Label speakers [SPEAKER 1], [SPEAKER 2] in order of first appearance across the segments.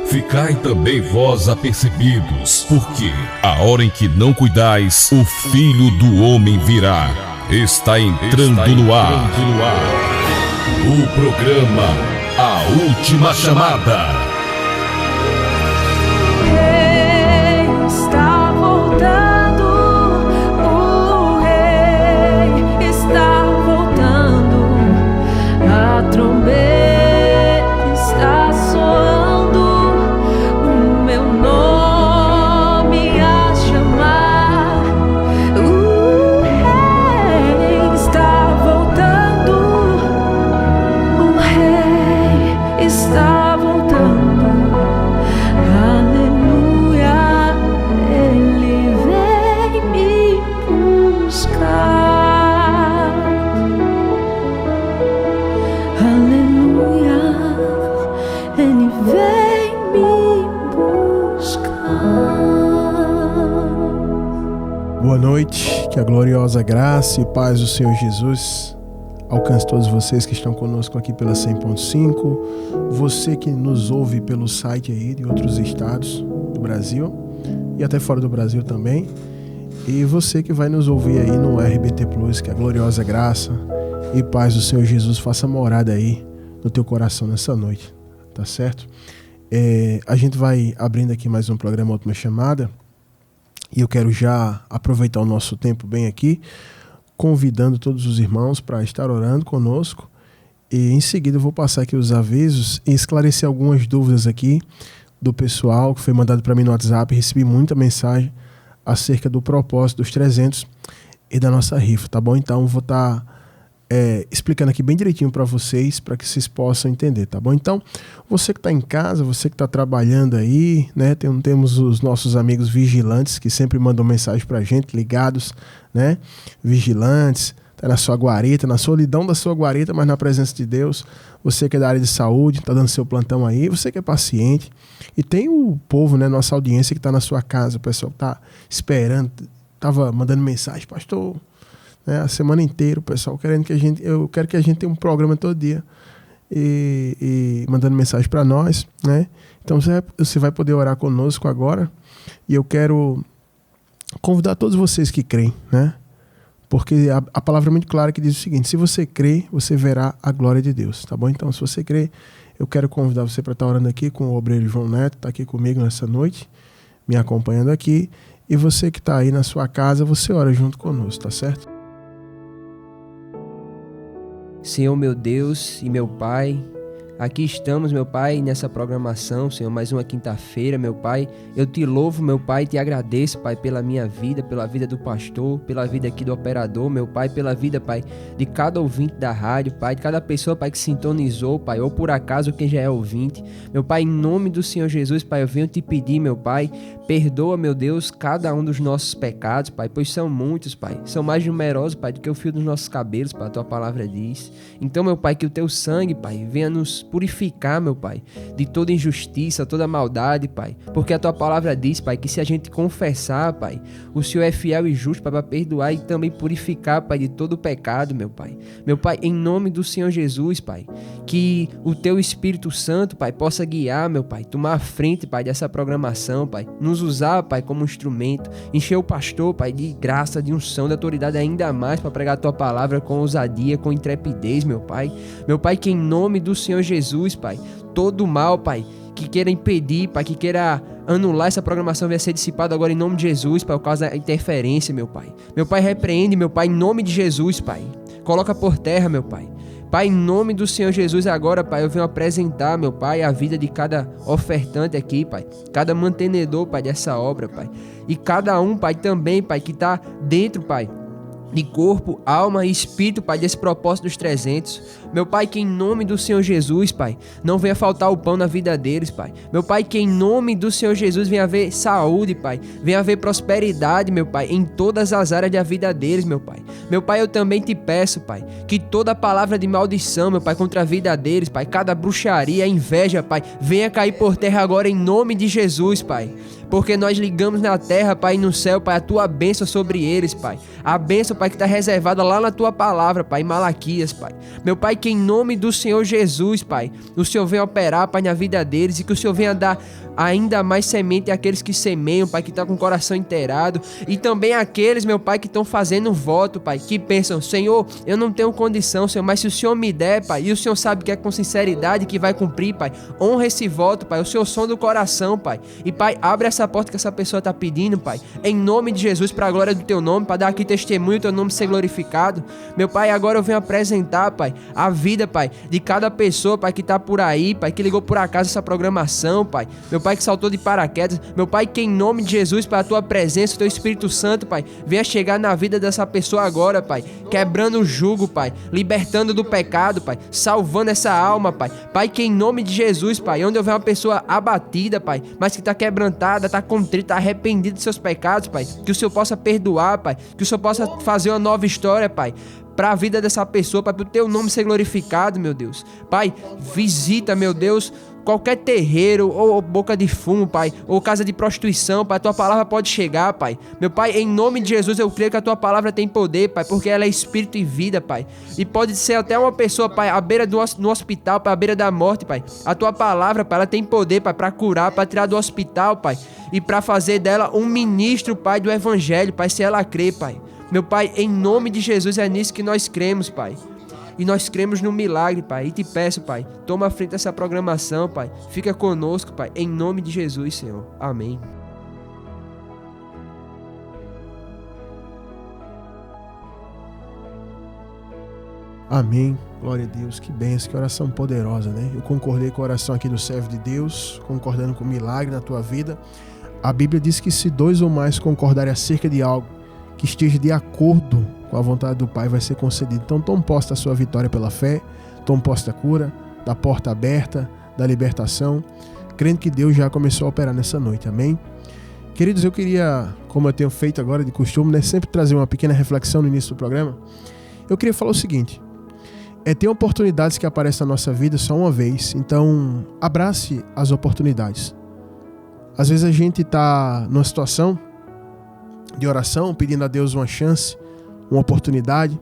[SPEAKER 1] Ficai também vós apercebidos, porque a hora em que não cuidais, o Filho do Homem virá. Está entrando no ar. O programa A Última Chamada.
[SPEAKER 2] Boa noite, que a gloriosa graça e paz do Senhor Jesus alcance todos vocês que estão conosco aqui pela 100.5, você que nos ouve pelo site aí de outros estados do Brasil e até fora do Brasil também, e você que vai nos ouvir aí no RBT Plus, que a gloriosa graça e paz do Senhor Jesus faça morada aí no teu coração nessa noite, tá certo? A gente vai abrindo aqui mais um programa Última Chamada. E eu quero já aproveitar o nosso tempo bem aqui, convidando todos os irmãos para estar orando conosco. E em seguida eu vou passar aqui os avisos e esclarecer algumas dúvidas aqui do pessoal que foi mandado para mim no WhatsApp. Recebi muita mensagem acerca do propósito dos 300 e da nossa rifa, tá bom? Então eu vou estar explicando aqui bem direitinho para vocês, para que vocês possam entender, tá bom? Então, você que está em casa, você que está trabalhando aí, né? Temos os nossos amigos vigilantes que sempre mandam mensagem para a gente, ligados, né? Vigilantes, tá na sua guarita, na solidão da sua guarita, mas na presença de Deus. Você que é da área de saúde, tá dando seu plantão aí, você que é paciente. E tem o povo, né? Nossa audiência que está na sua casa, o pessoal que tá esperando, tava mandando mensagem, pastor, a semana inteira, o pessoal querendo eu quero que a gente tenha um programa todo dia e mandando mensagem para nós, né? Então você vai poder orar conosco agora, e eu quero convidar todos vocês que creem, né? Porque a palavra é muito clara que diz o seguinte: se você crê, você verá a glória de Deus, tá bom? Então, se você crê, eu quero convidar você para estar orando aqui com o obreiro João Neto, tá aqui comigo nessa noite, me acompanhando aqui, e você que está aí na sua casa, você ora junto conosco, tá certo?
[SPEAKER 3] Senhor meu Deus e meu Pai, aqui estamos, meu Pai, nessa programação, Senhor, mais uma quinta-feira, meu Pai. Eu te louvo, meu Pai, te agradeço, Pai, pela minha vida, pela vida do pastor, pela vida aqui do operador, meu Pai, pela vida, Pai, de cada ouvinte da rádio, Pai, de cada pessoa, Pai, que sintonizou, Pai, ou por acaso quem já é ouvinte. Meu Pai, em nome do Senhor Jesus, Pai, eu venho te pedir, meu Pai, perdoa, meu Deus, cada um dos nossos pecados, Pai, pois são muitos, Pai, são mais numerosos, Pai, do que o fio dos nossos cabelos, Pai, a Tua palavra diz. Então, meu Pai, que o Teu sangue, Pai, venha nos purificar, meu Pai, de toda injustiça, toda maldade, Pai, porque a Tua palavra diz, Pai, que se a gente confessar, Pai, o Senhor é fiel e justo, Pai, para perdoar e também purificar, Pai, de todo o pecado, meu Pai. Meu Pai, em nome do Senhor Jesus, Pai, que o Teu Espírito Santo, Pai, possa guiar, meu Pai, tomar a frente, Pai, dessa programação, Pai, nos usar, Pai, como instrumento, encher o pastor, Pai, de graça, de unção, de autoridade ainda mais para pregar a Tua palavra com ousadia, com intrepidez, meu Pai. Meu Pai, que em nome do Senhor Jesus, Pai, todo mal, Pai, que queira impedir, Pai, que queira anular essa programação, venha ser dissipado agora em nome de Jesus, Pai, por causa da interferência, meu Pai. Meu Pai, repreende, meu Pai, em nome de Jesus, Pai. Coloca por terra, meu Pai. Pai, em nome do Senhor Jesus agora, Pai, eu venho apresentar, meu Pai, a vida de cada ofertante aqui, Pai, cada mantenedor, Pai, dessa obra, Pai, e cada um, Pai, também, Pai, que está dentro, Pai, de corpo, alma e espírito, Pai, desse propósito dos 300. Meu Pai, que em nome do Senhor Jesus, Pai, não venha faltar o pão na vida deles, Pai. Meu Pai, que em nome do Senhor Jesus venha haver saúde, Pai, venha haver prosperidade, meu Pai, em todas as áreas da vida deles, meu Pai. Meu Pai, eu também te peço, Pai, que toda palavra de maldição, meu Pai, contra a vida deles, Pai, cada bruxaria, inveja, Pai, venha cair por terra agora em nome de Jesus, Pai. Porque nós ligamos na terra, Pai, e no céu, Pai, a Tua bênção sobre eles, Pai. A bênção, Pai, que está reservada lá na Tua palavra, Pai, em Malaquias, Pai. Meu Pai, que em nome do Senhor Jesus, Pai, o Senhor venha operar, Pai, na vida deles e que o Senhor venha dar ainda mais semente àqueles que semeiam, Pai, que estão com o coração inteirado, e também àqueles, meu Pai, que estão fazendo voto, Pai, que pensam, Senhor, eu não tenho condição, Senhor, mas se o Senhor me der, Pai, e o Senhor sabe que é com sinceridade que vai cumprir, Pai, honra esse voto, Pai, o Senhor sonda o coração, Pai, e Pai, abre essa porta que essa pessoa está pedindo, Pai, em nome de Jesus, para a glória do Teu nome, para dar aqui testemunho, Teu nome ser glorificado. Meu Pai, agora eu venho apresentar, Pai, a vida, Pai, de cada pessoa, Pai, que está por aí, Pai, que ligou por acaso essa programação, Pai, meu Pai, que saltou de paraquedas, meu Pai, que em nome de Jesus, Pai, a Tua presença, o Teu Espírito Santo, Pai, venha chegar na vida dessa pessoa agora, Pai, quebrando o jugo, Pai, libertando do pecado, Pai, salvando essa alma, Pai, Pai, que em nome de Jesus, Pai, onde houver uma pessoa abatida, Pai, mas que está quebrantada, está contrita, arrependida de seus pecados, Pai, que o Senhor possa perdoar, Pai, que o Senhor possa fazer uma nova história, Pai, para a vida dessa pessoa, Pai, para o Teu nome ser glorificado, meu Deus. Pai, visita, meu Deus, qualquer terreiro ou boca de fumo, Pai, ou casa de prostituição, Pai, a Tua palavra pode chegar, Pai. Meu Pai, em nome de Jesus, eu creio que a Tua palavra tem poder, Pai, porque ela é espírito e vida, Pai. E pode ser até uma pessoa, Pai, à beira do hospital, Pai, à beira da morte, Pai. A Tua palavra, Pai, ela tem poder, Pai, para curar, para tirar do hospital, Pai, e para fazer dela um ministro, Pai, do Evangelho, Pai, se ela crê, Pai. Meu Pai, em nome de Jesus, é nisso que nós cremos, Pai. E nós cremos no milagre, Pai. E te peço, Pai, toma a frente dessa programação, Pai. Fica conosco, Pai, em nome de Jesus, Senhor. Amém.
[SPEAKER 2] Amém. Glória a Deus. Que bênção, que oração poderosa, né? Eu concordei com a oração aqui do servo de Deus, concordando com o milagre na tua vida. A Bíblia diz que se 2 ou mais concordarem acerca de algo que esteja de acordo com a vontade do Pai, vai ser concedido. Então tome posse da sua vitória pela fé, tome posse da cura, da porta aberta, da libertação, crendo que Deus já começou a operar nessa noite, amém? Queridos, eu queria, como eu tenho feito agora de costume, né, sempre trazer uma pequena reflexão no início do programa. Eu queria falar o seguinte, tem oportunidades que aparecem na nossa vida só uma vez, então abrace as oportunidades. Às vezes a gente está numa situação de oração, pedindo a Deus uma chance, uma oportunidade,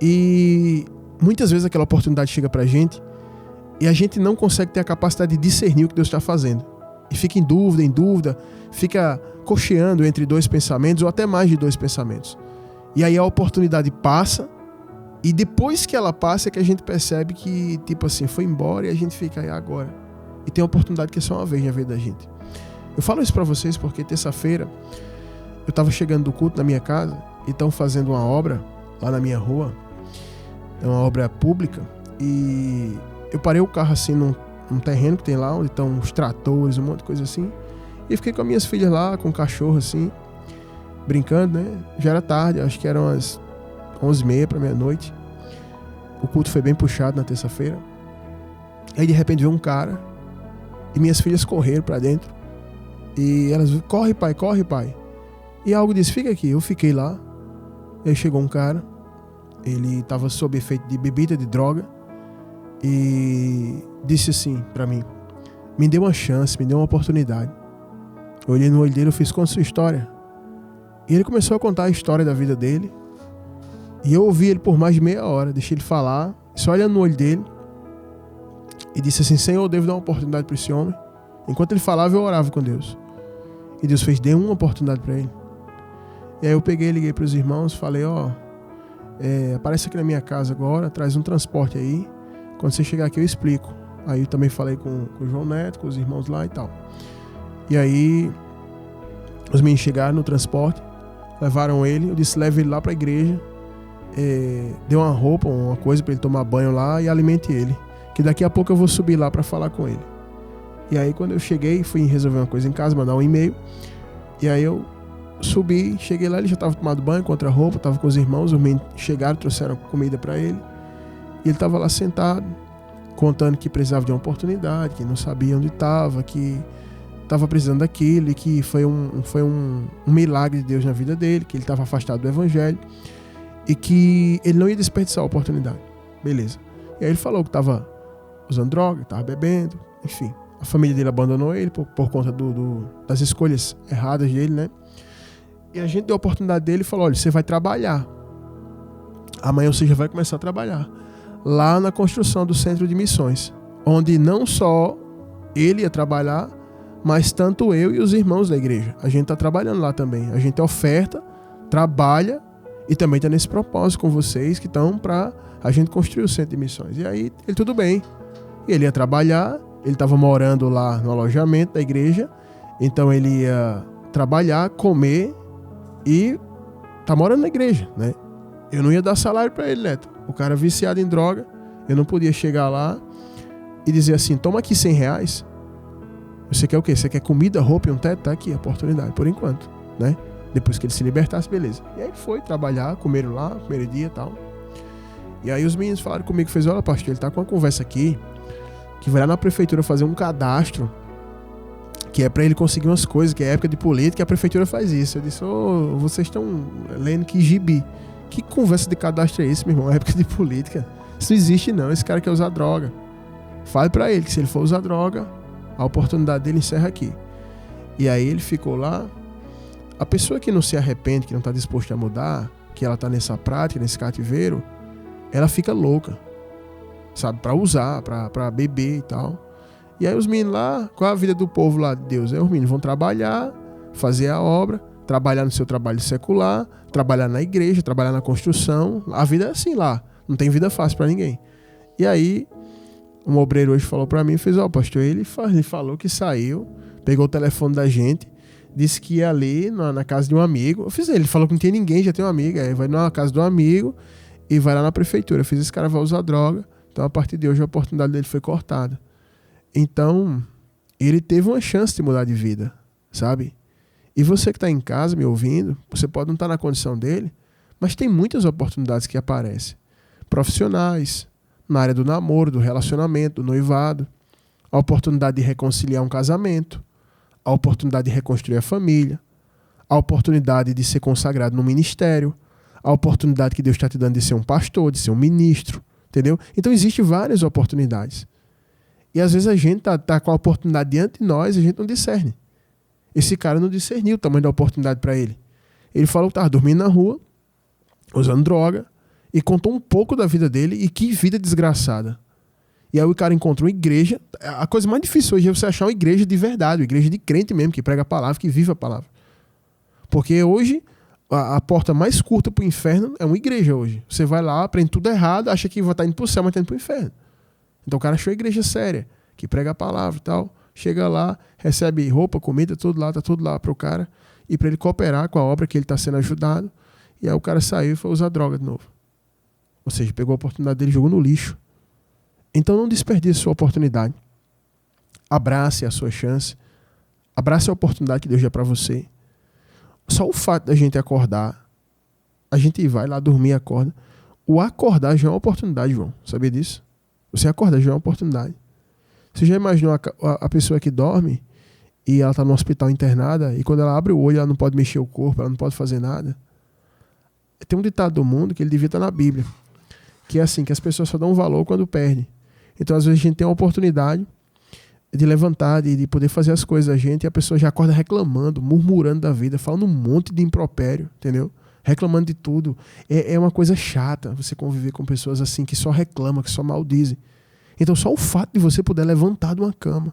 [SPEAKER 2] e muitas vezes aquela oportunidade chega pra gente e a gente não consegue ter a capacidade de discernir o que Deus está fazendo, e fica em dúvida, fica cocheando entre 2 pensamentos ou até mais de 2 pensamentos, e aí a oportunidade passa, e depois que ela passa é que a gente percebe que, tipo assim, foi embora, e a gente fica aí agora, e tem uma oportunidade que é só uma vez na vida da gente. Eu falo isso pra vocês porque terça-feira eu estava chegando do culto na minha casa e estão fazendo uma obra lá na minha rua, é uma obra pública, e eu parei o carro assim num terreno que tem lá, onde estão os tratores, um monte de coisa assim, e fiquei com as minhas filhas lá, com o cachorro assim, brincando, né? Já era tarde, acho que eram as 11h30 para meia-noite. O culto foi bem puxado na terça-feira. Aí de repente veio um cara e minhas filhas correram para dentro e elas, corre pai. E algo disse, fica aqui. Eu fiquei lá. Aí chegou um cara, ele estava sob efeito de bebida, de droga, e disse assim para mim, me deu uma chance, me deu uma oportunidade. Eu olhei no olho dele, eu fiz, conta a sua história. E ele começou a contar a história da vida dele, e eu ouvi ele por mais de meia hora, deixei ele falar, só olhando no olho dele, e disse assim, Senhor, eu devo dar uma oportunidade para esse homem. Enquanto ele falava, eu orava com Deus. E Deus fez, dê uma oportunidade para ele. E aí eu peguei, liguei para os irmãos, falei, aparece aqui na minha casa agora, traz um transporte aí, quando você chegar aqui eu explico. Aí eu também falei com o João Neto, com os irmãos lá e tal. E aí os meninos chegaram no transporte, levaram ele, eu disse, leve ele lá para a igreja, deu uma roupa, uma coisa para ele tomar banho lá e alimente ele, que daqui a pouco eu vou subir lá para falar com ele. E aí quando eu cheguei, fui resolver uma coisa em casa, mandar um e-mail, e aí eu subi, cheguei lá, ele já estava tomando banho, com outra roupa, estava com os irmãos, os meninos chegaram, trouxeram comida para ele, e ele estava lá sentado, contando que precisava de uma oportunidade, que não sabia onde estava, que estava precisando daquilo, e que foi um milagre de Deus na vida dele, que ele estava afastado do Evangelho, e que ele não ia desperdiçar a oportunidade. Beleza. E aí ele falou que estava usando droga, estava bebendo, enfim. A família dele abandonou ele por conta das escolhas erradas dele, né? E a gente deu a oportunidade dele e falou, olha, você vai trabalhar. Amanhã você já vai começar a trabalhar. lá na construção do centro de missões, onde não só ele ia trabalhar, mas tanto eu e os irmãos da igreja. A gente está trabalhando lá também. A gente oferta, trabalha e também está nesse propósito com vocês que estão para a gente construir o centro de missões. E aí, ele tudo bem. Ele ia trabalhar, ele estava morando lá no alojamento da igreja, então ele ia trabalhar, comer e tá morando na igreja, né? Eu não ia dar salário para ele, Neto. O cara viciado em droga, eu não podia chegar lá e dizer assim, toma aqui R$100. Você quer o quê? Você quer comida, roupa e um teto? Tá aqui a oportunidade, por enquanto, né? Depois que ele se libertasse, beleza. E aí ele foi trabalhar, comeram lá, primeiro dia e tal. E aí os meninos falaram comigo, fez, olha pastor, ele tá com uma conversa aqui, que vai lá na prefeitura fazer um cadastro, que é pra ele conseguir umas coisas, que é época de política, e a prefeitura faz isso. Eu disse, vocês estão lendo que gibi. Que conversa de cadastro é esse, meu irmão? É época de política. Isso não existe não, esse cara quer usar droga. Fale pra ele que se ele for usar droga, a oportunidade dele encerra aqui. E aí ele ficou lá. A pessoa que não se arrepende, que não está disposta a mudar, que ela está nessa prática, nesse cativeiro, ela fica louca, sabe, para usar, para beber e tal. E aí os meninos lá, qual a vida do povo lá de Deus? Os meninos vão trabalhar, fazer a obra, trabalhar no seu trabalho secular, trabalhar na igreja, trabalhar na construção. A vida é assim lá, não tem vida fácil para ninguém. E aí um obreiro hoje falou para mim, fez, pastor, ele falou que saiu, pegou o telefone da gente, disse que ia ali na casa de um amigo. Eu fiz ele falou que não tinha ninguém, já tem um amigo. Aí vai na casa do amigo e vai lá na prefeitura. Eu fiz, esse cara vai usar droga. Então, a partir de hoje, a oportunidade dele foi cortada. Então, ele teve uma chance de mudar de vida, sabe? E você que está em casa me ouvindo, você pode não estar na condição dele, mas tem muitas oportunidades que aparecem. Profissionais, na área do namoro, do relacionamento, do noivado. A oportunidade de reconciliar um casamento. A oportunidade de reconstruir a família, a oportunidade de ser consagrado no ministério, a oportunidade que Deus está te dando de ser um pastor, de ser um ministro, entendeu? Então existem várias oportunidades. E às vezes a gente tá com a oportunidade diante de nós e a gente não discerne. Esse cara não discerniu o tamanho da oportunidade para ele. Ele falou que estava dormindo na rua, usando droga, e contou um pouco da vida dele, e que vida desgraçada. E aí o cara encontrou uma igreja. A coisa mais difícil hoje é você achar uma igreja de verdade, uma igreja de crente mesmo, que prega a palavra, que vive a palavra. Porque hoje, a porta mais curta para o inferno é uma igreja hoje. Você vai lá, aprende tudo errado, acha que vai estar indo para o céu, mas está indo para o inferno. Então o cara achou a igreja séria, que prega a palavra e tal. Chega lá, recebe roupa, comida, tudo lá, tá tudo lá para o cara. E para ele cooperar com a obra que ele está sendo ajudado. E aí o cara saiu e foi usar droga de novo. Ou seja, pegou a oportunidade dele e jogou no lixo. Então não desperdice a sua oportunidade. Abrace a sua chance. Abrace a oportunidade que Deus dá para você. Só o fato da gente acordar, a gente vai lá dormir e acorda. O acordar já é uma oportunidade, João. Sabia disso? Você acordar já é uma oportunidade. Você já imaginou a pessoa que dorme e ela está no hospital internada e quando ela abre o olho ela não pode mexer o corpo, ela não pode fazer nada? Tem um ditado do mundo que ele devia estar na Bíblia, que é assim, que as pessoas só dão valor quando perdem. Então, às vezes, a gente tem uma oportunidade de levantar, de poder fazer as coisas da gente, e a pessoa já acorda reclamando, murmurando da vida, falando um monte de impropério, entendeu? Reclamando de tudo. É uma coisa chata você conviver com pessoas assim, que só reclamam, que só maldizem. Então, só o fato de você poder levantar de uma cama,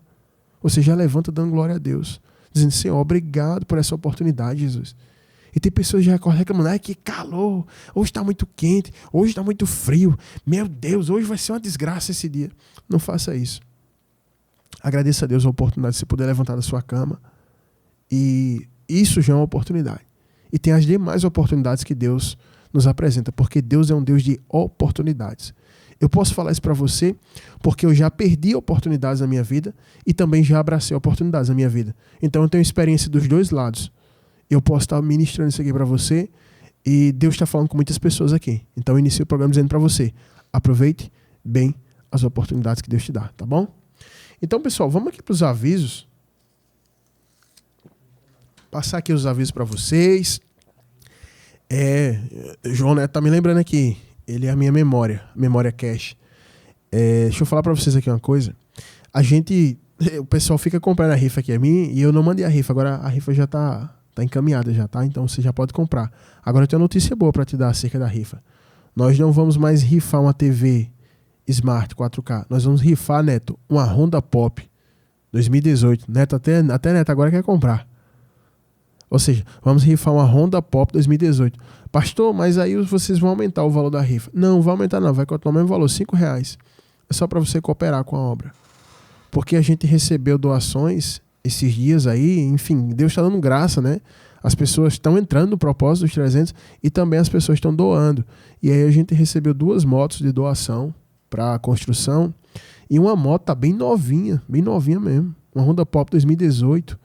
[SPEAKER 2] você já levanta dando glória a Deus, dizendo, Senhor, obrigado por essa oportunidade, Jesus. E tem pessoas que já acordam reclamando, que calor, hoje está muito quente, hoje está muito frio, meu Deus, hoje vai ser uma desgraça esse dia. Não faça isso. Agradeça a Deus a oportunidade de você poder levantar da sua cama. E isso já é uma oportunidade. E tem as demais oportunidades que Deus nos apresenta, porque Deus é um Deus de oportunidades. Eu posso falar isso para você porque eu já perdi oportunidades na minha vida e também já abracei oportunidades na minha vida. Então eu tenho experiência dos dois lados. Eu posso estar ministrando isso aqui para você e Deus está falando com muitas pessoas aqui. Então eu inicio o programa dizendo para você, aproveite bem as oportunidades que Deus te dá, tá bom? Então, pessoal, vamos aqui para os avisos. Passar aqui os avisos para vocês. João Neto tá me lembrando aqui, ele é a minha memória cache. Deixa eu falar para vocês aqui uma coisa. O pessoal fica comprando a rifa aqui a mim e eu não mandei a rifa, agora a rifa já tá encaminhada já, tá? Então você já pode comprar. Agora eu tenho uma notícia boa para te dar acerca da rifa. Nós não vamos mais rifar uma TV Smart 4K. Nós vamos rifar, Neto, uma Honda Pop 2018. Neto, até Neto agora quer comprar. Ou seja, vamos rifar uma Honda Pop 2018. Pastor, mas aí vocês vão aumentar o valor da rifa. Não vai aumentar não, vai continuar o mesmo valor, R$5. É só para você cooperar com a obra. Porque a gente recebeu doações esses dias aí, enfim, Deus está dando graça, né? As pessoas estão entrando no propósito dos 300 e também as pessoas estão doando. E aí a gente recebeu 2 motos de doação para a construção e uma moto tá bem novinha mesmo. Uma Honda Pop 2018,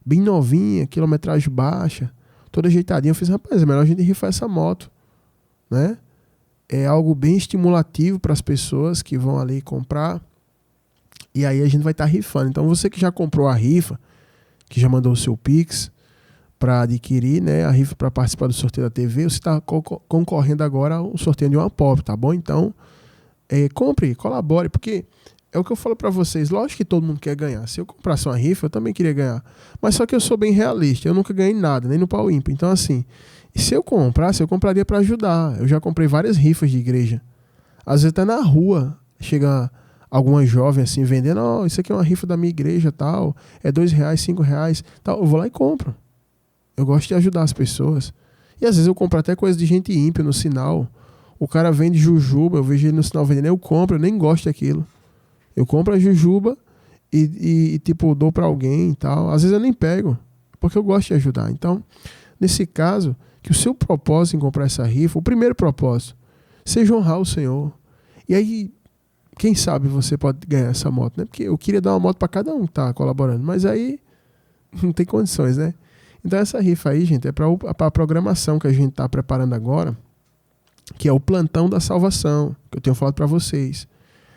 [SPEAKER 2] bem novinha, quilometragem baixa, toda ajeitadinha. Eu fiz, rapaz, é melhor a gente rifar essa moto, né? É algo bem estimulativo para as pessoas que vão ali comprar. E aí a gente vai estar rifando. Então você que já comprou a rifa, que já mandou o seu Pix para adquirir, né, a rifa para participar do sorteio da TV, você está concorrendo agora ao sorteio de uma Pop, tá bom? Então, compre, colabore, porque é o que eu falo para vocês. Lógico que todo mundo quer ganhar. Se eu comprasse uma rifa, eu também queria ganhar. Mas só que eu sou bem realista. Eu nunca ganhei nada, nem no pau ímpar. Então, assim, se eu comprasse, eu compraria para ajudar. Eu já comprei várias rifas de igreja. Às vezes até na rua chega alguma jovem assim vendendo, isso aqui é uma rifa da minha igreja, tal, é R$2, R$5, tal. Eu vou lá e compro. Eu gosto de ajudar as pessoas. E às vezes eu compro até coisa de gente ímpia no sinal. O cara vende jujuba, eu vejo ele no sinal vendendo, eu compro, eu nem gosto daquilo. Eu compro a jujuba e tipo, dou pra alguém e tal. Às vezes eu nem pego, porque eu gosto de ajudar. Então, nesse caso, que o seu propósito em comprar essa rifa, o primeiro propósito, seja honrar o Senhor. E aí, quem sabe você pode ganhar essa moto, né? Porque eu queria dar uma moto para cada um que tá colaborando, mas aí não tem condições, né? Então essa rifa aí, gente, é para a programação que a gente tá preparando agora, que é o plantão da salvação, que eu tenho falado para vocês.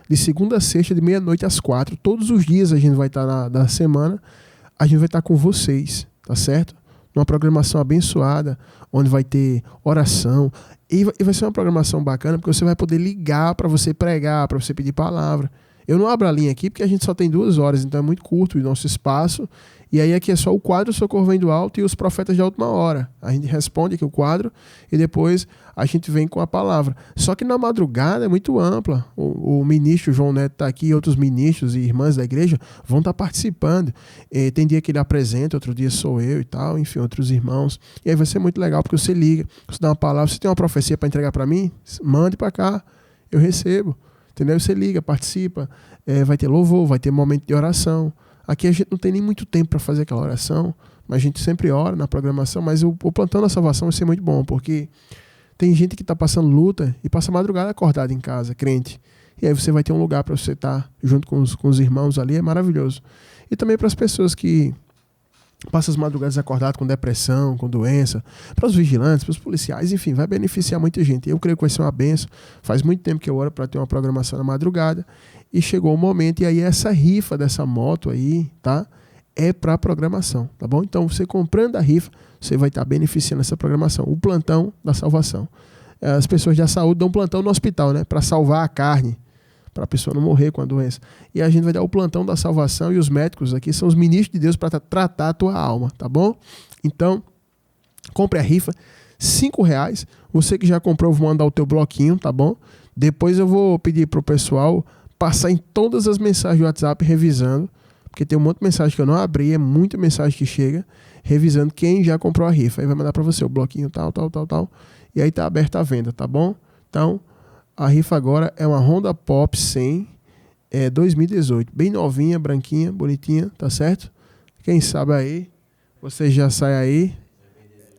[SPEAKER 2] De segunda a sexta, de meia-noite às 4, todos os dias a gente vai estar da semana, a gente vai estar com vocês, tá certo? Uma programação abençoada, onde vai ter oração. E vai ser uma programação bacana, porque você vai poder ligar para você pregar, para você pedir palavra. Eu não abro a linha aqui, porque a gente só tem 2 horas, então é muito curto o nosso espaço. E aí aqui é só o quadro Socorro Vem do Alto e os profetas de última hora. A gente responde aqui o quadro e depois a gente vem com a palavra. Só que na madrugada é muito ampla. O ministro João Neto está aqui, outros ministros e irmãs da igreja vão estar participando. Tem dia que ele apresenta, outro dia sou eu e tal, enfim, outros irmãos. E aí vai ser muito legal, porque você liga, você dá uma palavra, você tem uma profecia para entregar para mim? Mande para cá, eu recebo. Entendeu? Você liga, participa, vai ter louvor, vai ter momento de oração. Aqui a gente não tem nem muito tempo para fazer aquela oração, mas a gente sempre ora na programação, mas o plantão da salvação vai ser muito bom, porque tem gente que está passando luta e passa madrugada acordada em casa, crente. E aí você vai ter um lugar para você estar junto com os irmãos ali, é maravilhoso. E também para as pessoas que passam as madrugadas acordadas com depressão, com doença, para os vigilantes, para os policiais, enfim, vai beneficiar muita gente. Eu creio que vai ser uma bênção. Faz muito tempo que eu oro para ter uma programação na madrugada e chegou o momento, e aí essa rifa dessa moto aí, tá? É para programação, tá bom? Então você comprando a rifa, você vai estar beneficiando essa programação, o plantão da salvação. As pessoas da saúde dão plantão no hospital, né? Para salvar a carne, para a pessoa não morrer com a doença. E a gente vai dar o plantão da salvação, e os médicos aqui são os ministros de Deus para tratar a tua alma, tá bom? Então, compre a rifa, R$5. Você que já comprou, eu vou mandar o teu bloquinho, tá bom? Depois eu vou pedir pro pessoal passar em todas as mensagens do WhatsApp revisando, porque tem um monte de mensagem que eu não abri, é muita mensagem que chega, revisando quem já comprou a rifa. Aí vai mandar para você o bloquinho tal, e aí tá aberta a venda, tá bom? Então, a rifa agora é uma Honda Pop 100, 2018, bem novinha, branquinha, bonitinha, tá certo? Quem sabe aí, você já sai aí.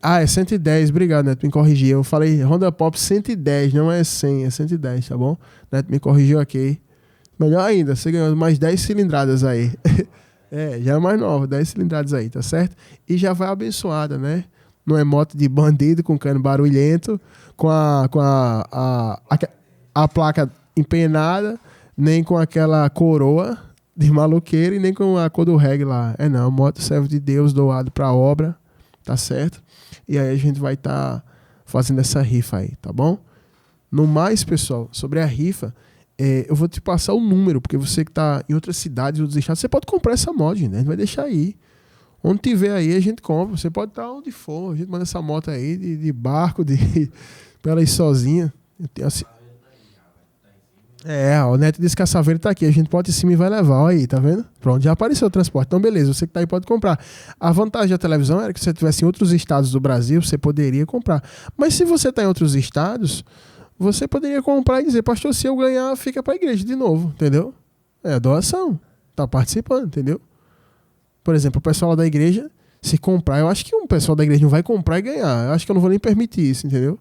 [SPEAKER 2] É 110, obrigado, Neto, me corrigir. Eu falei Honda Pop 110, não é 100, é 110, tá bom? Neto me corrigiu aqui. Melhor ainda, você ganhou mais 10 cilindradas aí. Já é mais nova, 10 cilindradas aí, tá certo? E já vai abençoada, né? Não é moto de bandido com cano barulhento, com a placa empenada, nem com aquela coroa de maluqueiro e nem com a cor do reggae lá. Não, moto servo de Deus doado para a obra, tá certo? E aí a gente vai estar fazendo essa rifa aí, tá bom? No mais, pessoal, sobre a rifa, eu vou te passar o número, porque você que está em outras cidades, outros estados, você pode comprar essa mod, né? A gente vai deixar aí. Onde tiver aí, a gente compra. Você pode estar onde for. A gente manda essa moto aí de barco, para ela ir sozinha. O Neto disse que a Saveiro tá aqui. A gente pode ir em cima e vai levar. Olha aí, tá vendo? Pronto, já apareceu o transporte. Então, beleza, você que tá aí pode comprar. A vantagem da televisão era que se você estivesse em outros estados do Brasil, você poderia comprar. Mas se você tá em outros estados, você poderia comprar e dizer, pastor, se eu ganhar, fica pra igreja de novo, entendeu? É doação. Tá participando, entendeu? Por exemplo, o pessoal lá da igreja, se comprar, eu acho que um pessoal da igreja não vai comprar e ganhar. Eu acho que eu não vou nem permitir isso, entendeu?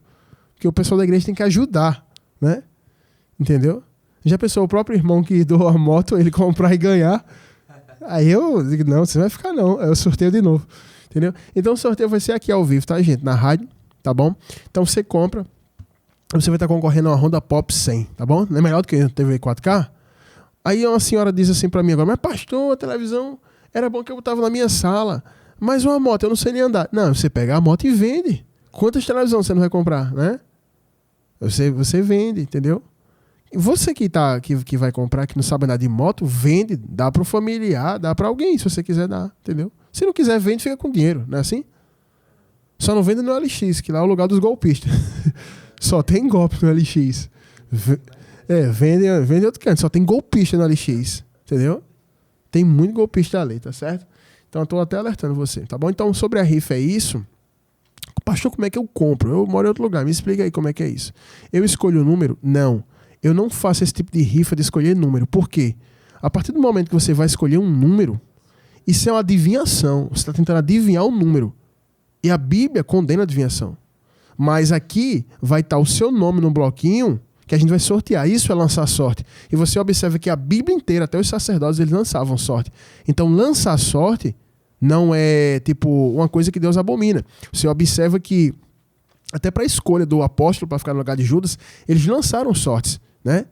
[SPEAKER 2] Porque o pessoal da igreja tem que ajudar, né? Entendeu? Já pensou o próprio irmão que doou a moto, ele comprar e ganhar? Aí eu digo, não, você não vai ficar não. Aí eu sorteio de novo, entendeu? Então o sorteio vai ser aqui ao vivo, tá, gente? Na rádio, tá bom? Então você compra, você vai estar concorrendo a uma Honda Pop 100, tá bom? Não é melhor do que a TV 4K? Aí uma senhora diz assim pra mim agora, mas pastor, a televisão era bom que eu botava na minha sala, mas uma moto eu não sei nem andar. Não, você pega a moto e vende. Quantas televisões você não vai comprar, né? Você vende, entendeu? Você que vai comprar, que não sabe andar de moto, vende, dá para o familiar, dá para alguém, se você quiser dar, entendeu? Se não quiser, vende, fica com dinheiro, não é assim? Só não vende no LX, que lá é o lugar dos golpistas. Só tem golpe no LX. Vende outro canto, só tem golpista no LX, entendeu? Tem muito golpista ali, tá certo? Então eu tô até alertando você, tá bom? Então sobre a rifa é isso. Pastor, como é que eu compro? Eu moro em outro lugar, me explica aí como é que é isso. Eu escolho o número? Não. Eu não faço esse tipo de rifa de escolher número. Por quê? A partir do momento que você vai escolher um número, isso é uma adivinhação. Você está tentando adivinhar o número. E a Bíblia condena a adivinhação. Mas aqui vai estar o seu nome no bloquinho que a gente vai sortear. Isso é lançar sorte. E você observa que a Bíblia inteira, até os sacerdotes, eles lançavam sorte. Então, lançar sorte não é tipo uma coisa que Deus abomina. Você observa que até para a escolha do apóstolo para ficar no lugar de Judas, eles lançaram sortes, né?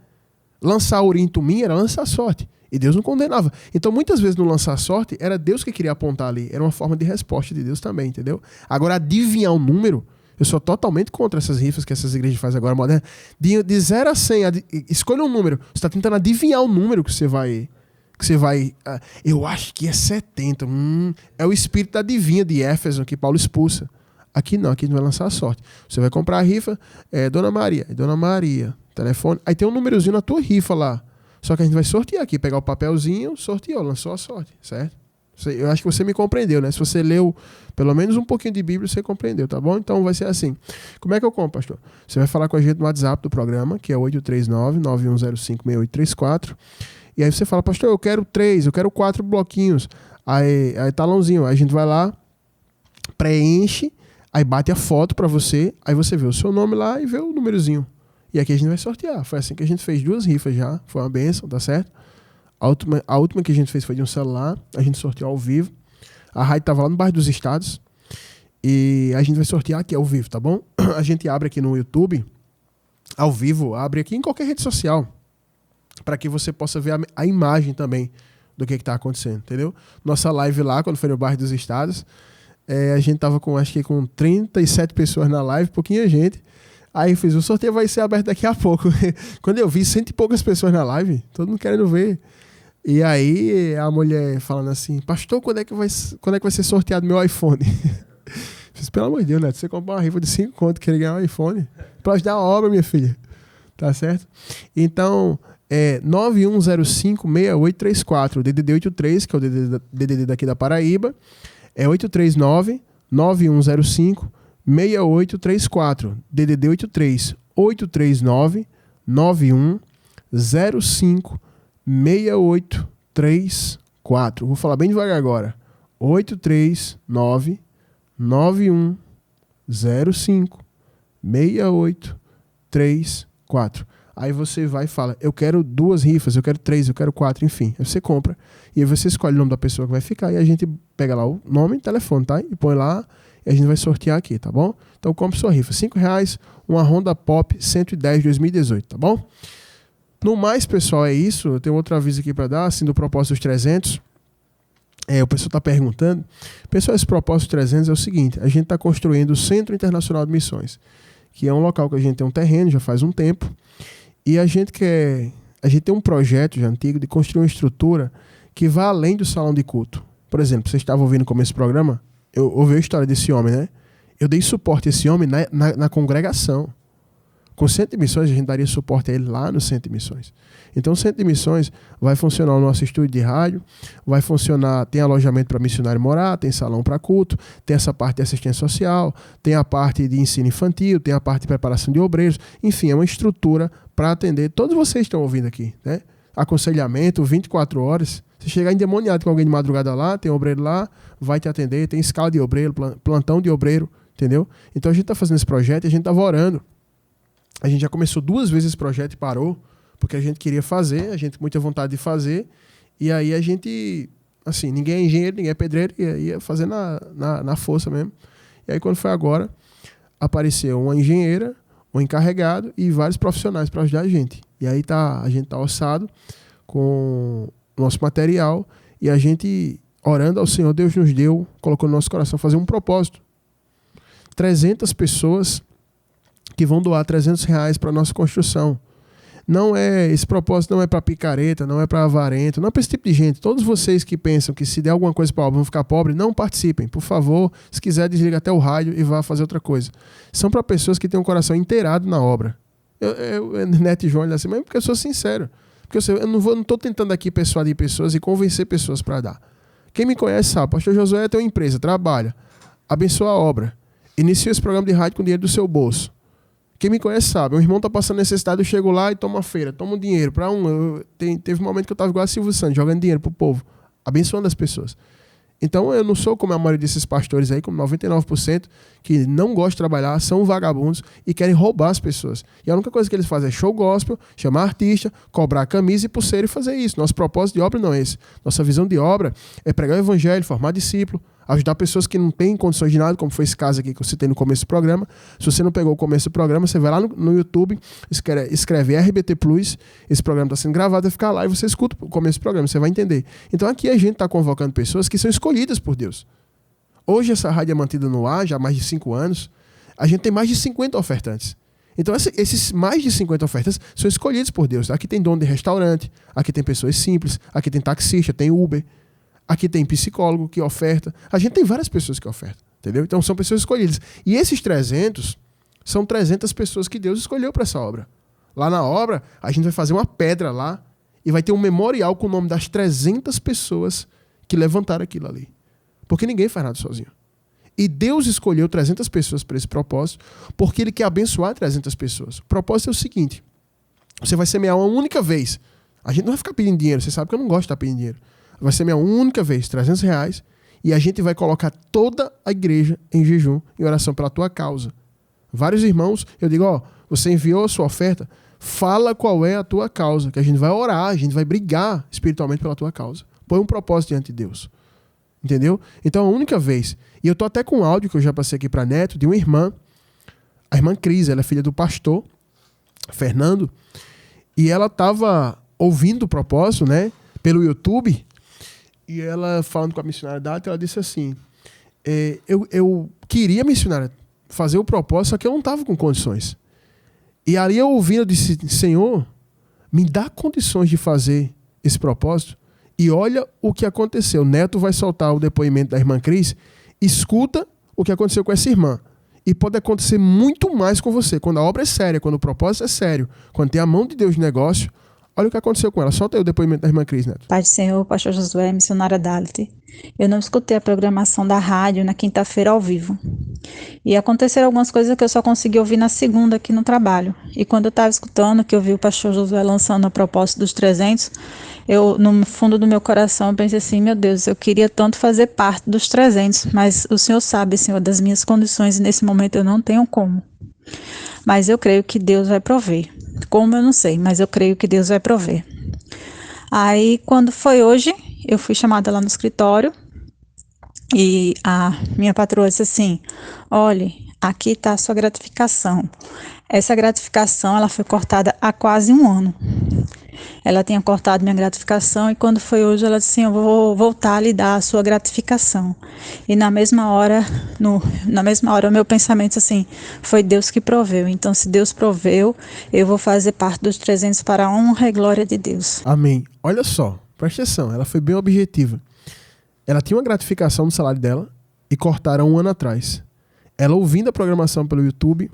[SPEAKER 2] Lançar Urim e Tumim era lançar sorte. E Deus não condenava. Então, muitas vezes no lançar sorte, era Deus que queria apontar ali. Era uma forma de resposta de Deus também, entendeu? Agora, adivinhar um número, eu sou totalmente contra essas rifas que essas igrejas fazem agora, modernas. De 0 a 100, escolha um número. Você está tentando adivinhar o número que você vai... eu acho que é 70. É o espírito da adivinha de Éfeso que Paulo expulsa. Aqui não vai lançar a sorte. Você vai comprar a rifa, Dona Maria, telefone. Aí tem um númerozinho na tua rifa lá. Só que a gente vai sortear aqui, pegar o papelzinho, sorteou, lançou a sorte, certo? Eu acho que você me compreendeu, né? Se você leu pelo menos um pouquinho de Bíblia, você compreendeu, tá bom? Então vai ser assim. Como é que eu compro, pastor? Você vai falar com a gente no WhatsApp do programa, que é 839-9105-6834. E aí você fala, pastor, eu quero 4 bloquinhos. Aí talãozinho, aí a gente vai lá, preenche, aí bate a foto pra você, aí você vê o seu nome lá e vê o númerozinho. E aqui a gente vai sortear. Foi assim que a gente fez 2 rifas já. Foi uma bênção, tá certo? A última que a gente fez foi de um celular. A gente sorteou ao vivo. A rádio estava lá no bairro dos Estados. E a gente vai sortear aqui ao vivo, tá bom? A gente abre aqui no YouTube, ao vivo, abre aqui em qualquer rede social, para que você possa ver a imagem também do que está acontecendo, entendeu? Nossa live lá, quando foi no bairro dos Estados, a gente tava acho que com 37 pessoas na live, pouquinha gente. Aí eu fiz, o sorteio vai ser aberto daqui a pouco. Quando eu vi 100 e poucas pessoas na live, todo mundo querendo ver. E aí a mulher falando assim, pastor, quando é que vai ser sorteado meu iPhone? Fiz, pelo amor de Deus, né? Você comprar uma rifa de 5 conto, querer ganhar um iPhone, para ajudar a obra, minha filha. Tá certo? Então, 9105-6834, DDD 83, que é o DDD daqui da Paraíba, 839-9105-6834, DDD 83, 839-9105-6834. Vou falar bem devagar agora. 839-9105-6834. Aí você vai e fala, eu quero 2 rifas, eu quero 3, eu quero 4, enfim. Aí você compra e aí você escolhe o nome da pessoa que vai ficar e a gente pega lá o nome e telefone, tá? E põe lá e a gente vai sortear aqui, tá bom? Então compre sua rifa, R$5, uma Honda Pop 110 2018, tá bom? No mais, pessoal, é isso. Eu tenho outro aviso aqui para dar, assim, do propósito dos 300. O pessoal está perguntando. Pessoal, esse propósito 300 é o seguinte, a gente está construindo o Centro Internacional de Missões, que é um local que a gente tem um terreno já faz um tempo. E a gente tem um projeto já antigo de construir uma estrutura que vá além do salão de culto. Por exemplo, vocês estavam ouvindo no começo do programa, eu ouvi a história desse homem, né? Eu dei suporte a esse homem na congregação. Com o Centro de Missões, a gente daria suporte a ele lá no Centro de Missões. Então, o Centro de Missões vai funcionar o nosso estúdio de rádio, vai funcionar, tem alojamento para missionário morar, tem salão para culto, tem essa parte de assistência social, tem a parte de ensino infantil, tem a parte de preparação de obreiros. Enfim, é uma estrutura para atender todos vocês que estão ouvindo aqui, né? Aconselhamento, 24 horas. Se chegar endemoniado com alguém de madrugada lá, tem obreiro lá, vai te atender, tem escala de obreiro, plantão de obreiro, entendeu? Então, a gente está fazendo esse projeto e a gente estava orando. A gente já começou 2 vezes esse projeto e parou, porque a gente queria fazer, a gente com muita vontade de fazer, e aí a gente, assim, ninguém é engenheiro, ninguém é pedreiro, ia fazer na força mesmo. E aí quando foi agora, apareceu uma engenheira, um encarregado e vários profissionais para ajudar a gente. E aí a gente tá orçado com o nosso material, e a gente, orando ao Senhor, Deus nos deu, colocou no nosso coração fazer um propósito. 300 pessoas que vão doar R$300 para a nossa construção. Esse propósito não é para picareta, não é para avarento, não é para esse tipo de gente. Todos vocês que pensam que se der alguma coisa para a obra vão ficar pobres, não participem. Por favor, se quiser, desliga até o rádio e vá fazer outra coisa. São para pessoas que têm um coração inteirado na obra. Neto e João, assim, mas porque eu sou sincero. Porque eu não estou tentando aqui persuadir pessoas e convencer pessoas para dar. Quem me conhece sabe, pastor Josué tem uma empresa, trabalha, abençoa a obra, inicia esse programa de rádio com dinheiro do seu bolso. Quem me conhece sabe, um irmão está passando necessidade, eu chego lá e tomo a feira, tomo dinheiro para teve um momento que eu estava igual a Silvio Santos, jogando dinheiro pro povo, abençoando as pessoas. Então eu não sou como a maioria desses pastores aí, como 99%, que não gostam de trabalhar, são vagabundos e querem roubar as pessoas. E a única coisa que eles fazem é show gospel, chamar artista, cobrar camisa e pulseira e fazer isso. Nosso propósito de obra não é esse. Nossa visão de obra é pregar o evangelho, formar discípulo, ajudar pessoas que não têm condições de nada, como foi esse caso aqui que eu citei no começo do programa. Se você não pegou o começo do programa, você vai lá no YouTube, escreve RBT Plus, esse programa está sendo gravado, vai ficar lá e você escuta o começo do programa, você vai entender. Então aqui a gente está convocando pessoas que são escolhidas por Deus. Hoje essa rádio é mantida no ar, já há mais de 5 anos, a gente tem mais de 50 ofertantes. Então esses mais de 50 ofertas são escolhidos por Deus. Aqui tem dono de restaurante, aqui tem pessoas simples, aqui tem taxista, tem Uber, aqui tem psicólogo que oferta. A gente tem várias pessoas que ofertam, entendeu? Então são pessoas escolhidas. E esses 300 são 300 pessoas que Deus escolheu para essa obra. Lá na obra, a gente vai fazer uma pedra lá e vai ter um memorial com o nome das 300 pessoas que levantaram aquilo ali. Porque ninguém faz nada sozinho. E Deus escolheu 300 pessoas para esse propósito porque Ele quer abençoar 300 pessoas. O propósito é o seguinte: você vai semear uma única vez. A gente não vai ficar pedindo dinheiro. Você sabe que eu não gosto de estar pedindo dinheiro. Vai semear uma única vez, R$300, e a gente vai colocar toda a igreja em jejum e oração pela tua causa. Vários irmãos, eu digo, você enviou a sua oferta, fala qual é a tua causa, que a gente vai orar, a gente vai brigar espiritualmente pela tua causa. Põe um propósito diante de Deus. Entendeu? Então, a única vez. E eu tô até com um áudio que eu já passei aqui para Neto, de uma irmã, a irmã Cris, ela é filha do pastor Fernando, e ela estava ouvindo o propósito, né, pelo YouTube. E ela, falando com a missionária Data, ela disse assim, eu queria, missionária, fazer o propósito, só que eu não estava com condições. E ali eu ouvindo, eu disse, Senhor, me dá condições de fazer esse propósito. E olha o que aconteceu. Neto vai soltar o depoimento da irmã Cris. Escuta o que aconteceu com essa irmã. E pode acontecer muito mais com você. Quando a obra é séria, quando o propósito é sério, quando tem a mão de Deus no negócio, olha o que aconteceu com ela. Solta aí o depoimento da irmã Cris, Neto.
[SPEAKER 4] Pai do Senhor, pastor Josué, missionária Dalit. Eu não escutei a programação da rádio na quinta-feira ao vivo. E aconteceram algumas coisas que eu só consegui ouvir na segunda aqui no trabalho. E quando eu estava escutando, que eu vi o pastor Josué lançando a propósito dos 300, eu, no fundo do meu coração, eu pensei assim, meu Deus, eu queria tanto fazer parte dos 300, mas o Senhor sabe, Senhor, das minhas condições e nesse momento eu não tenho como. Mas eu creio que Deus vai prover. Como eu não sei, mas eu creio que Deus vai prover. Aí, quando foi hoje, eu fui chamada lá no escritório e a minha patroa disse assim, olha, aqui está a sua gratificação. Essa gratificação, ela foi cortada há quase 1 ano. Ela tinha cortado minha gratificação e quando foi hoje, ela disse assim, eu vou voltar a lhe dar a sua gratificação. E na mesma hora, o meu pensamento assim, foi Deus que proveu. Então, se Deus proveu, eu vou fazer parte dos 300 para a honra e glória de Deus.
[SPEAKER 2] Amém. Olha só, presta atenção, ela foi bem objetiva. Ela tinha uma gratificação no salário dela e cortaram 1 ano atrás. Ela ouvindo a programação pelo YouTube,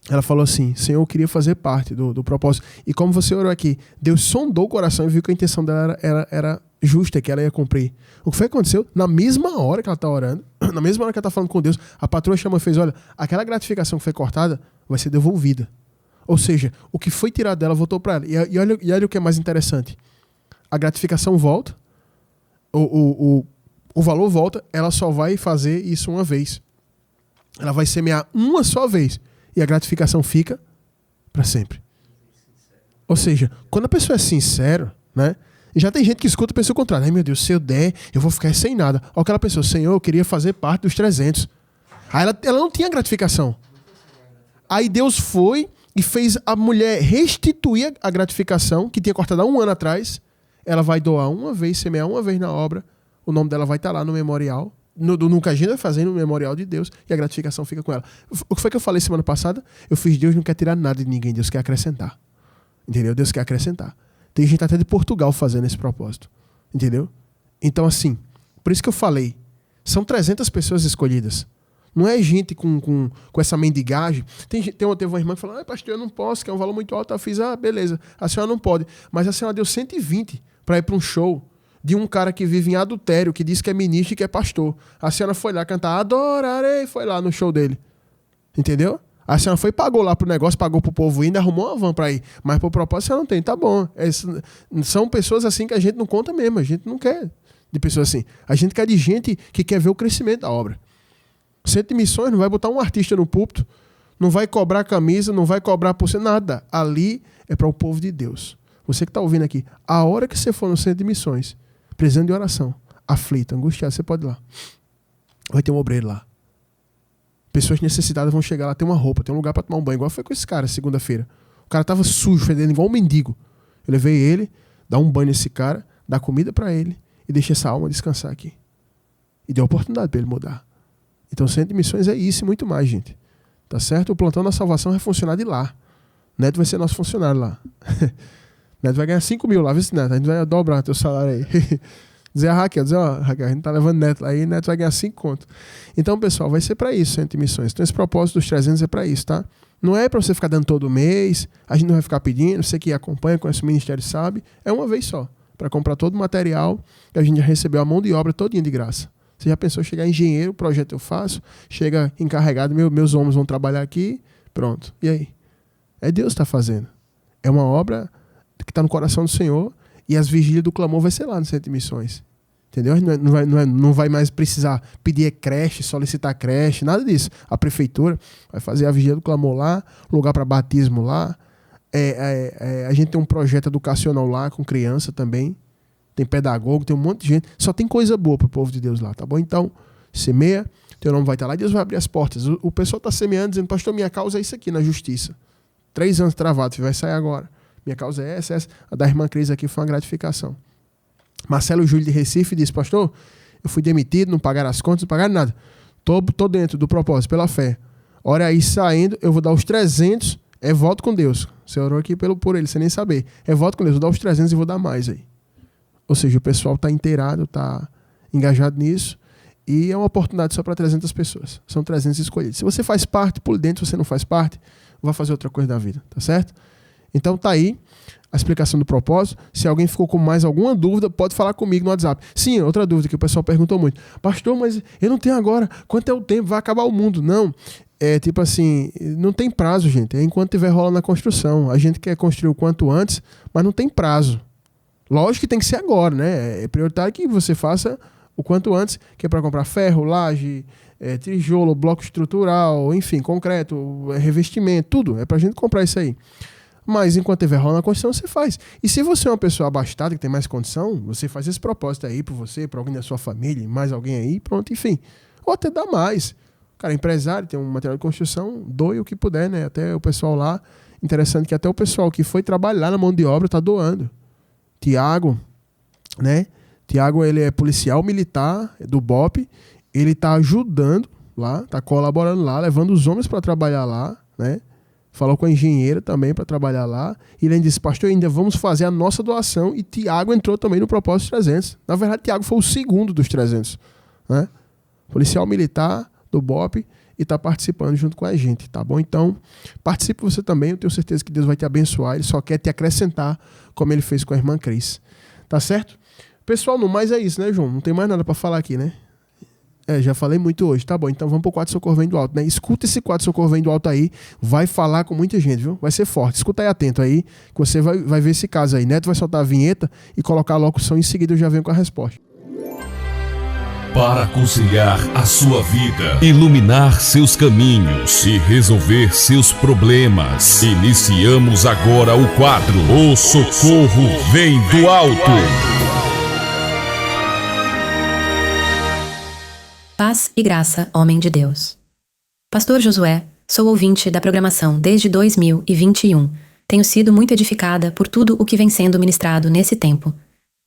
[SPEAKER 2] ela falou assim, Senhor, eu queria fazer parte do propósito. E como você orou aqui, Deus sondou o coração e viu que a intenção dela era justa, que ela ia cumprir. O que foi que aconteceu? Na mesma hora que ela está orando, na mesma hora que ela está falando com Deus, a patroa chamou e fez, olha, aquela gratificação que foi cortada vai ser devolvida. Ou seja, o que foi tirado dela voltou para ela. E olha o que é mais interessante. A gratificação volta, o valor volta, ela só vai fazer isso uma vez. Ela vai semear uma só vez. E a gratificação fica para sempre. Ou seja, quando a pessoa é sincera, né? Já tem gente que escuta e pensa o contrário. Ai meu Deus, se eu der, eu vou ficar sem nada. Olha aquela pessoa, Senhor, eu queria fazer parte dos 300. Aí ela não tinha gratificação. Aí Deus foi e fez a mulher restituir a gratificação que tinha cortado há 1 ano atrás. Ela vai doar uma vez, semear uma vez na obra. O nome dela vai estar lá no memorial. No que a gente vai fazer no memorial de Deus. E a gratificação fica com ela. O que foi que eu falei semana passada? Eu fiz, Deus não quer tirar nada de ninguém. Deus quer acrescentar. Entendeu? Deus quer acrescentar. Tem gente até de Portugal fazendo esse propósito. Entendeu? Então assim, por isso que eu falei. São 300 pessoas escolhidas. Não é gente com essa mendigagem. Teve uma irmã que falou, pastor, eu não posso, que é um valor muito alto. Eu fiz, beleza, a senhora não pode. Mas a senhora deu 120 para ir para um show de um cara que vive em adultério, que diz que é ministro e que é pastor. A senhora foi lá cantar, adorarei, foi lá no show dele. Entendeu? A senhora foi e pagou lá pro negócio, pagou pro povo ir, ainda arrumou uma van para ir. Mas pro propósito a senhora não tem, tá bom. São pessoas assim que a gente não conta mesmo, a gente não quer de pessoas assim. A gente quer de gente que quer ver o crescimento da obra. Centro de Missões não vai botar um artista no púlpito, não vai cobrar camisa, não vai cobrar por você, nada. Ali é para o povo de Deus. Você que está ouvindo aqui, a hora que você for no Centro de Missões, precisando de oração, aflito, angustiado, você pode ir lá. Vai ter um obreiro lá. Pessoas necessitadas vão chegar lá, tem uma roupa, tem um lugar para tomar um banho, igual foi com esse cara segunda-feira. O cara estava sujo, fedendo igual um mendigo. Eu levei ele, dar um banho nesse cara, dar comida para ele e deixei essa alma descansar aqui. E dei a oportunidade para ele mudar. Então o Centro de Missões é isso e muito mais, gente. Tá certo? O plantão da salvação vai funcionar de lá. Neto vai ser nosso funcionário lá. Neto vai ganhar 5 mil lá, viu, Neto? A gente vai dobrar teu salário aí. Dizer a Raquel, Raquel, a gente tá levando Neto lá aí, Neto vai ganhar 5 conto. Então, pessoal, vai ser para isso, Centro de Missões. Então esse propósito dos 300 é para isso, tá? Não é para você ficar dando todo mês, a gente não vai ficar pedindo, você que acompanha, conhece o ministério sabe, é uma vez só, para comprar todo o material que a gente já recebeu a mão de obra todinha de graça. Você já pensou chegar engenheiro, o projeto eu faço, chega encarregado, meus homens vão trabalhar aqui, pronto. E aí? É Deus que está fazendo. É uma obra que está no coração do Senhor e as vigílias do clamor vai ser lá no Centro de Missões. Entendeu? Não vai mais precisar pedir creche, solicitar creche, nada disso. A prefeitura vai fazer a vigília do clamor lá, lugar para batismo lá. A gente tem um projeto educacional lá com criança também. Tem pedagogo, tem um monte de gente. Só tem coisa boa pro povo de Deus lá, tá bom? Então, semeia, teu nome vai estar lá e Deus vai abrir as portas. O pessoal tá semeando, dizendo, pastor, minha causa é isso aqui na justiça. 3 anos travado, vai sair agora. Minha causa é essa. A da irmã Cris aqui foi uma gratificação. Marcelo Júlio de Recife disse, pastor, eu fui demitido, não pagaram as contas, não pagaram nada. Tô dentro do propósito, pela fé. Olha aí, saindo, eu vou dar os 300, voto com Deus. Você orou aqui por ele, sem nem saber. Voto com Deus, vou dar os 300 e vou dar mais aí. Ou seja, o pessoal está inteirado, está engajado nisso. E é uma oportunidade só para 300 pessoas. São 300 escolhidos. Se você faz parte, por dentro, se você não faz parte, vai fazer outra coisa da vida, tá certo? Então tá aí a explicação do propósito. Se alguém ficou com mais alguma dúvida, pode falar comigo no WhatsApp. Sim, outra dúvida que o pessoal perguntou muito. Pastor, mas eu não tenho agora. Quanto é o tempo? Vai acabar o mundo. Não. É tipo assim, não tem prazo, gente. É enquanto tiver rolando a construção. A gente quer construir o quanto antes, mas não tem prazo. Lógico que tem que ser agora, né? É prioritário que você faça o quanto antes, que é para comprar ferro, laje, tijolo, bloco estrutural, enfim, concreto, revestimento, tudo. É para a gente comprar isso aí. Mas enquanto tiver rolando a construção, você faz. E se você é uma pessoa abastada, que tem mais condição, você faz esse propósito aí para você, para alguém da sua família, mais alguém aí, pronto, enfim. Ou até dá mais. O cara é empresário, tem um material de construção, doe o que puder, né? Até o pessoal lá, interessante que até o pessoal que foi trabalhar na mão de obra está doando. Tiago, né? Tiago, ele é policial militar do BOP, ele está ajudando lá, está colaborando lá, levando os homens para trabalhar lá, né? Falou com a engenheira também para trabalhar lá, e ele disse, pastor, ainda vamos fazer a nossa doação, e Tiago entrou também no propósito 300. Na verdade, Tiago foi o segundo dos 300, né? Policial militar do BOP, e está participando junto com a gente, tá bom? Então, participe você também, eu tenho certeza que Deus vai te abençoar, Ele só quer te acrescentar, como Ele fez com a irmã Cris, tá certo? Pessoal, no mais é isso, né, João? Não tem mais nada para falar aqui, né? Já falei muito hoje, tá bom, então vamos pro quadro Socorro Vem do Alto, né? Escuta esse quadro Socorro Vem do Alto aí, vai falar com muita gente, viu? Vai ser forte, escuta aí atento aí, que você vai ver esse caso aí. Neto vai soltar a vinheta e colocar a locução, em seguida eu já venho com a resposta.
[SPEAKER 1] Para conciliar a sua vida, iluminar seus caminhos e resolver seus problemas, iniciamos agora o quadro O Socorro Vem do Alto.
[SPEAKER 5] Paz e graça, homem de Deus. Pastor Josué, sou ouvinte da programação desde 2021. Tenho sido muito edificada por tudo o que vem sendo ministrado nesse tempo.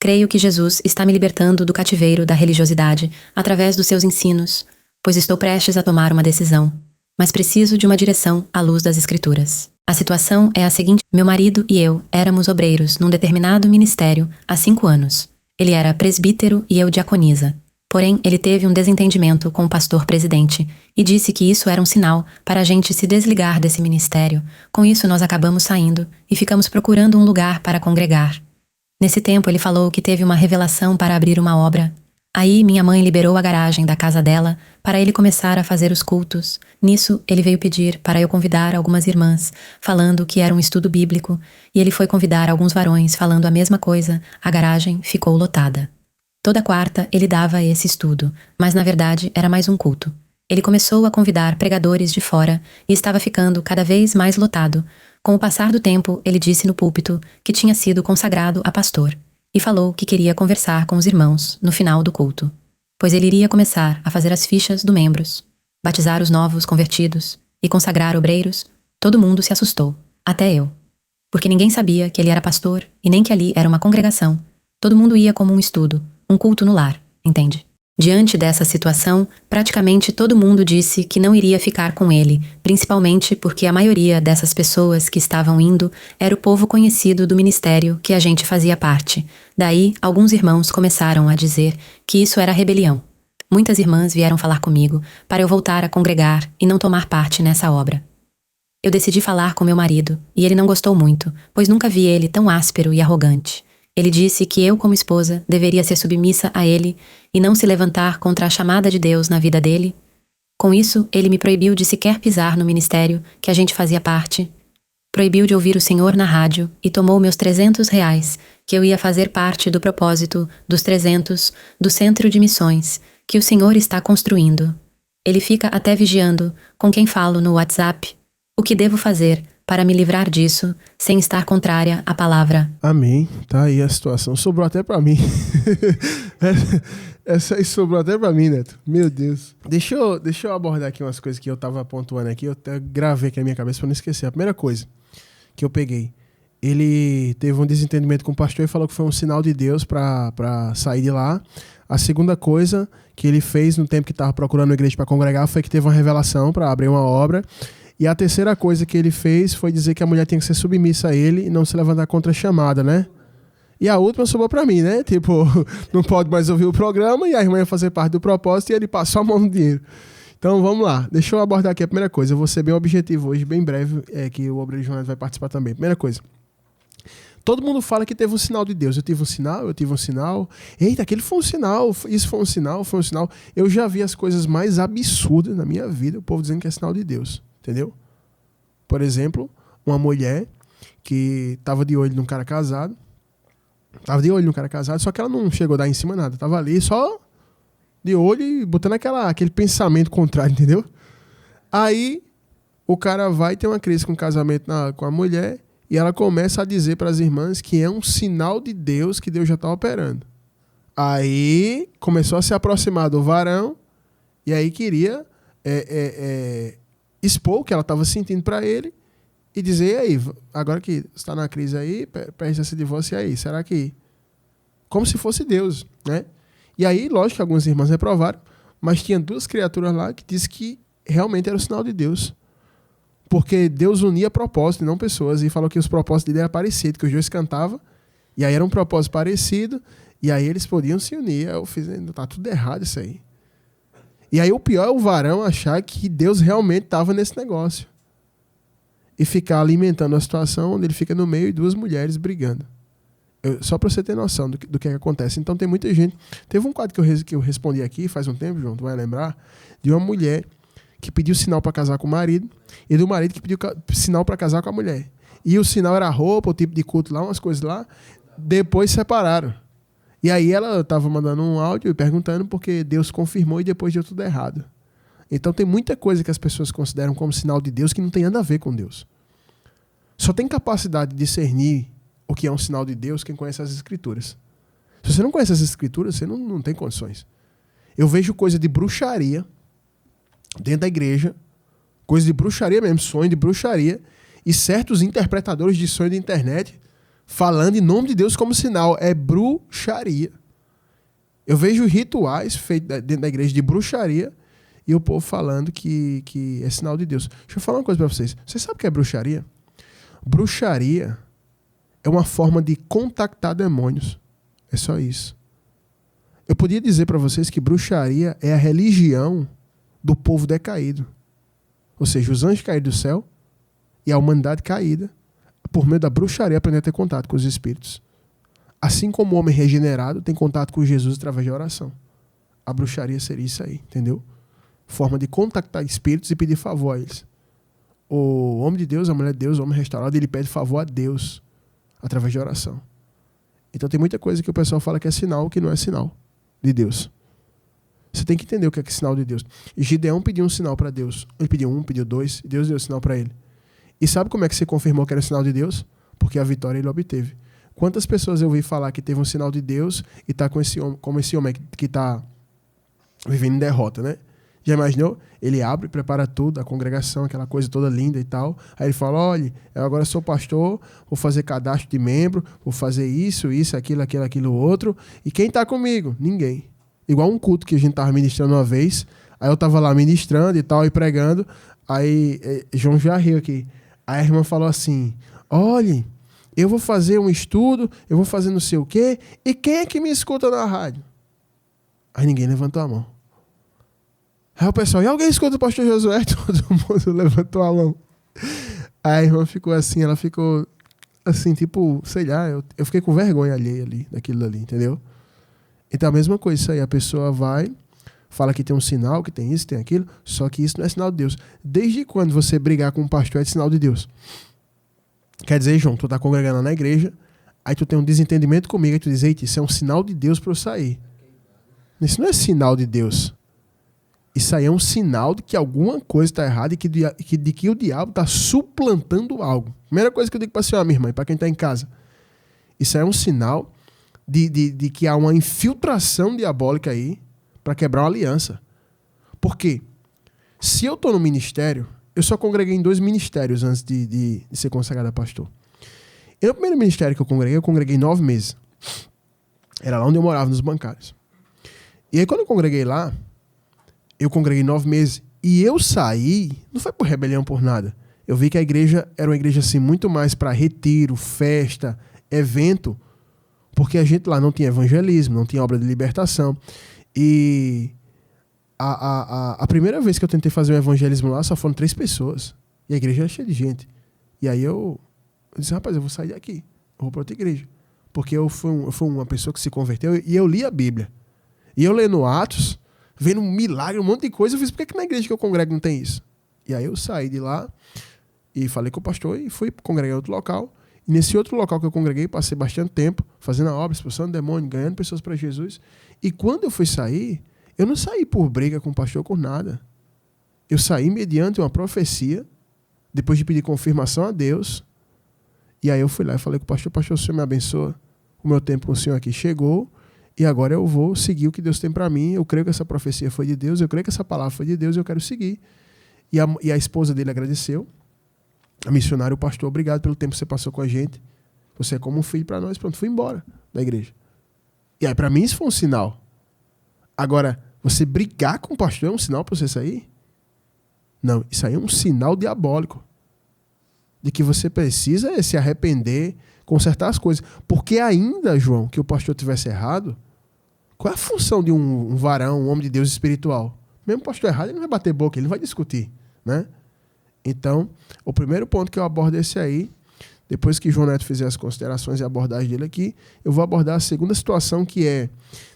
[SPEAKER 5] Creio que Jesus está me libertando do cativeiro da religiosidade através dos seus ensinos, pois estou prestes a tomar uma decisão, mas preciso de uma direção à luz das Escrituras. A situação é a seguinte: meu marido e eu éramos obreiros num determinado ministério há 5 anos. Ele era presbítero e eu diaconisa. Porém, ele teve um desentendimento com o pastor presidente e disse que isso era um sinal para a gente se desligar desse ministério. Com isso, nós acabamos saindo e ficamos procurando um lugar para congregar. Nesse tempo, ele falou que teve uma revelação para abrir uma obra. Aí, minha mãe liberou a garagem da casa dela para ele começar a fazer os cultos. Nisso, ele veio pedir para eu convidar algumas irmãs, falando que era um estudo bíblico, e ele foi convidar alguns varões falando a mesma coisa. A garagem ficou lotada. Toda quarta ele dava esse estudo, mas na verdade era mais um culto. Ele começou a convidar pregadores de fora e estava ficando cada vez mais lotado. Com o passar do tempo, ele disse no púlpito que tinha sido consagrado a pastor e falou que queria conversar com os irmãos no final do culto, pois ele iria começar a fazer as fichas dos membros, batizar os novos convertidos e consagrar obreiros. Todo mundo se assustou, até eu, porque ninguém sabia que ele era pastor e nem que ali era uma congregação. Todo mundo ia como um estudo, um culto no lar, entende? Diante dessa situação, praticamente todo mundo disse que não iria ficar com ele, principalmente porque a maioria dessas pessoas que estavam indo era o povo conhecido do ministério que a gente fazia parte. Daí, alguns irmãos começaram a dizer que isso era rebelião. Muitas irmãs vieram falar comigo para eu voltar a congregar e não tomar parte nessa obra. Eu decidi falar com meu marido, e ele não gostou muito, pois nunca vi ele tão áspero e arrogante. Ele disse que eu, como esposa, deveria ser submissa a ele e não se levantar contra a chamada de Deus na vida dele. Com isso, ele me proibiu de sequer pisar no ministério que a gente fazia parte. Proibiu de ouvir o Senhor na rádio e tomou meus R$300, que eu ia fazer parte do propósito dos 300 do Centro de Missões que o Senhor está construindo. Ele fica até vigiando com quem falo no WhatsApp. O que devo fazer para me livrar disso, sem estar contrária à palavra?
[SPEAKER 2] Amém. Tá aí a situação. Sobrou até pra mim. Essa aí sobrou até pra mim, Neto. Meu Deus. Deixa eu abordar aqui umas coisas que eu tava pontuando aqui. Eu até gravei aqui na minha cabeça pra não esquecer. A primeira coisa que eu peguei. Ele teve um desentendimento com o pastor e falou que foi um sinal de Deus pra sair de lá. A segunda coisa que ele fez no tempo que estava procurando uma igreja para congregar foi que teve uma revelação para abrir uma obra. E a terceira coisa que ele fez foi dizer que a mulher tinha que ser submissa a ele e não se levantar contra a chamada, né? E a última sobrou pra mim, né? Tipo, não pode mais ouvir o programa e a irmã ia fazer parte do propósito e ele passou a mão no dinheiro. Então, vamos lá. Deixa eu abordar aqui a primeira coisa. Eu vou ser bem objetivo hoje, bem breve, que o Obreiro Jonas vai participar também. Primeira coisa. Todo mundo fala que teve um sinal de Deus. Eu tive um sinal. Eita, aquele foi um sinal. Isso foi um sinal. Eu já vi as coisas mais absurdas na minha vida, o povo dizendo que é sinal de Deus. Entendeu? Por exemplo, uma mulher que estava de olho num cara casado. Só que ela não chegou a dar em cima nada. Estava ali só de olho e botando aquele pensamento contrário, entendeu? Aí o cara vai ter uma crise com o casamento com a mulher e ela começa a dizer para as irmãs que é um sinal de Deus que Deus já está operando. Aí começou a se aproximar do varão e aí queria expor o que ela estava sentindo para ele e dizer, e aí, agora que está na crise aí, presta esse divórcio aí, será que... Como se fosse Deus, né? E aí, lógico que algumas irmãs reprovaram, mas tinha 2 criaturas lá que disse que realmente era o sinal de Deus. Porque Deus unia propósitos e não pessoas, e falou que os propósitos dele eram parecidos, que os 2 cantavam, e aí era um propósito parecido, e aí eles podiam se unir. Aí eu fiz, tá tudo errado isso aí. E aí o pior é o varão achar que Deus realmente estava nesse negócio. E ficar alimentando a situação onde ele fica no meio e duas mulheres brigando. Só para você ter noção do que acontece. Então tem muita gente... Teve um quadro que eu respondi aqui faz um tempo, João, tu vai lembrar, de uma mulher que pediu sinal para casar com o marido e do marido que pediu sinal para casar com a mulher. E o sinal era a roupa, o tipo de culto lá, umas coisas lá. Depois separaram. E aí ela estava mandando um áudio e perguntando porque Deus confirmou e depois deu tudo errado. Então tem muita coisa que as pessoas consideram como sinal de Deus que não tem nada a ver com Deus. Só tem capacidade de discernir o que é um sinal de Deus quem conhece as Escrituras. Se você não conhece as Escrituras, você não tem condições. Eu vejo coisa de bruxaria dentro da igreja, coisa de bruxaria mesmo, sonho de bruxaria, e certos interpretadores de sonho da internet falando em nome de Deus como sinal. É bruxaria. Eu vejo rituais feitos dentro da igreja de bruxaria e o povo falando que é sinal de Deus. Deixa eu falar uma coisa para vocês. Vocês sabem o que é bruxaria? Bruxaria é uma forma de contactar demônios. É só isso. Eu podia dizer para vocês que bruxaria é a religião do povo decaído. Ou seja, os anjos caídos do céu e a humanidade caída, por meio da bruxaria, aprender a ter contato com os espíritos. Assim como o homem regenerado tem contato com Jesus através de oração. A bruxaria seria isso aí, entendeu? Forma de contactar espíritos e pedir favor a eles. O homem de Deus, a mulher de Deus, o homem restaurado, ele pede favor a Deus através de oração. Então tem muita coisa que o pessoal fala que é sinal, que não é sinal de Deus. Você tem que entender o que é sinal de Deus. E Gideão pediu um sinal para Deus. Ele pediu um, pediu dois, e Deus deu o sinal para ele. E sabe como é que você confirmou que era sinal de Deus? Porque a vitória ele obteve. Quantas pessoas eu ouvi falar que teve um sinal de Deus e está como esse homem que está vivendo em derrota, né? Já imaginou? Ele abre, prepara tudo, a congregação, aquela coisa toda linda e tal. Aí ele fala, olha, eu agora sou pastor, vou fazer cadastro de membro, vou fazer isso, aquilo, outro. E quem está comigo? Ninguém. Igual um culto que a gente estava ministrando uma vez. Aí eu estava lá ministrando e tal, e pregando. Aí João já riu aqui. Aí a irmã falou assim, olha, eu vou fazer um estudo, eu vou fazer não sei o quê, e quem é que me escuta na rádio? Aí ninguém levantou a mão. Aí o pessoal, e alguém escuta o pastor Josué? Todo mundo levantou a mão. Aí a irmã ficou assim, ela ficou assim, tipo, sei lá, eu fiquei com vergonha alheia ali, daquilo ali, entendeu? Então a mesma coisa, isso aí, a pessoa vai, fala que tem um sinal, que tem isso, tem aquilo, só que isso não é sinal de Deus. Desde quando você brigar com um pastor é sinal de Deus? Quer dizer, João, tu tá congregando na igreja, aí tu tem um desentendimento comigo, aí tu diz, eita, isso é um sinal de Deus para eu sair. Isso não é sinal de Deus. Isso aí é um sinal de que alguma coisa está errada e de que o diabo está suplantando algo. Primeira coisa que eu digo para a senhora, minha irmã, e para quem está em casa. Isso aí é um sinal de que há uma infiltração diabólica aí para quebrar uma aliança. Por quê? Se eu estou no ministério, eu só congreguei em 2 ministérios antes de ser consagrado a pastor. E no primeiro ministério que eu congreguei 9 meses. Era lá onde eu morava, nos bancários. E aí quando eu congreguei lá, eu congreguei 9 meses e eu saí, não foi por rebelião, por nada. Eu vi que a igreja era uma igreja assim, muito mais para retiro, festa, evento, porque a gente lá não tinha evangelismo, não tinha obra de libertação. E a primeira vez que eu tentei fazer um evangelismo lá, só foram 3 pessoas. E a igreja era cheia de gente. E aí eu disse, rapaz, eu vou sair daqui, eu vou para outra igreja. Porque eu fui uma pessoa que se converteu e eu li a Bíblia. E eu lendo Atos, vendo um milagre, um monte de coisa, eu fiz, por que na igreja que eu congrego não tem isso? E aí eu saí de lá e falei com o pastor e fui congregar em outro local. E nesse outro local que eu congreguei, passei bastante tempo fazendo a obra, expulsando demônio, ganhando pessoas para Jesus. E quando eu fui sair, eu não saí por briga com o pastor, por nada. Eu saí mediante uma profecia, depois de pedir confirmação a Deus. E aí eu fui lá e falei com o pastor, o senhor me abençoa, o meu tempo com o senhor aqui chegou, e agora eu vou seguir o que Deus tem para mim. Eu creio que essa profecia foi de Deus, eu creio que essa palavra foi de Deus, eu quero seguir. E a esposa dele agradeceu. A missionária, o pastor, obrigado pelo tempo que você passou com a gente. Você é como um filho para nós. Pronto, fui embora da igreja. E aí para mim isso foi um sinal. Agora, você brigar com o pastor é um sinal para você sair? Não, isso aí é um sinal diabólico. De que você precisa se arrepender, consertar as coisas. Porque ainda, João, que o pastor tivesse errado, qual é a função de um varão, um homem de Deus espiritual? Mesmo o pastor errado, ele não vai bater boca, ele vai discutir, né? Então, o primeiro ponto que eu abordo é esse aí. Depois que João Neto fizer as considerações e a abordagem dele aqui, eu vou abordar a segunda situação, que é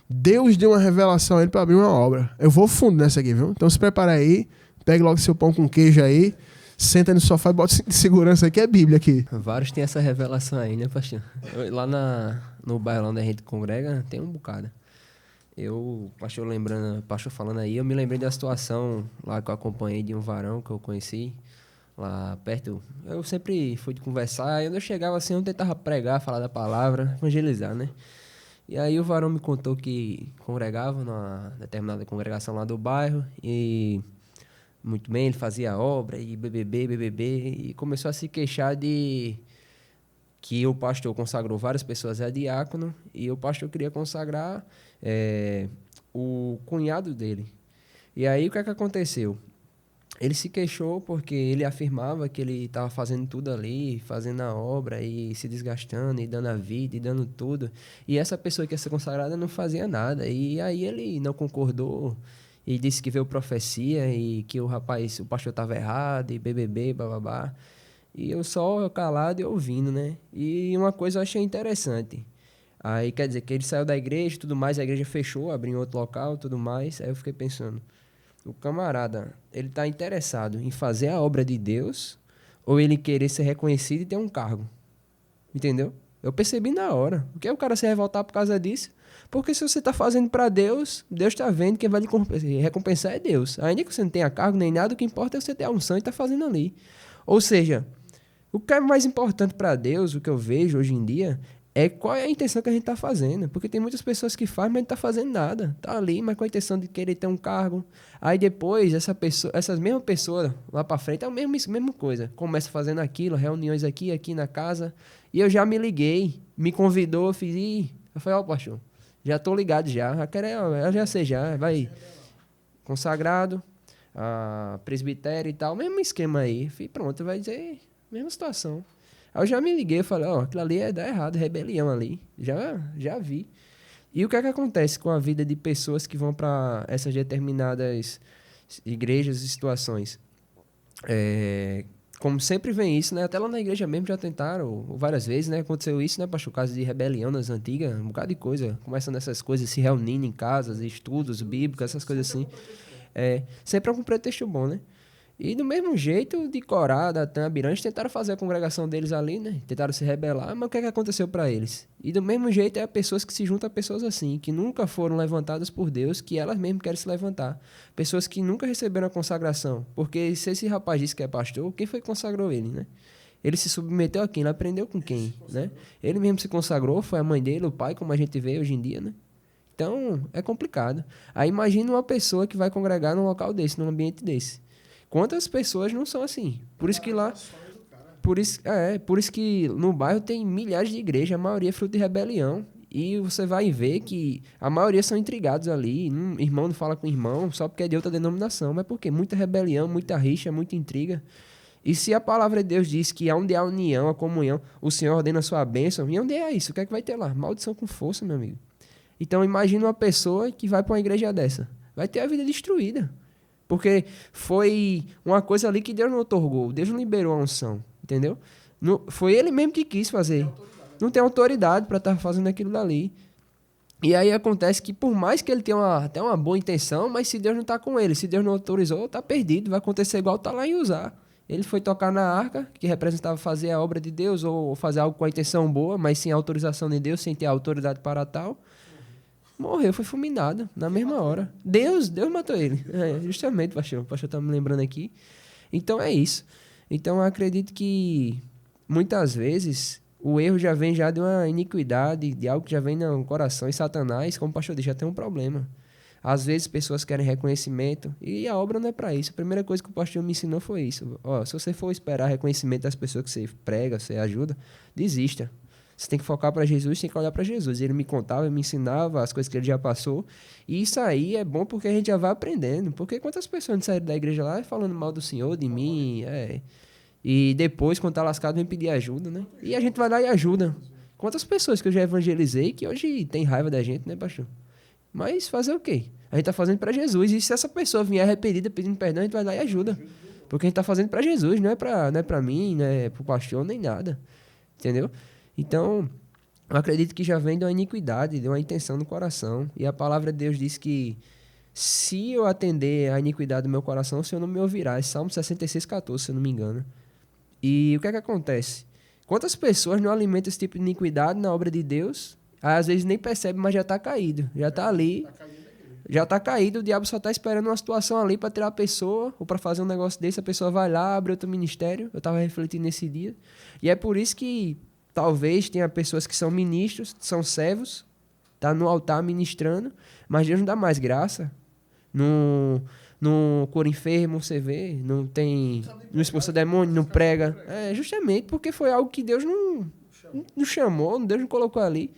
[SPEAKER 2] Deus deu uma revelação a ele para abrir uma obra. Eu vou fundo nessa aqui, viu? Então se prepara aí, pegue logo seu pão com queijo aí, senta no sofá e bota o cinto de segurança aí, que é Bíblia aqui.
[SPEAKER 3] Vários têm essa revelação aí, né, pastor? Lá no bairro onde a gente congrega, tem um bocado. Pastor falando aí, eu me lembrei da situação lá que eu acompanhei de um varão que eu conheci lá perto. Eu sempre fui de conversar, e quando eu chegava assim, eu tentava pregar, falar da palavra, evangelizar, né? E aí o varão me contou que congregava numa determinada congregação lá do bairro, e muito bem, ele fazia obra, e BBB, e começou a se queixar de que o pastor consagrou várias pessoas a diácono, e o pastor queria consagrar o cunhado dele. E aí o que é que aconteceu? Ele se queixou porque ele afirmava que ele estava fazendo tudo ali, fazendo a obra e se desgastando e dando a vida e dando tudo. E essa pessoa que ia ser consagrada não fazia nada. E aí ele não concordou e disse que veio profecia e que o pastor estava errado e BBB, bababá. E eu só calado e ouvindo, né? E uma coisa eu achei interessante. Aí quer dizer que ele saiu da igreja e tudo mais, a igreja fechou, abriu em outro local e tudo mais. Aí eu fiquei pensando, o camarada, ele está interessado em fazer a obra de Deus ou ele querer ser reconhecido e ter um cargo? Entendeu? Eu percebi na hora. O que é o cara se revoltar por causa disso? Porque se você está fazendo para Deus, Deus está vendo, quem vai lhe recompensar é Deus. Ainda que você não tenha cargo nem nada, o que importa é você ter a unção e estar fazendo ali. Ou seja, o que é mais importante para Deus, o que eu vejo hoje em dia, é qual é a intenção que a gente está fazendo. Porque tem muitas pessoas que fazem, mas não está fazendo nada. Está ali, mas com a intenção de querer ter um cargo. Aí depois, essas mesmas pessoas, lá para frente, é a mesma coisa. Começa fazendo aquilo, reuniões aqui na casa. E eu já me liguei, me convidou, eu falei, pastor, já estou ligado já. Eu já sei já, vai consagrado, presbitério e tal, mesmo esquema aí. Falei, pronto, vai dizer, mesma situação. Aí eu já me liguei, falei, aquilo ali dá errado, rebelião ali. Já vi. E o que é que acontece com a vida de pessoas que vão para essas determinadas igrejas e situações? Como sempre vem isso, né? Até lá na igreja mesmo já tentaram várias vezes, né? Aconteceu isso, né, pastor? Caso de rebelião nas antigas, um bocado de coisa. Começando essas coisas, se reunindo em casas, estudos bíblicos, essas coisas assim. Sempre é um pretexto bom, né? E do mesmo jeito, de Corá, Datã, Abirã, tentaram fazer a congregação deles ali, né? Tentaram se rebelar, mas o que é que aconteceu para eles? E do mesmo jeito, é pessoas que se juntam a pessoas assim, que nunca foram levantadas por Deus, que elas mesmas querem se levantar. Pessoas que nunca receberam a consagração. Porque se esse rapaz disse que é pastor, quem foi que consagrou ele, né? Ele se submeteu a quem? Ele aprendeu com quem, né? Ele mesmo se consagrou, foi a mãe dele, o pai, como a gente vê hoje em dia, né? Então, é complicado. Aí imagina uma pessoa que vai congregar num local desse, num ambiente desse. Quantas pessoas não são assim? Por isso que lá... Por isso que no bairro tem milhares de igrejas, a maioria é fruto de rebelião. E você vai ver que a maioria são intrigados ali. Irmão não fala com irmão só porque é de outra denominação. Mas por quê? Muita rebelião, muita rixa, muita intriga. E se a palavra de Deus diz que onde há união, a comunhão, o Senhor ordena a sua bênção, e onde é isso? O que é que vai ter lá? Maldição com força, meu amigo. Então imagina uma pessoa que vai para uma igreja dessa. Vai ter a vida destruída. Porque foi uma coisa ali que Deus não otorgou. Deus não liberou a unção. Entendeu? Foi ele mesmo que quis fazer. Não tem autoridade para estar fazendo aquilo dali. E aí acontece que por mais que ele tenha até uma boa intenção, mas se Deus não está com ele, se Deus não autorizou, está perdido. Vai acontecer igual está lá em Uzá. Ele foi tocar na arca, que representava fazer a obra de Deus, ou fazer algo com a intenção boa, mas sem a autorização de Deus, sem ter a autoridade para tal. Morreu, foi fulminado na mesma hora. Deus matou ele. Justamente, pastor. O pastor está me lembrando aqui. Então é isso. Então eu acredito que muitas vezes o erro já vem já de uma iniquidade, de algo que já vem no coração. E Satanás, como o pastor disse, já tem um problema. Às vezes pessoas querem reconhecimento e a obra não é para isso. A primeira coisa que o pastor me ensinou foi isso. Se você for esperar reconhecimento das pessoas que você prega, você ajuda, desista. Você tem que focar para Jesus, tem que olhar para Jesus. Ele me contava, me ensinava as coisas que ele já passou. E isso aí é bom porque a gente já vai aprendendo. Porque quantas pessoas saíram da igreja lá falando mal do Senhor, de mim, e depois, quando tá lascado, vem pedir ajuda, né? E a gente vai lá e ajuda. Quantas pessoas que eu já evangelizei que hoje tem raiva da gente, né, pastor? Mas fazer o quê? A gente tá fazendo para Jesus. E se essa pessoa vier arrependida pedindo perdão, a gente vai lá e ajuda. Porque a gente tá fazendo para Jesus, não é para mim, não é pro pastor, nem nada. Entendeu? Então, eu acredito que já vem de uma iniquidade, de uma intenção no coração. E a palavra de Deus diz que se eu atender à iniquidade do meu coração, o Senhor não me ouvirá. É Salmo 66,14, se eu não me engano. E o que é que acontece? Quantas pessoas não alimentam esse tipo de iniquidade na obra de Deus? Às vezes nem percebe, mas já está caído. Já está ali. Já está caído. O diabo só está esperando uma situação ali para tirar a pessoa ou para fazer um negócio desse. A pessoa vai lá, abre outro ministério. Eu estava refletindo nesse dia. E é por isso que talvez tenha pessoas que são ministros, que são servos, tá no altar ministrando, mas Deus não dá mais graça. Não cura enfermo, você vê, não expulsa demônio, não prega. É justamente porque foi algo que Deus não chamou, Deus não colocou ali.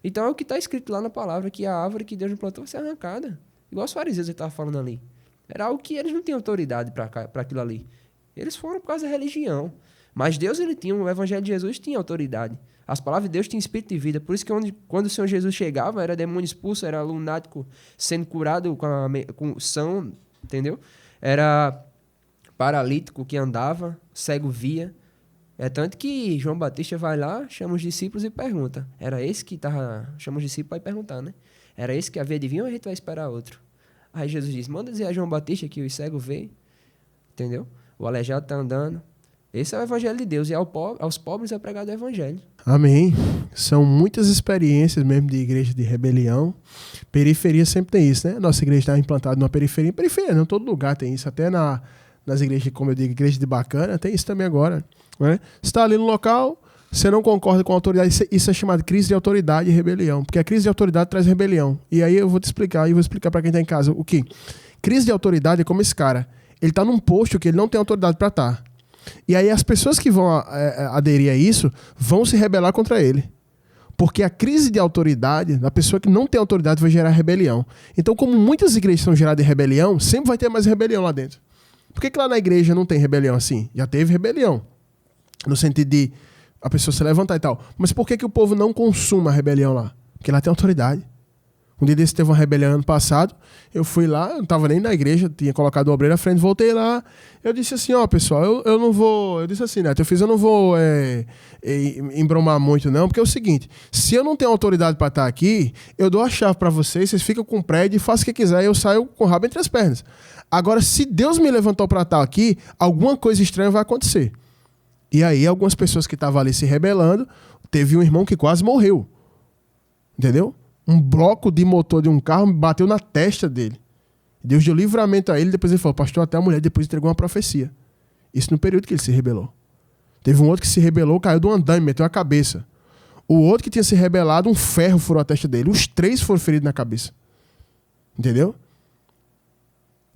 [SPEAKER 3] Então é o que está escrito lá na palavra, que a árvore que Deus não plantou vai ser arrancada. Igual os fariseus que estavam falando ali. Era algo que eles não tinham autoridade para aquilo ali. Eles foram por causa da religião. Mas Deus, o evangelho de Jesus tinha autoridade. As palavras de Deus tinham espírito de vida. Por isso que quando o Senhor Jesus chegava, era demônio expulso, era lunático sendo curado com são, entendeu? Era paralítico que andava, cego via. É tanto que João Batista vai lá, chama os discípulos e pergunta. Era esse que estava... Chama os discípulos para ir perguntar, né? Era esse que havia de vir ou a gente vai esperar outro? Aí Jesus diz, manda dizer a João Batista que o cego vê, entendeu? O aleijado está andando. Esse é o evangelho de Deus. E aos pobres é pregado o evangelho.
[SPEAKER 2] Amém. São muitas experiências mesmo de igreja de rebelião. Periferia sempre tem isso, né? Nossa igreja está implantada numa periferia. Periferia, não, todo lugar tem isso. Até nas igrejas, como eu digo, igreja de bacana, tem isso também agora. Né? Você está ali no local, você não concorda com a autoridade. Isso é chamado de crise de autoridade e rebelião. Porque a crise de autoridade traz rebelião. E aí eu vou te explicar, e vou explicar para quem está em casa o que. Crise de autoridade é como esse cara. Ele está num posto que ele não tem autoridade para estar. E aí as pessoas que vão aderir a isso vão se rebelar contra ele. Porque a crise de autoridade da pessoa que não tem autoridade vai gerar rebelião. Então, como muitas igrejas são geradas de rebelião, sempre vai ter mais rebelião lá dentro. Por que lá na igreja não tem rebelião assim? Já teve rebelião. No sentido de a pessoa se levantar e tal. Mas por que o povo não consuma a rebelião lá? Porque lá tem autoridade. Um dia desse teve uma rebelião ano passado, eu fui lá, eu não estava nem na igreja, tinha colocado o obreiro à frente, voltei lá, eu disse assim, pessoal, eu não vou, eu disse assim, Neto, eu não vou embromar muito não, porque é o seguinte, se eu não tenho autoridade para estar aqui, eu dou a chave para vocês ficam com o prédio e façam o que quiser, eu saio com o rabo entre as pernas. Agora, se Deus me levantou para estar aqui, alguma coisa estranha vai acontecer. E aí, algumas pessoas que estavam ali se rebelando, teve um irmão que quase morreu, entendeu? Um bloco de motor de um carro bateu na testa dele. Deus deu livramento a ele, depois ele falou, pastor, até a mulher depois entregou uma profecia. Isso no período que ele se rebelou. Teve um outro que se rebelou, caiu do andaime, meteu a cabeça. O outro que tinha se rebelado, um ferro furou a testa dele. Os 3 foram feridos na cabeça. Entendeu?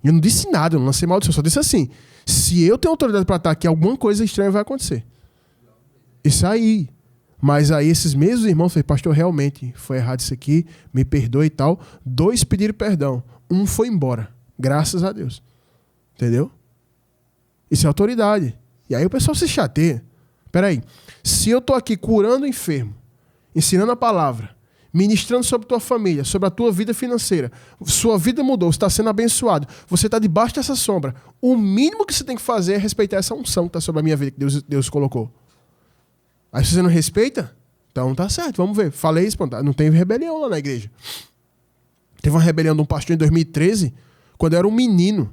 [SPEAKER 2] Eu não disse nada, eu não lancei maldição, só disse assim, se eu tenho autoridade para estar aqui, alguma coisa estranha vai acontecer. Isso aí. Mas aí esses mesmos irmãos falaram, pastor, realmente foi errado isso aqui, me perdoe e tal. 2 pediram perdão, 1 foi embora. Graças a Deus. Entendeu? Isso é autoridade. E aí o pessoal se chateia. Peraí, se eu estou aqui curando o enfermo, ensinando a palavra, ministrando sobre tua família, sobre a tua vida financeira, sua vida mudou, você está sendo abençoado, você está debaixo dessa sombra, o mínimo que você tem que fazer é respeitar essa unção que está sobre a minha vida, que Deus colocou. Aí se você não respeita, então tá certo, vamos ver. Falei isso, não teve rebelião lá na igreja. Teve uma rebelião de um pastor em 2013, quando eu era um menino.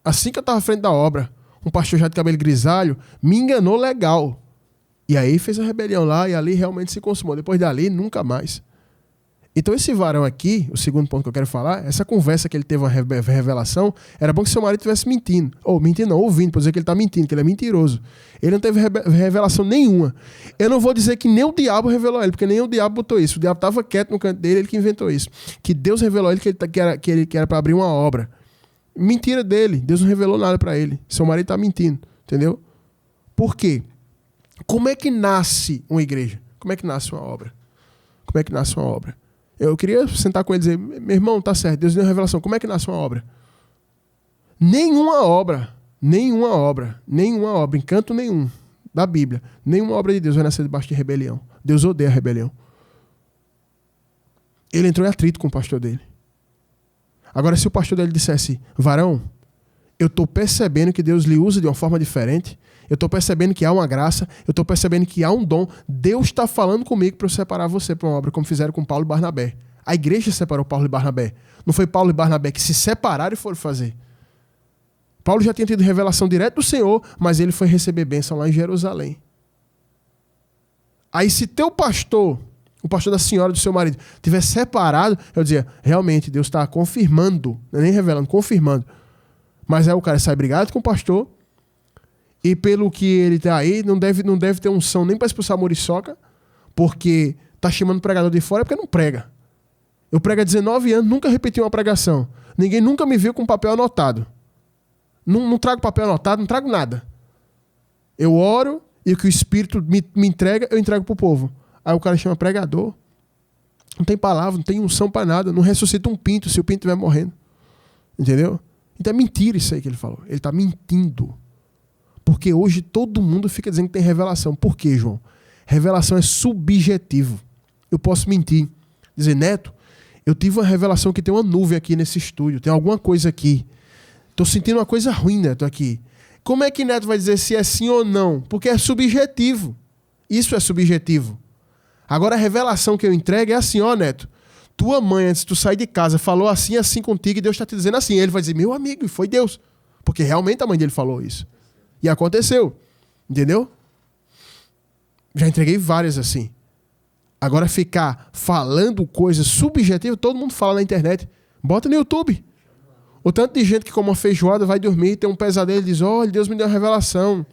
[SPEAKER 2] Assim que eu estava à frente da obra, um pastor já de cabelo grisalho me enganou legal. E aí fez a rebelião lá e ali realmente se consumou. Depois dali, nunca mais. Então esse varão aqui, o segundo ponto que eu quero falar, essa conversa que ele teve uma revelação, era bom que seu marido estivesse mentindo. Ou mentindo não, ouvindo, para dizer que ele está mentindo, que ele é mentiroso. Ele não teve revelação nenhuma. Eu não vou dizer que nem o diabo revelou ele, porque nem o diabo botou isso. O diabo estava quieto no canto dele, ele que inventou isso. Que Deus revelou ele que era para abrir uma obra. Mentira dele, Deus não revelou nada para ele. Seu marido está mentindo, entendeu? Por quê? Como é que nasce uma igreja? Como é que nasce uma obra? Como é que nasce uma obra? Eu queria sentar com ele e dizer, meu irmão, tá certo, Deus deu uma revelação, como é que nasce uma obra? Nenhuma obra, em canto nenhum da Bíblia, nenhuma obra de Deus vai nascer debaixo de rebelião. Deus odeia a rebelião. Ele entrou em atrito com o pastor dele. Agora, se o pastor dele dissesse, varão, eu estou percebendo que Deus lhe usa de uma forma diferente, eu estou percebendo que há uma graça, eu estou percebendo que há um dom, Deus está falando comigo para eu separar você para uma obra, como fizeram com Paulo e Barnabé. A igreja separou Paulo e Barnabé. Não foi Paulo e Barnabé que se separaram e foram fazer. Paulo já tinha tido revelação direta do Senhor, mas ele foi receber bênção lá em Jerusalém. Aí se teu pastor, o pastor da senhora do seu marido, tiver separado, eu dizia, realmente, Deus está confirmando, não é nem revelando, confirmando. Mas aí o cara sai brigado com o pastor, e pelo que ele está aí, não deve ter unção nem para expulsar a muriçoca, porque está chamando o pregador de fora porque não prega. Eu prego há 19 anos, nunca repeti uma pregação. Ninguém nunca me viu com papel anotado. Não trago papel anotado, não trago nada. Eu oro e o que o Espírito me entrega, eu entrego para o povo. Aí o cara chama pregador. Não tem palavra, não tem unção para nada. Não ressuscita um pinto se o pinto estiver morrendo. Entendeu? Então é mentira isso aí que ele falou. Ele está mentindo. Porque hoje todo mundo fica dizendo que tem revelação. Por quê, João? Revelação é subjetivo. Eu posso mentir. Dizer, Neto, eu tive uma revelação que tem uma nuvem aqui nesse estúdio. Tem alguma coisa aqui. Estou sentindo uma coisa ruim, Neto, aqui. Como é que Neto vai dizer se é sim ou não? Porque é subjetivo. Isso é subjetivo. Agora a revelação que eu entrego é assim, ó, Neto. Tua mãe, antes de tu sair de casa, falou assim, assim contigo e Deus está te dizendo assim. Ele vai dizer, meu amigo, foi Deus. Porque realmente a mãe dele falou isso. E aconteceu. Entendeu? Já entreguei várias assim. Agora ficar falando coisas subjetivas, todo mundo fala na internet. Bota no YouTube. O tanto de gente que come uma feijoada vai dormir, tem um pesadelo e diz, olha, Deus me deu uma revelação.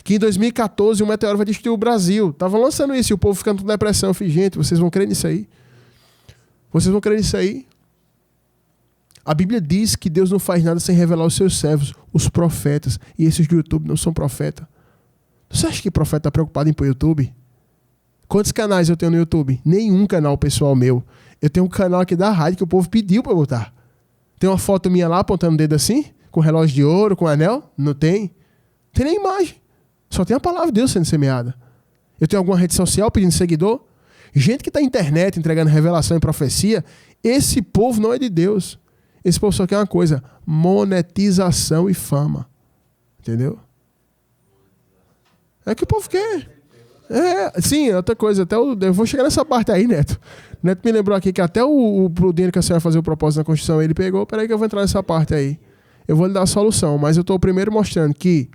[SPEAKER 2] Que em 2014 um meteoro vai destruir o Brasil. Estavam lançando isso e o povo ficando com depressão. Eu falei, gente, vocês vão crer nisso aí? Vocês vão crer nisso aí? A Bíblia diz que Deus não faz nada sem revelar os seus servos, os profetas. E esses do YouTube não são profetas. Você acha que profeta está preocupado em ir para o YouTube? Quantos canais eu tenho no YouTube? Nenhum canal pessoal meu. Eu tenho um canal aqui da rádio que o povo pediu para eu botar. Tem uma foto minha lá apontando o dedo assim, com relógio de ouro, com anel? Não tem. Tem nem imagem. Só tem a palavra de Deus sendo semeada. Eu tenho alguma rede social pedindo seguidor? Gente que está na internet entregando revelação e profecia, esse povo não é de Deus. Esse povo só quer uma coisa, monetização e fama. Entendeu? É o que o povo quer. Sim, outra coisa, eu vou chegar nessa parte aí, Neto. Neto me lembrou aqui que até o dinheiro que a senhora fazer o propósito na Constituição, ele pegou, peraí que eu vou entrar nessa parte aí. Eu vou lhe dar a solução, mas eu estou primeiro mostrando que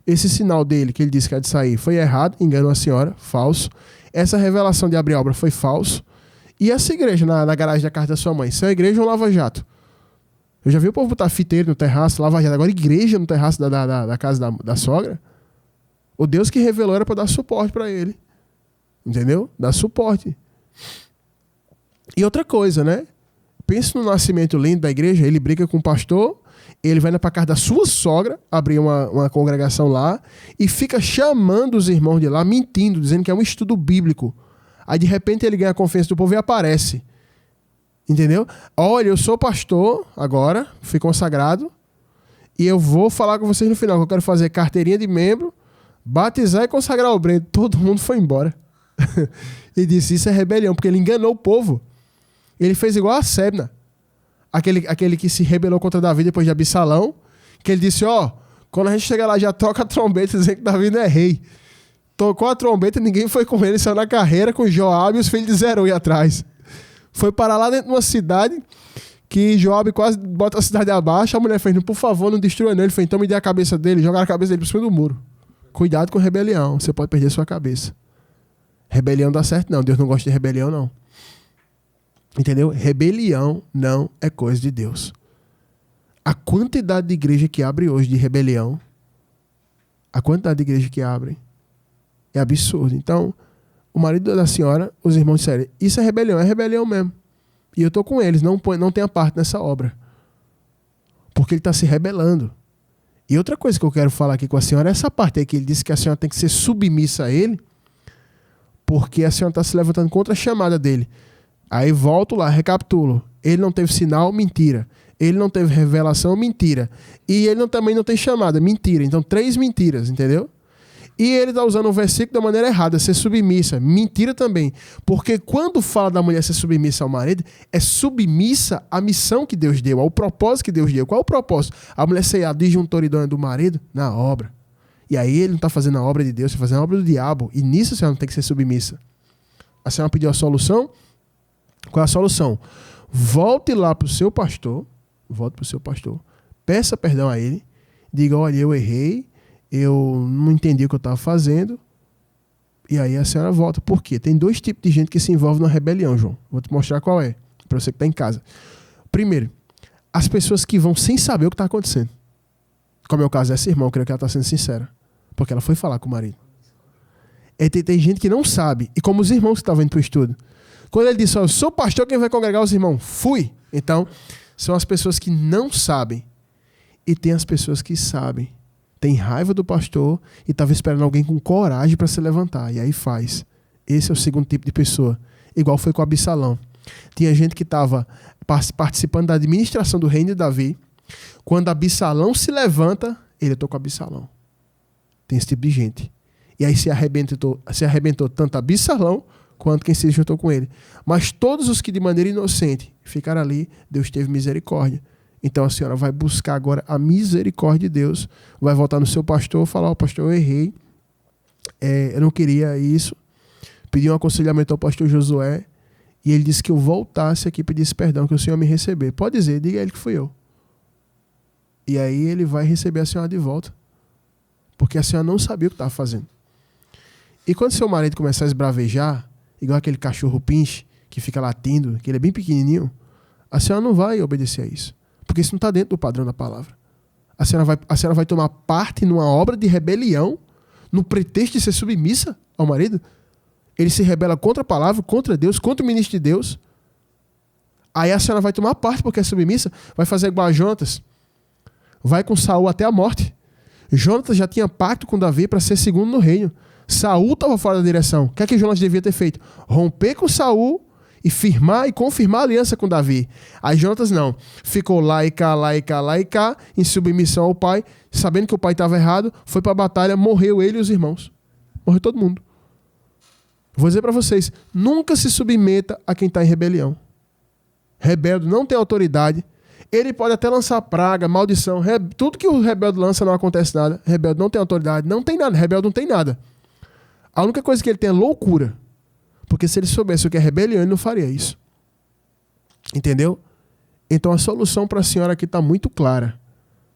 [SPEAKER 2] esse sinal dele, que ele disse que é de sair, foi errado, enganou a senhora, falso. Essa revelação de abrir a obra foi falso. E essa igreja na garagem da casa da sua mãe, isso é uma igreja ou um lava-jato? Eu já vi o povo botar fiteiro no terraço, lava-jato, agora igreja no terraço da casa da sogra. O Deus que revelou era para dar suporte para ele. Entendeu? Dar suporte. E outra coisa, né? Pense no nascimento lindo da igreja, ele briga com o pastor, ele vai para casa da sua sogra, abrir uma congregação lá, e fica chamando os irmãos de lá, mentindo, dizendo que é um estudo bíblico. Aí de repente ele ganha a confiança do povo e aparece. Entendeu? Olha, eu sou pastor agora, fui consagrado, e eu vou falar com vocês no final, que eu quero fazer carteirinha de membro, batizar e consagrar o Breno. Todo mundo foi embora. E disse, isso é rebelião, porque ele enganou o povo. Ele fez igual a Sebna, aquele que se rebelou contra Davi depois de Absalão, que ele disse, quando a gente chegar lá já toca a trombeta dizendo que Davi não é rei. Tocou a trombeta, ninguém foi com ele, saiu na carreira com Joabe e os filhos de Zeruia atrás. Foi parar lá dentro de uma cidade que Joabe quase bota a cidade abaixo. A mulher fez, por favor, não destrua não. Ele fez, então me dê a cabeça dele, jogaram a cabeça dele por cima do muro. Cuidado com rebelião, você pode perder sua cabeça. Rebelião dá certo não, Deus não gosta de rebelião não. Entendeu? Rebelião não é coisa de Deus. A quantidade de igreja que abre hoje de rebelião, a quantidade de igreja que abre é absurdo. Então, o marido da senhora, os irmãos disseram, isso é rebelião mesmo. E eu estou com eles, não tem a parte nessa obra. Porque ele está se rebelando. E outra coisa que eu quero falar aqui com a senhora é essa parte aí que ele disse que a senhora tem que ser submissa a ele, porque a senhora está se levantando contra a chamada dele. Aí volto lá, recapitulo. Ele não teve sinal, mentira. Ele não teve revelação, mentira. E ele também não tem chamada, mentira. Então 3 mentiras, entendeu? E ele está usando o versículo da maneira errada, ser submissa. Mentira também. Porque quando fala da mulher ser submissa ao marido, é submissa à missão que Deus deu, ao propósito que Deus deu. Qual é o propósito? A mulher ser a disjuntora idônea do marido na obra. E aí ele não está fazendo a obra de Deus, está fazendo a obra do diabo. E nisso a senhora não tem que ser submissa. A senhora pediu a solução? Qual é a solução? Volte lá para o seu pastor, peça perdão a ele, diga, olha, eu errei, eu não entendi o que eu estava fazendo, e aí a senhora volta. Por quê? Tem 2 tipos de gente que se envolve na rebelião, João. Vou te mostrar qual é, para você que está em casa. Primeiro, as pessoas que vão sem saber o que está acontecendo. Como é o caso dessa irmã, eu creio que ela está sendo sincera, porque ela foi falar com o marido. Tem gente que não sabe, e como os irmãos que estavam indo para o estudo, quando ele disse, eu sou pastor, quem vai congregar os irmãos? Fui! Então, são as pessoas que não sabem. E tem as pessoas que sabem. Tem raiva do pastor e estava esperando alguém com coragem para se levantar. E aí faz. Esse é o segundo tipo de pessoa. Igual foi com Absalão. Tinha gente que estava participando da administração do reino de Davi. Quando Absalão se levanta, ele toca Absalão. Tem esse tipo de gente. E aí se arrebentou tanto Absalão quanto quem se juntou com ele. Mas todos os que de maneira inocente ficaram ali, Deus teve misericórdia. Então a senhora vai buscar agora a misericórdia de Deus, vai voltar no seu pastor, falar, pastor, eu errei, eu não queria isso, pedi um aconselhamento ao pastor Josué, e ele disse que eu voltasse aqui e pedisse perdão, que o senhor me receber. Pode dizer, diga a ele que fui eu. E aí ele vai receber a senhora de volta, porque a senhora não sabia o que estava fazendo. E quando seu marido começar a esbravejar, igual aquele cachorro pinche, que fica latindo, que ele é bem pequenininho, a senhora não vai obedecer a isso. Porque isso não está dentro do padrão da palavra. A senhora vai tomar parte numa obra de rebelião, no pretexto de ser submissa ao marido. Ele se rebela contra a palavra, contra Deus, contra o ministro de Deus. Aí a senhora vai tomar parte porque é submissa, vai fazer igual a Jonatas. Vai com Saul até a morte. Jonatas já tinha pacto com Davi para ser segundo no reino. Saul estava fora da direção. O que é que Jonatas devia ter feito? Romper com Saul e firmar e confirmar a aliança com Davi. Aí Jonatas não. Ficou lá e cá, em submissão ao pai, sabendo que o pai estava errado, foi para a batalha, morreu ele e os irmãos. Morreu todo mundo. Vou dizer para vocês, nunca se submeta a quem está em rebelião. Rebelde não tem autoridade. Ele pode até lançar praga, maldição. Tudo que o rebelde lança não acontece nada. Rebelde não tem autoridade, não tem nada. Rebelde não tem nada. A única coisa que ele tem é loucura. Porque se ele soubesse o que é rebelião, ele não faria isso. Entendeu? Então a solução para a senhora aqui está muito clara.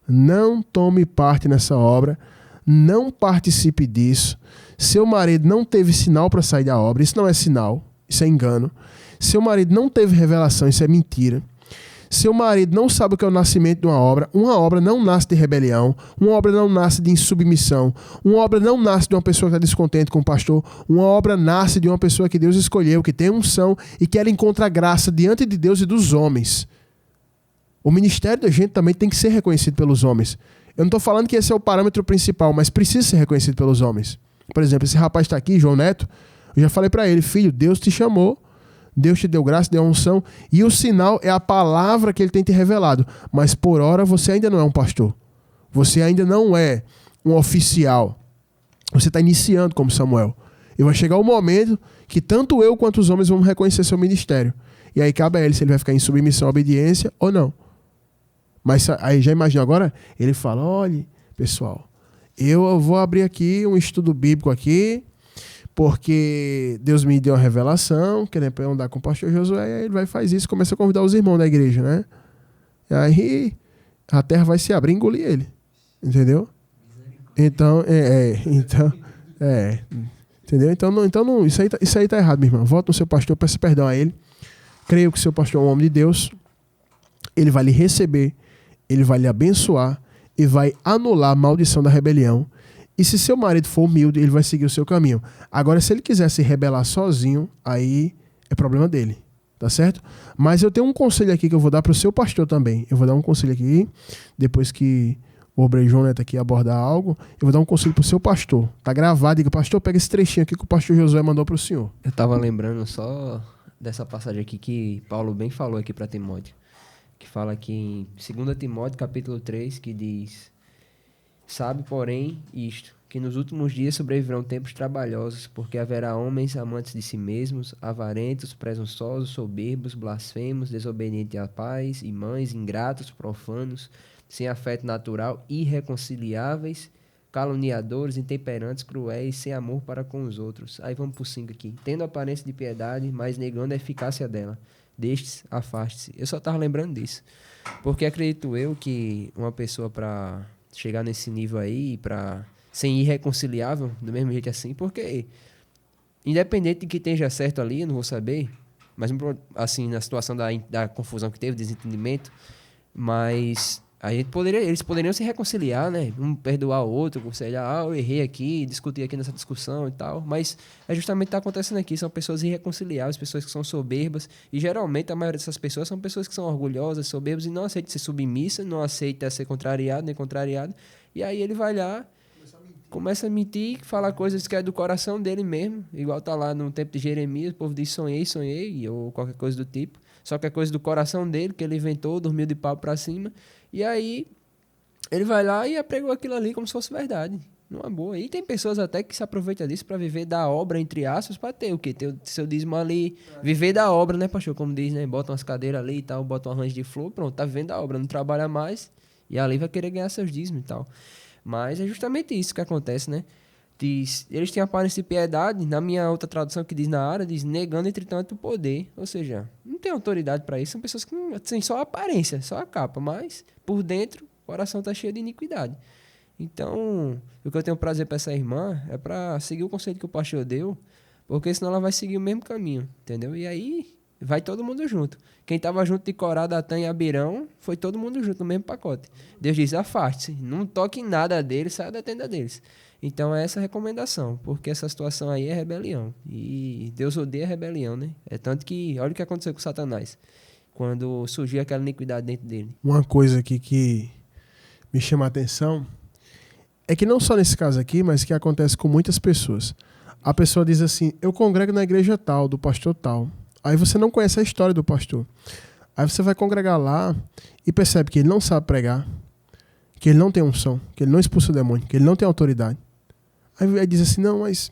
[SPEAKER 2] Não tome parte nessa obra. Não participe disso. Seu marido não teve sinal para sair da obra. Isso não é sinal. Isso é engano. Seu marido não teve revelação. Isso é mentira. Seu marido não sabe o que é o nascimento de uma obra não nasce de rebelião, uma obra não nasce de insubmissão, uma obra não nasce de uma pessoa que está descontente com o pastor, uma obra nasce de uma pessoa que Deus escolheu, que tem unção e que ela encontra graça diante de Deus e dos homens. O ministério da gente também tem que ser reconhecido pelos homens. Eu não estou falando que esse é o parâmetro principal, mas precisa ser reconhecido pelos homens. Por exemplo, esse rapaz está aqui, João Neto, eu já falei para ele, filho, Deus te chamou, Deus te deu graça, deu unção, e o sinal é a palavra que ele tem te revelado. Mas por hora você ainda não é um pastor. Você ainda não é um oficial. Você está iniciando como Samuel. E vai chegar o momento que tanto eu quanto os homens vão reconhecer seu ministério. E aí cabe a ele se ele vai ficar em submissão à obediência ou não. Mas aí já imagina agora, ele fala, olha, pessoal, eu vou abrir aqui um estudo bíblico aqui, porque Deus me deu uma revelação, querendo andar com o pastor Josué, e aí ele vai fazer isso, começa a convidar os irmãos da igreja, né? E aí a terra vai se abrir e engolir ele. Entendeu? Então, entendeu? Então não, isso aí tá errado, minha irmã. Volta no seu pastor, peça perdão a ele. Creio que o seu pastor é um homem de Deus. Ele vai lhe receber, ele vai lhe abençoar e vai anular a maldição da rebelião. E se seu marido for humilde, ele vai seguir o seu caminho. Agora, se ele quiser se rebelar sozinho, aí é problema dele. Tá certo? Mas eu tenho um conselho aqui que eu vou dar para o seu pastor também. Eu vou dar um conselho aqui, depois que o Obrey João Neto aqui abordar algo, eu vou dar um conselho para o seu pastor. Tá gravado. Diga, pastor, pega esse trechinho aqui que o pastor Josué mandou para o senhor.
[SPEAKER 3] Eu tava lembrando só dessa passagem aqui que Paulo bem falou aqui para Timóteo. Que fala aqui em 2 Timóteo, capítulo 3, que diz... Sabe, porém, isto, que nos últimos dias sobreviverão tempos trabalhosos, porque haverá homens amantes de si mesmos, avarentos, presunçosos, soberbos, blasfemos, desobedientes a pais e mães, ingratos, profanos, sem afeto natural, irreconciliáveis, caluniadores, intemperantes, cruéis, sem amor para com os outros. Aí vamos pro 5 aqui. Tendo aparência de piedade, mas negando a eficácia dela. Destes, afaste-se. Eu só tava lembrando disso. Porque acredito eu que uma pessoa para chegar nesse nível aí, para ser irreconciliável, do mesmo jeito assim, porque independente de que esteja certo ali, eu não vou saber, mas assim, na situação da confusão que teve, desentendimento, mas eles poderiam se reconciliar, né? Um perdoar o outro, sei lá, eu errei aqui, discutir aqui nessa discussão e tal, mas é justamente o que está acontecendo aqui, são pessoas irreconciliáveis, pessoas que são soberbas, e geralmente a maioria dessas pessoas são pessoas que são orgulhosas, soberbas, e não aceitam ser submissa, não aceitam ser contrariado, nem contrariado, e aí ele vai lá, começa a mentir, falar coisas que é do coração dele mesmo, igual tá lá no tempo de Jeremias, o povo diz sonhei, ou qualquer coisa do tipo, só que é coisa do coração dele, que ele inventou, dormiu de pau pra cima, e aí ele vai lá e apregou aquilo ali como se fosse verdade, numa boa. E tem pessoas até que se aproveitam disso pra viver da obra, entre aspas, pra ter o quê? Ter o seu dízimo ali, viver da obra, né, pastor? Como diz, né, bota umas cadeiras ali e tal, bota um arranjo de flor, pronto, tá vivendo da obra, não trabalha mais, e ali vai querer ganhar seus dízimos e tal. Mas é justamente isso que acontece, né? Eles têm aparência de piedade, na minha outra tradução que diz na área, diz negando entretanto o poder. Ou seja, não tem autoridade para isso, são pessoas que não têm só a aparência, só a capa, mas por dentro o coração está cheio de iniquidade. Então, o que eu tenho prazer para essa irmã é para seguir o conselho que o pastor deu, porque senão ela vai seguir o mesmo caminho, entendeu? E aí vai todo mundo junto. Quem estava junto de Corá, Datã e Abirão, foi todo mundo junto no mesmo pacote. Deus diz, afaste-se, não toque em nada deles, saia da tenda deles. Então é essa a recomendação, porque essa situação aí é rebelião. E Deus odeia a rebelião, né? É tanto que, olha o que aconteceu com Satanás, quando surgiu aquela iniquidade dentro dele.
[SPEAKER 2] Uma coisa aqui que me chama a atenção é que não só nesse caso aqui, mas que acontece com muitas pessoas. A pessoa diz assim, eu congrego na igreja tal, do pastor tal. Aí você não conhece a história do pastor. Aí você vai congregar lá e percebe que ele não sabe pregar, que ele não tem unção, que ele não expulsa o demônio, que ele não tem autoridade. Aí diz assim, não, mas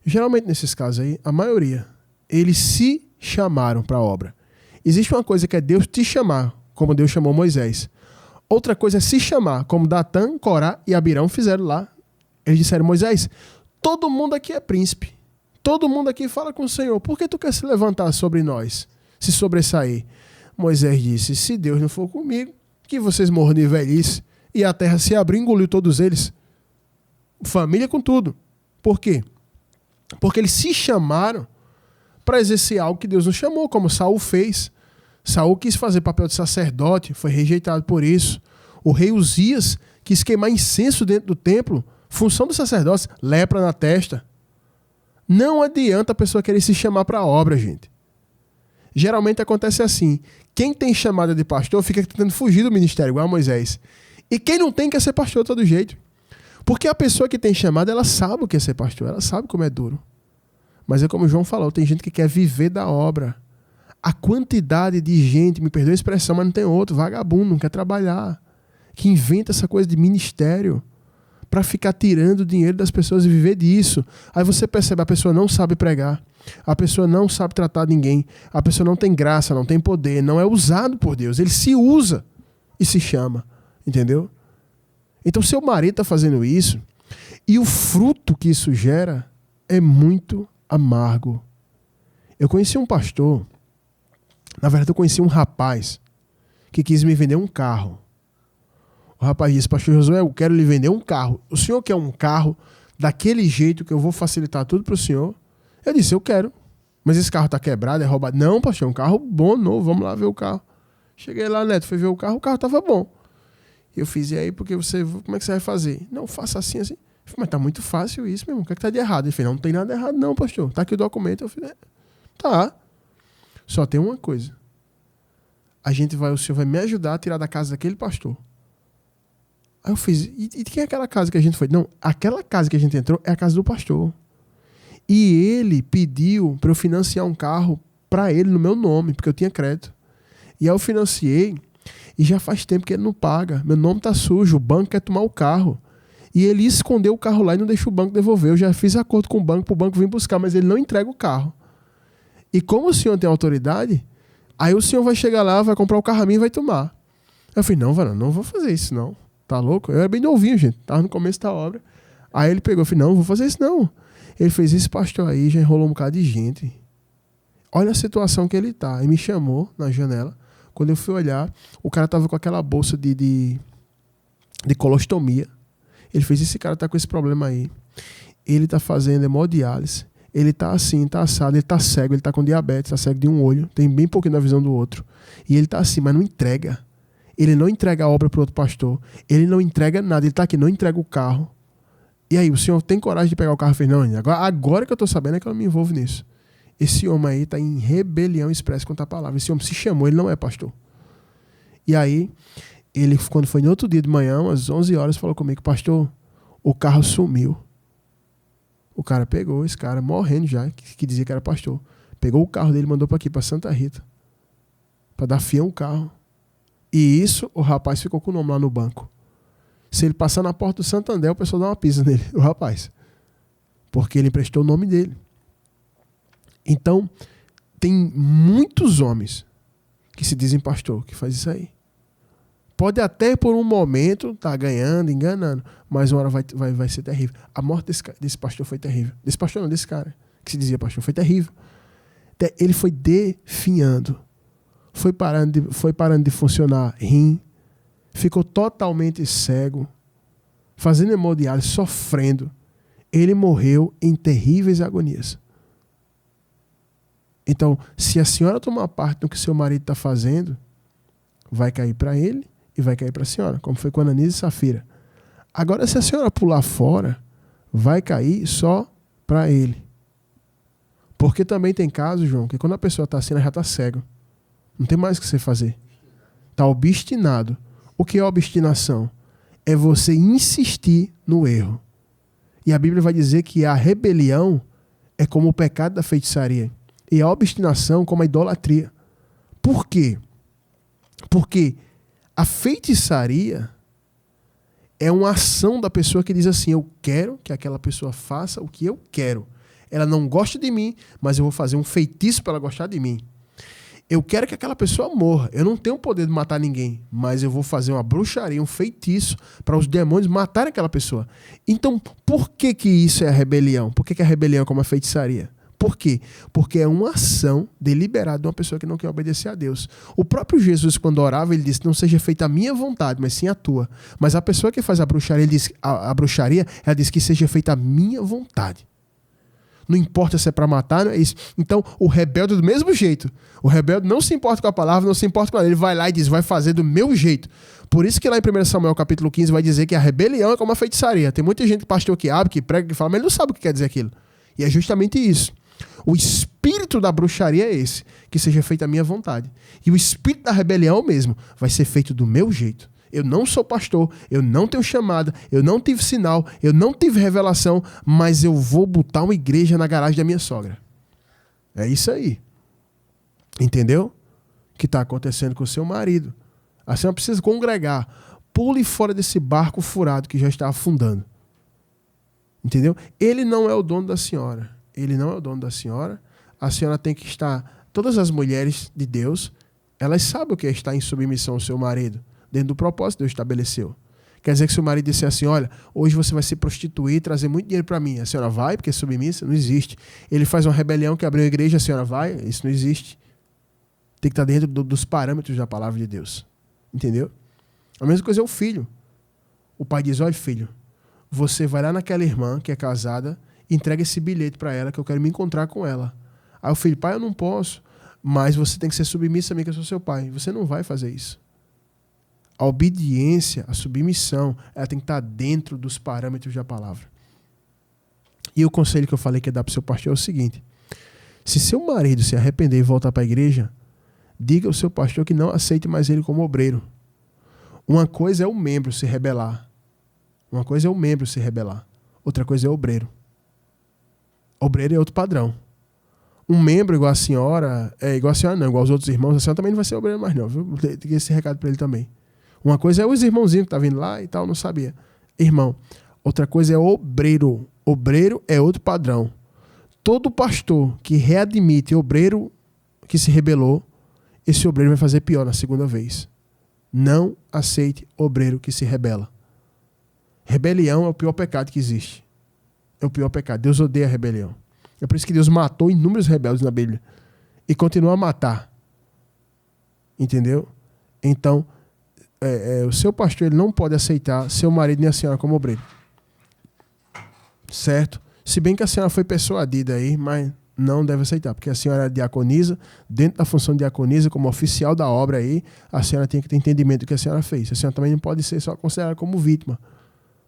[SPEAKER 2] geralmente nesses casos aí, a maioria, eles se chamaram para a obra. Existe uma coisa que é Deus te chamar, como Deus chamou Moisés. Outra coisa é se chamar, como Datã, Corá e Abirão fizeram lá. Eles disseram, Moisés, todo mundo aqui é príncipe. Todo mundo aqui fala com o Senhor. Por que tu quer se levantar sobre nós? Se sobressair? Moisés disse, se Deus não for comigo, que vocês morram de velhice e a terra se abriu e engoliu todos eles. Família com tudo. Por quê? Porque eles se chamaram para exercer algo que Deus não chamou, como Saul fez. Saul quis fazer papel de sacerdote, foi rejeitado por isso. O rei Uzias quis queimar incenso dentro do templo, função do sacerdócio, lepra na testa. Não adianta a pessoa querer se chamar para a obra, gente. Geralmente acontece assim. Quem tem chamada de pastor fica tentando fugir do ministério, igual a Moisés. E quem não tem quer ser pastor de todo jeito. Porque a pessoa que tem chamada, ela sabe o que é ser pastor. Ela sabe como é duro. Mas é como o João falou, tem gente que quer viver da obra. A quantidade de gente, me perdoe a expressão, mas não tem outro, vagabundo, não quer trabalhar. Que inventa essa coisa de ministério para ficar tirando dinheiro das pessoas e viver disso. Aí você percebe, a pessoa não sabe pregar, a pessoa não sabe tratar ninguém, a pessoa não tem graça, não tem poder, não é usado por Deus. Ele se usa e se chama, entendeu? Então seu marido está fazendo isso e o fruto que isso gera é muito amargo. Eu conheci um pastor, na verdade eu conheci um rapaz que quis me vender um carro. O rapaz disse, pastor Josué, eu quero lhe vender um carro. O senhor quer um carro daquele jeito que eu vou facilitar tudo para o senhor? Eu disse, eu quero. Mas esse carro está quebrado, é roubado. Não, pastor, é um carro bom, novo, vamos lá ver o carro. Cheguei lá, Neto, fui ver o carro estava bom. Eu fiz, e aí, porque como é que você vai fazer? Não, faça assim, assim. Eu falei, mas tá muito fácil isso, meu irmão. O que é que tá de errado? Ele falou, não tem nada errado não, pastor. Tá aqui o documento. Eu falei, tá. Só tem uma coisa. O senhor vai me ajudar a tirar da casa daquele pastor. Aí eu fiz, e de quem é aquela casa que a gente foi? Não, aquela casa que a gente entrou é a casa do pastor. E ele pediu para eu financiar um carro para ele no meu nome, porque eu tinha crédito. E aí eu financiei, e já faz tempo que ele não paga. Meu nome tá sujo, o banco quer tomar o carro. E ele escondeu o carro lá e não deixou o banco devolver. Eu já fiz acordo com o banco para o banco vir buscar, mas ele não entrega o carro. E como o senhor tem autoridade, aí o senhor vai chegar lá, vai comprar o carro a mim e vai tomar. Eu falei, não, varão, não vou fazer isso não. Tá louco? Eu era bem novinho, gente. Tava no começo da obra. Aí ele pegou, eu falei, não vou fazer isso não. Ele fez, esse pastor aí já enrolou um bocado de gente. Olha a situação que ele tá. Aí me chamou na janela. Quando eu fui olhar, o cara tava com aquela bolsa de colostomia. Ele fez, esse cara tá com esse problema aí. Ele tá fazendo hemodiálise. Ele tá assim, tá assado, ele tá cego, ele tá com diabetes, tá cego de um olho, tem bem pouquinho da visão do outro. E ele tá assim, mas não entrega. Ele não entrega a obra pro outro pastor. Ele não entrega nada. Ele tá aqui, não entrega o carro. E aí, o senhor tem coragem de pegar o carro? Eu falei, não, agora que eu tô sabendo é que eu não me envolvo nisso. Esse homem aí tá em rebelião expressa contra a palavra. Esse homem se chamou, ele não é pastor. E aí, ele, quando foi no outro dia de manhã, às 11 horas, falou comigo, pastor, o carro sumiu. O cara pegou, esse cara morrendo já, que dizia que era pastor. Pegou o carro dele e mandou para aqui, para Santa Rita. Para dar fião o carro. E isso, o rapaz ficou com o nome lá no banco. Se ele passar na porta do Santander, o pessoal dá uma pisa nele, o rapaz. Porque ele emprestou o nome dele. Então, tem muitos homens que se dizem pastor, que faz isso aí. Pode até por um momento estar ganhando, enganando, mas uma hora vai ser terrível. A morte desse pastor foi terrível. Desse pastor não, desse cara que se dizia pastor, foi terrível. Ele foi definhando. Foi parando de funcionar rim. Ficou totalmente cego. Fazendo hemodiálise, sofrendo. Ele morreu em terríveis agonias. Então, se a senhora tomar parte do que seu marido está fazendo, vai cair para ele e vai cair para a senhora, como foi com Ananias e Safira. Agora, se a senhora pular fora, vai cair só para ele. Porque também tem casos, João, que quando a pessoa está assim, ela já está cega. Não tem mais o que você fazer. Está obstinado. O que é obstinação? É você insistir no erro. E a Bíblia vai dizer que a rebelião é como o pecado da feitiçaria. E a obstinação como a idolatria. Por quê? Porque a feitiçaria é uma ação da pessoa que diz assim, eu quero que aquela pessoa faça o que eu quero. Ela não gosta de mim, mas eu vou fazer um feitiço para ela gostar de mim. Eu quero que aquela pessoa morra. Eu não tenho o poder de matar ninguém, mas eu vou fazer uma bruxaria, um feitiço para os demônios matarem aquela pessoa. Então, por que isso é a rebelião? Por que a rebelião é como a feitiçaria? Por quê? Porque é uma ação deliberada de uma pessoa que não quer obedecer a Deus. O próprio Jesus, quando orava, ele disse, não seja feita a minha vontade, mas sim a tua. Mas a pessoa que faz a bruxaria, ele diz, a bruxaria, ela diz que seja feita a minha vontade. Não importa se é para matar, não é isso. Então, o rebelde do mesmo jeito. O rebelde não se importa com a palavra, não se importa com ela. Ele vai lá e diz, vai fazer do meu jeito. Por isso que lá em 1 Samuel capítulo 15 vai dizer que a rebelião é como a feitiçaria. Tem muita gente, pastor, que abre, que prega, que fala, mas ele não sabe o que quer dizer aquilo. E é justamente isso. O espírito da bruxaria é esse, que seja feita a minha vontade. E o espírito da rebelião mesmo vai ser feito do meu jeito. Eu não sou pastor, eu não tenho chamada, eu não tive sinal, eu não tive revelação, mas eu vou botar uma igreja na garagem da minha sogra. É isso aí. Entendeu? Que está acontecendo com o seu marido. A senhora precisa congregar. Pule fora desse barco furado que já está afundando. Entendeu? Ele não é o dono da senhora. Ele não é o dono da senhora. A senhora tem que estar... Todas as mulheres de Deus, elas sabem o que é estar em submissão ao seu marido. Dentro do propósito que Deus estabeleceu. Quer dizer que se o marido disser assim, olha, hoje você vai se prostituir e trazer muito dinheiro para mim. A senhora vai porque é submissa? Não existe. Ele faz uma rebelião que abriu a igreja, a senhora vai? Isso não existe. Tem que estar dentro dos parâmetros da palavra de Deus. Entendeu? A mesma coisa é o filho. O pai diz, olha filho, você vai lá naquela irmã que é casada e entrega esse bilhete para ela que eu quero me encontrar com ela. Aí o filho, pai, eu não posso, mas você tem que ser submissa a mim que eu sou seu pai. Você não vai fazer isso. A obediência, a submissão, ela tem que estar dentro dos parâmetros da palavra. E o conselho que eu falei que ia dar para o seu pastor é o seguinte. Se seu marido se arrepender e voltar para a igreja, diga ao seu pastor que não aceite mais ele como obreiro. Uma coisa é o membro se rebelar. Uma coisa é o membro se rebelar. Outra coisa é o obreiro. Obreiro é outro padrão. Um membro igual a senhora não, igual aos outros irmãos, a senhora também não vai ser obreiro mais não, viu? Vou ter esse recado para ele também. Uma coisa é os irmãozinhos que tá vindo lá e tal, não sabia. Irmão, Outra coisa é obreiro. Obreiro é outro padrão. Todo pastor que readmite obreiro que se rebelou, esse obreiro vai fazer pior na segunda vez. Não aceite obreiro que se rebela. Rebelião é o pior pecado que existe. É o pior pecado. Deus odeia a rebelião. É por isso que Deus matou inúmeros rebeldes na Bíblia. E continua a matar. Entendeu? Então, o seu pastor ele não pode aceitar seu marido nem a senhora como obreiro. Certo? Se bem que a senhora foi persuadida aí, mas não deve aceitar. Porque a senhora é diaconisa. Dentro da função de diaconisa, como oficial da obra aí, a senhora tem que ter entendimento do que a senhora fez. A senhora também não pode ser só considerada como vítima.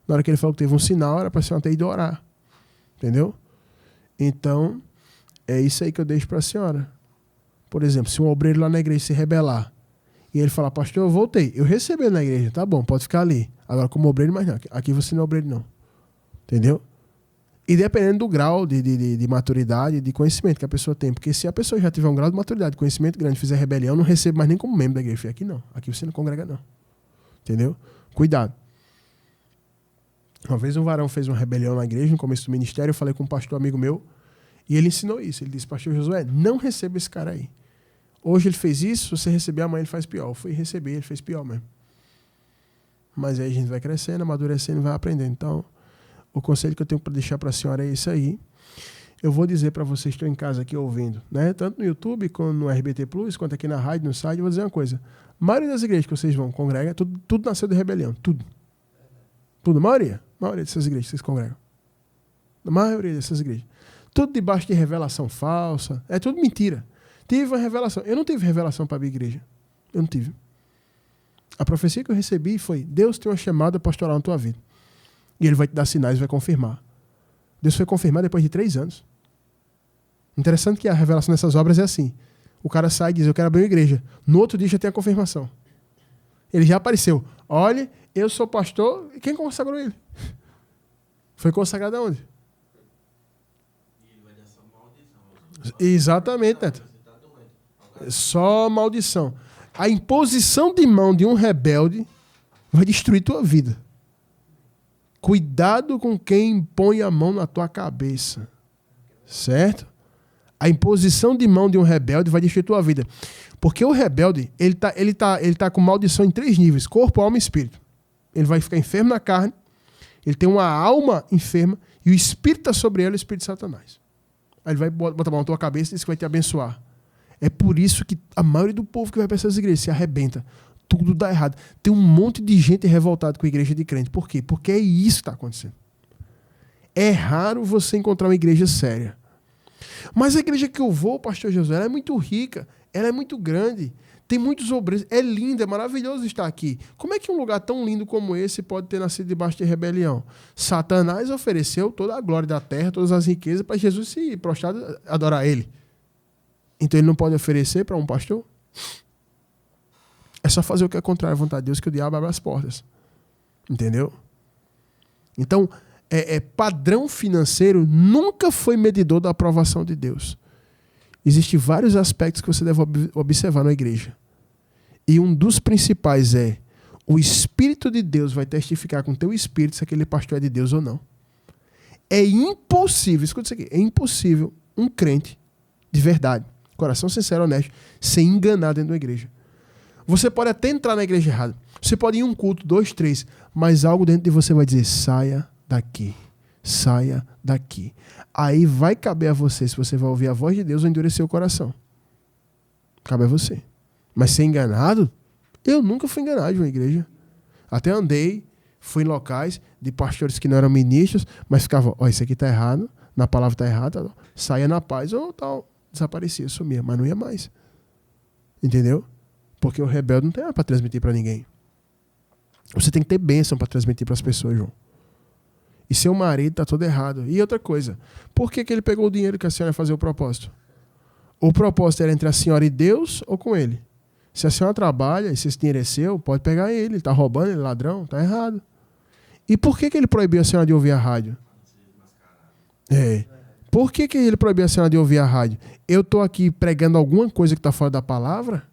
[SPEAKER 2] Na hora que ele falou que teve um sinal, era para a senhora ter ido orar. Entendeu? Então, é isso aí que eu deixo para a senhora. Por exemplo, se um obreiro lá na igreja se rebelar e ele falar, pastor, eu voltei, eu recebi na igreja, tá bom, pode ficar ali. Agora como obreiro, mas não, aqui você não é obreiro não. Entendeu? E dependendo do grau de maturidade e de conhecimento que a pessoa tem. Porque se a pessoa já tiver um grau de maturidade, de conhecimento grande, fizer rebelião, não recebe mais nem como membro da igreja. Aqui não, aqui você não congrega não. Entendeu? Cuidado. Uma vez um varão fez uma rebelião na igreja, no começo do ministério, eu falei com um pastor amigo meu, e ele ensinou isso. Ele disse, pastor Josué, não receba esse cara aí. Hoje ele fez isso, se você receber amanhã ele faz pior. Eu fui receber, ele fez pior mesmo. Mas aí a gente vai crescendo, amadurecendo e vai aprendendo. Então, o conselho que eu tenho para deixar para a senhora é isso aí. Eu vou dizer para vocês que estão em casa aqui ouvindo, né? Tanto no YouTube, como no RBT Plus, quanto aqui na rádio, no site, eu vou dizer uma coisa. A maioria das igrejas que vocês vão congregar, tudo nasceu de rebelião. Tudo. Tudo, a maioria dessas igrejas que vocês congregam. A maioria dessas igrejas. Tudo debaixo de revelação falsa. É tudo mentira. Tive uma revelação. Eu não tive revelação para a minha igreja. Eu não tive. A profecia que eu recebi foi, Deus tem uma chamada pastoral na tua vida. E Ele vai te dar sinais e vai confirmar. Deus foi confirmar depois de 3 anos. Interessante que a revelação dessas obras é assim. O cara sai e diz, eu quero abrir uma igreja. No outro dia já tem a confirmação. Ele já apareceu. Olha, eu sou pastor. E quem consagrou ele? Foi consagrado aonde? Exatamente, Neto. Só maldição. A imposição de mão de um rebelde vai destruir tua vida. Cuidado com quem põe a mão na tua cabeça. Certo? A imposição de mão de um rebelde vai destruir tua vida. Porque o rebelde, ele tá com maldição em 3 níveis. Corpo, alma e espírito. Ele vai ficar enfermo na carne. Ele tem uma alma enferma. E o espírito está sobre ele, o espírito de Satanás. Aí ele vai botar a mão na tua cabeça e diz que vai te abençoar. É por isso que a maioria do povo que vai para essas igrejas se arrebenta. Tudo dá errado. Tem um monte de gente revoltada com a igreja de crente. Por quê? Porque é isso que está acontecendo. É raro você encontrar uma igreja séria. Mas a igreja que eu vou, pastor Josué, ela é muito rica. Ela é muito grande. Tem muitos obreiros. É lindo, é maravilhoso estar aqui. Como é que um lugar tão lindo como esse pode ter nascido debaixo de rebelião? Satanás ofereceu toda a glória da terra, todas as riquezas, para Jesus se prostrar, adorar ele. Então ele não pode oferecer para um pastor? É só fazer o que é contrário à vontade de Deus que o diabo abre as portas. Entendeu? Então, padrão financeiro nunca foi medidor da aprovação de Deus. Existem vários aspectos que você deve observar na igreja. E um dos principais é o Espírito de Deus vai testificar com o teu espírito se aquele pastor é de Deus ou não. É impossível, escuta isso aqui, é impossível um crente de verdade, coração sincero, honesto, ser enganado dentro da igreja. Você pode até entrar na igreja errada. Você pode ir em um culto, 2, 3, mas algo dentro de você vai dizer, saia daqui. Saia daqui. Aí vai caber a você, se você vai ouvir a voz de Deus ou endurecer o coração. Cabe a você. Mas ser enganado? Eu nunca fui enganado de uma igreja. Até andei, fui em locais de pastores que não eram ministros, mas ficava, isso aqui está errado, na palavra está errada, saia na paz, ou tal, desaparecia, sumia, mas não ia mais. Entendeu? Porque o rebelde não tem nada para transmitir para ninguém. Você tem que ter bênção para transmitir para as pessoas, João. E seu marido está todo errado. E outra coisa, por que ele pegou o dinheiro que a senhora ia fazer o propósito? O propósito era entre a senhora e Deus ou com ele? Se a senhora trabalha e se esse dinheiro é seu, pode pegar ele. Ele está roubando, ele é ladrão, está errado. E por que ele proibiu a senhora de ouvir a rádio? Por que ele proibiu a senhora de ouvir a rádio? Eu estou aqui pregando alguma coisa que está fora da palavra?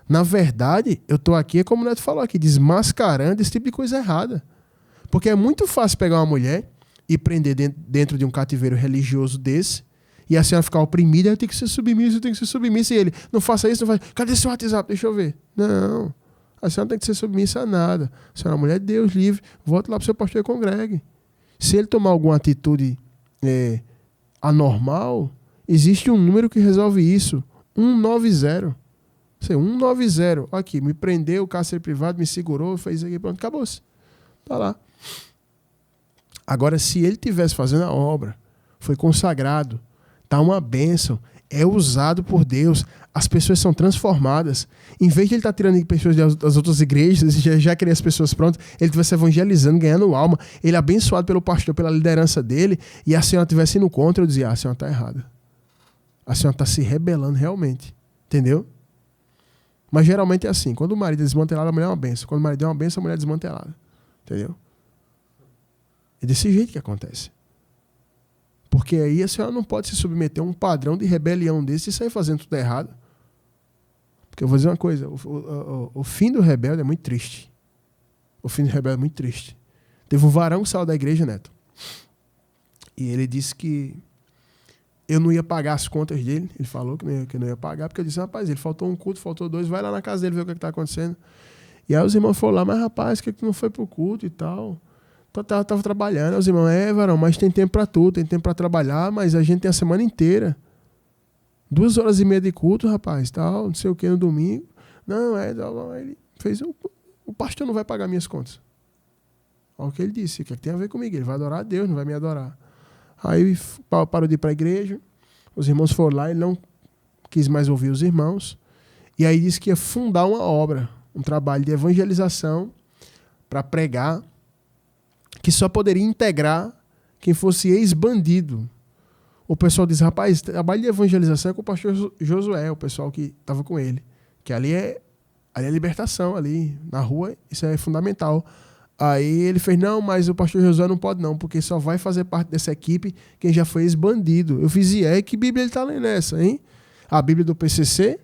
[SPEAKER 2] Na verdade, eu estou aqui, como o Neto falou aqui, desmascarando esse tipo de coisa errada. Porque é muito fácil pegar uma mulher e prender dentro de um cativeiro religioso desse, e a senhora ficar oprimida, eu tenho que ser submissa, eu tenho que ser submissa, e ele, não faça isso, não faça. Cadê seu WhatsApp? Deixa eu ver. Não, a senhora não tem que ser submissa a nada. A senhora é uma mulher de Deus, livre, volte lá para o seu pastor e congregue. Se ele tomar alguma atitude anormal, existe um número que resolve isso, 190. 190. Aqui, me prendeu, cárcere privado, me segurou, fez isso aqui, pronto, acabou-se. Tá lá. Agora, se ele estivesse fazendo a obra, foi consagrado, tá uma bênção, é usado por Deus, as pessoas são transformadas. Em vez de ele estar tirando pessoas das outras igrejas, já queria as pessoas prontas, ele estivesse evangelizando, ganhando alma, ele abençoado pelo pastor, pela liderança dele, e a senhora estivesse indo contra, eu dizia, a senhora está errada. A senhora está se rebelando realmente. Entendeu? Mas geralmente é assim, quando o marido é desmantelado, a mulher é uma benção. Quando o marido é uma benção, a mulher é desmantelada. Entendeu? É desse jeito que acontece. Porque aí a senhora não pode se submeter a um padrão de rebelião desse e sair fazendo tudo errado. Porque eu vou dizer uma coisa, o fim do rebelde é muito triste. O fim do rebelde é muito triste. Teve um varão que saiu da igreja, Neto. E ele disse que eu não ia pagar as contas dele. Ele falou que não ia pagar, porque eu disse, rapaz, ele faltou um culto, faltou 2, vai lá na casa dele ver o que está acontecendo. E aí os irmãos foram lá, mas rapaz, por que tu não foi pro culto e tal? Tava trabalhando. Aí os irmãos, varão, mas tem tempo para tudo, tem tempo para trabalhar, mas a gente tem a semana inteira. 2h30 de culto, rapaz, tal, não sei o que, no domingo. Não, ele fez, o pastor não vai pagar minhas contas. Olha o que ele disse, o que tem a ver comigo? Ele vai adorar a Deus, não vai me adorar. Aí parou de ir para a igreja, os irmãos foram lá, ele não quis mais ouvir os irmãos, e aí disse que ia fundar uma obra, um trabalho de evangelização para pregar, que só poderia integrar quem fosse ex-bandido. O pessoal diz, rapaz, trabalho de evangelização é com o pastor Josué, o pessoal que estava com ele, que ali é libertação, ali na rua, isso é fundamental. Aí ele fez, não, mas o pastor Josué não pode não, porque só vai fazer parte dessa equipe quem já foi ex-bandido. Eu fiz, que Bíblia ele está lendo nessa, hein? A Bíblia do PCC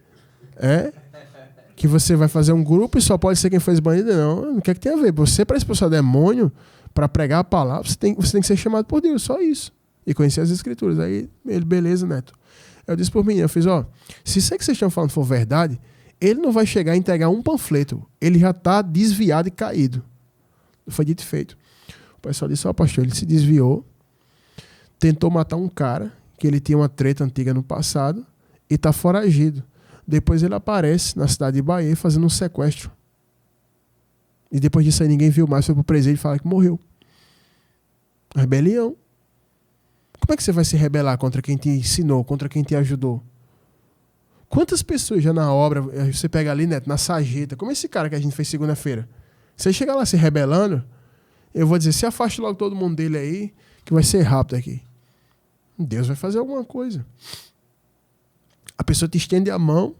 [SPEAKER 2] que você vai fazer um grupo e só pode ser quem foi ex-bandido? Não, o que é que tem a ver? Você, para expulsar demônio, para pregar a palavra, você tem que ser chamado por Deus, só isso. E conhecer as escrituras. Aí ele, beleza, Neto. Eu disse por mim, eu fiz, se isso que vocês estão falando for verdade, ele não vai chegar a entregar um panfleto. Ele já está desviado e caído. Foi dito e feito. O pessoal disse, pastor, ele se desviou, tentou matar um cara, que ele tinha uma treta antiga no passado, e está foragido. Depois ele aparece na cidade de Bahia fazendo um sequestro. E depois disso aí ninguém viu mais, foi pro presídio e fala que morreu. Rebelião. Como é que você vai se rebelar contra quem te ensinou, contra quem te ajudou? Quantas pessoas já na obra, você pega ali, Neto, na sarjeta, como esse cara que a gente fez segunda-feira, você chega lá se rebelando, eu vou dizer, se afaste logo todo mundo dele aí, que vai ser rápido aqui. Deus vai fazer alguma coisa. A pessoa te estende a mão,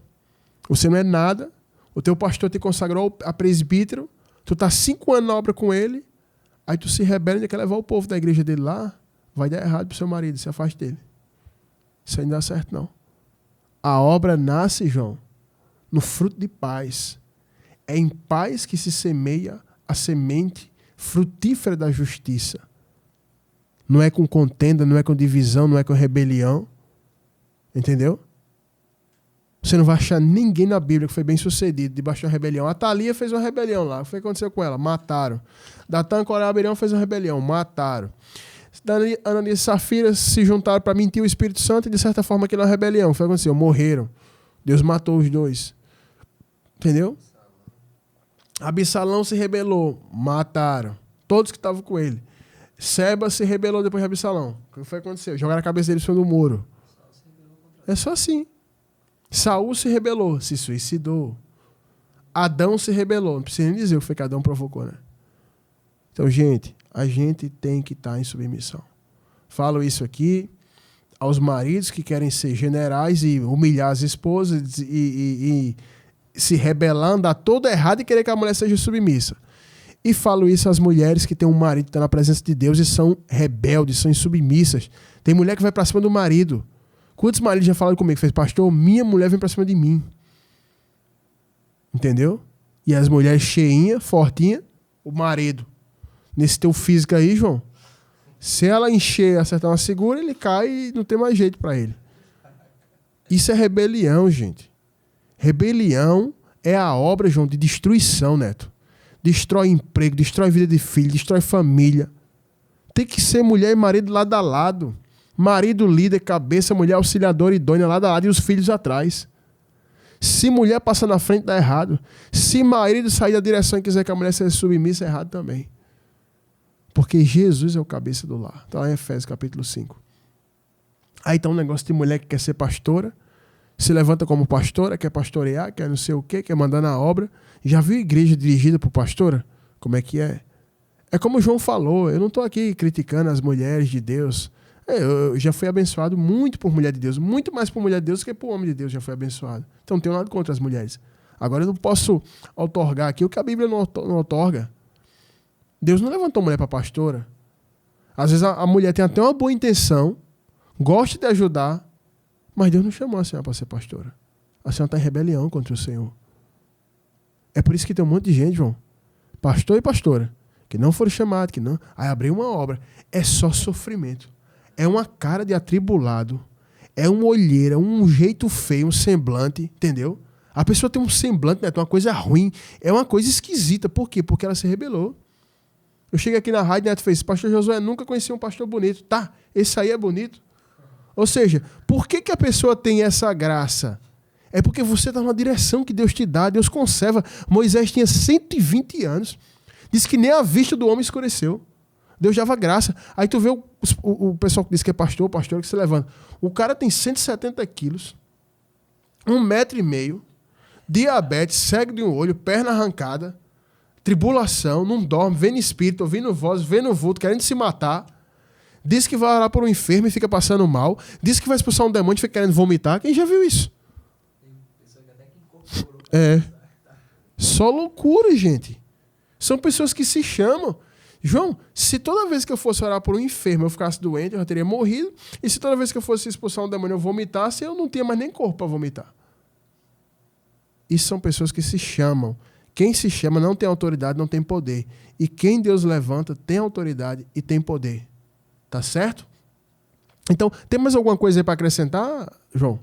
[SPEAKER 2] você não é nada, o teu pastor te consagrou a presbítero, tu tá 5 anos na obra com ele, aí tu se rebela e quer levar o povo da igreja dele lá, vai dar errado pro seu marido, se afaste dele. Isso aí não dá certo, não. A obra nasce, João, no fruto de paz. É em paz que se semeia a semente frutífera da justiça. Não é com contenda, não é com divisão, não é com rebelião. Entendeu? Você não vai achar ninguém na Bíblia que foi bem sucedido debaixo de uma rebelião. A Thalia fez uma rebelião lá. O que aconteceu com ela? Mataram. Datan Corabirão fez uma rebelião. Mataram. Ananias e Safira se juntaram para mentir o Espírito Santo e de certa forma aquilo é uma rebelião. O que aconteceu? Morreram. Deus matou os dois. Entendeu? Absalão se rebelou. Mataram. Todos que estavam com ele. Seba se rebelou depois de Absalão. O que foi que aconteceu? Jogaram a cabeça dele sobre o muro. É só assim. Saul se rebelou, se suicidou. Adão se rebelou. Não precisa nem dizer o que foi que Adão provocou, né? Então, gente, a gente tem que estar em submissão. Falo isso aqui aos maridos que querem ser generais e humilhar as esposas e se rebelar, andar todo errado e querer que a mulher seja submissa. E falo isso às mulheres que têm um marido que está na presença de Deus e são rebeldes, são insubmissas. Tem mulher que vai para cima do marido. Quantos maridos já falaram comigo? Fez, pastor, minha mulher vem para cima de mim. Entendeu? E as mulheres cheinhas, fortinhas, o marido. Nesse teu físico aí, João. Se ela encher, acertar uma segura, ele cai e não tem mais jeito para ele. Isso é rebelião, gente. Rebelião é a obra, João, de destruição, Neto. Destrói emprego, destrói vida de filho, destrói família. Tem que ser mulher e marido lado a lado. Marido líder, cabeça, mulher auxiliadora e idônea lado a lado e os filhos atrás. Se mulher passar na frente, dá errado. Se marido sair da direção e quiser que a mulher seja submissa, é errado também. Porque Jesus é o cabeça do lar. Está lá em Efésios capítulo 5. Aí tá um negócio de mulher que quer ser pastora, se levanta como pastora, quer pastorear, quer não sei o quê, quer mandar na obra. Já viu igreja dirigida por pastora? Como é que é? É como o João falou, eu não estou aqui criticando as mulheres de Deus. Eu já fui abençoado muito por mulher de Deus, muito mais por mulher de Deus do que por homem de Deus já fui abençoado. Então não tenho nada contra as mulheres. Agora eu não posso outorgar aqui o que a Bíblia não outorga. Deus não levantou mulher para pastora. Às vezes a mulher tem até uma boa intenção, gosta de ajudar, mas Deus não chamou a senhora para ser pastora. A senhora está em rebelião contra o Senhor. É por isso que tem um monte de gente, João, pastor e pastora, que não foram chamados, que não... Aí abriu uma obra. É só sofrimento. É uma cara de atribulado. É uma olheira, um jeito feio, um semblante, entendeu? A pessoa tem um semblante, né? Uma coisa ruim. É uma coisa esquisita. Por quê? Porque ela se rebelou. Eu cheguei aqui na rádio e Neto fez, pastor Josué, nunca conheci um pastor bonito. Tá, esse aí é bonito. Ou seja, por que a pessoa tem essa graça? É porque você está numa direção que Deus te dá, Deus conserva. Moisés tinha 120 anos. Diz que nem a vista do homem escureceu. Deus dava graça. Aí tu vê o pessoal que diz que é pastor que se levanta. O cara tem 170 quilos, 1,5 m, diabetes, cego de um olho, perna arrancada, tribulação, não dorme, vendo espírito, ouvindo voz, vendo vulto, querendo se matar. Diz que vai orar por um enfermo e fica passando mal. Diz que vai expulsar um demônio e fica querendo vomitar. Quem já viu isso? Só loucura, gente. São pessoas que se chamam. João, se toda vez que eu fosse orar por um enfermo eu ficasse doente, eu já teria morrido. E se toda vez que eu fosse expulsar um demônio eu vomitasse, eu não tinha mais nem corpo para vomitar. Isso são pessoas que se chamam. Quem se chama não tem autoridade, não tem poder. E quem Deus levanta tem autoridade e tem poder. Tá certo? Então, tem mais alguma coisa aí para acrescentar, João?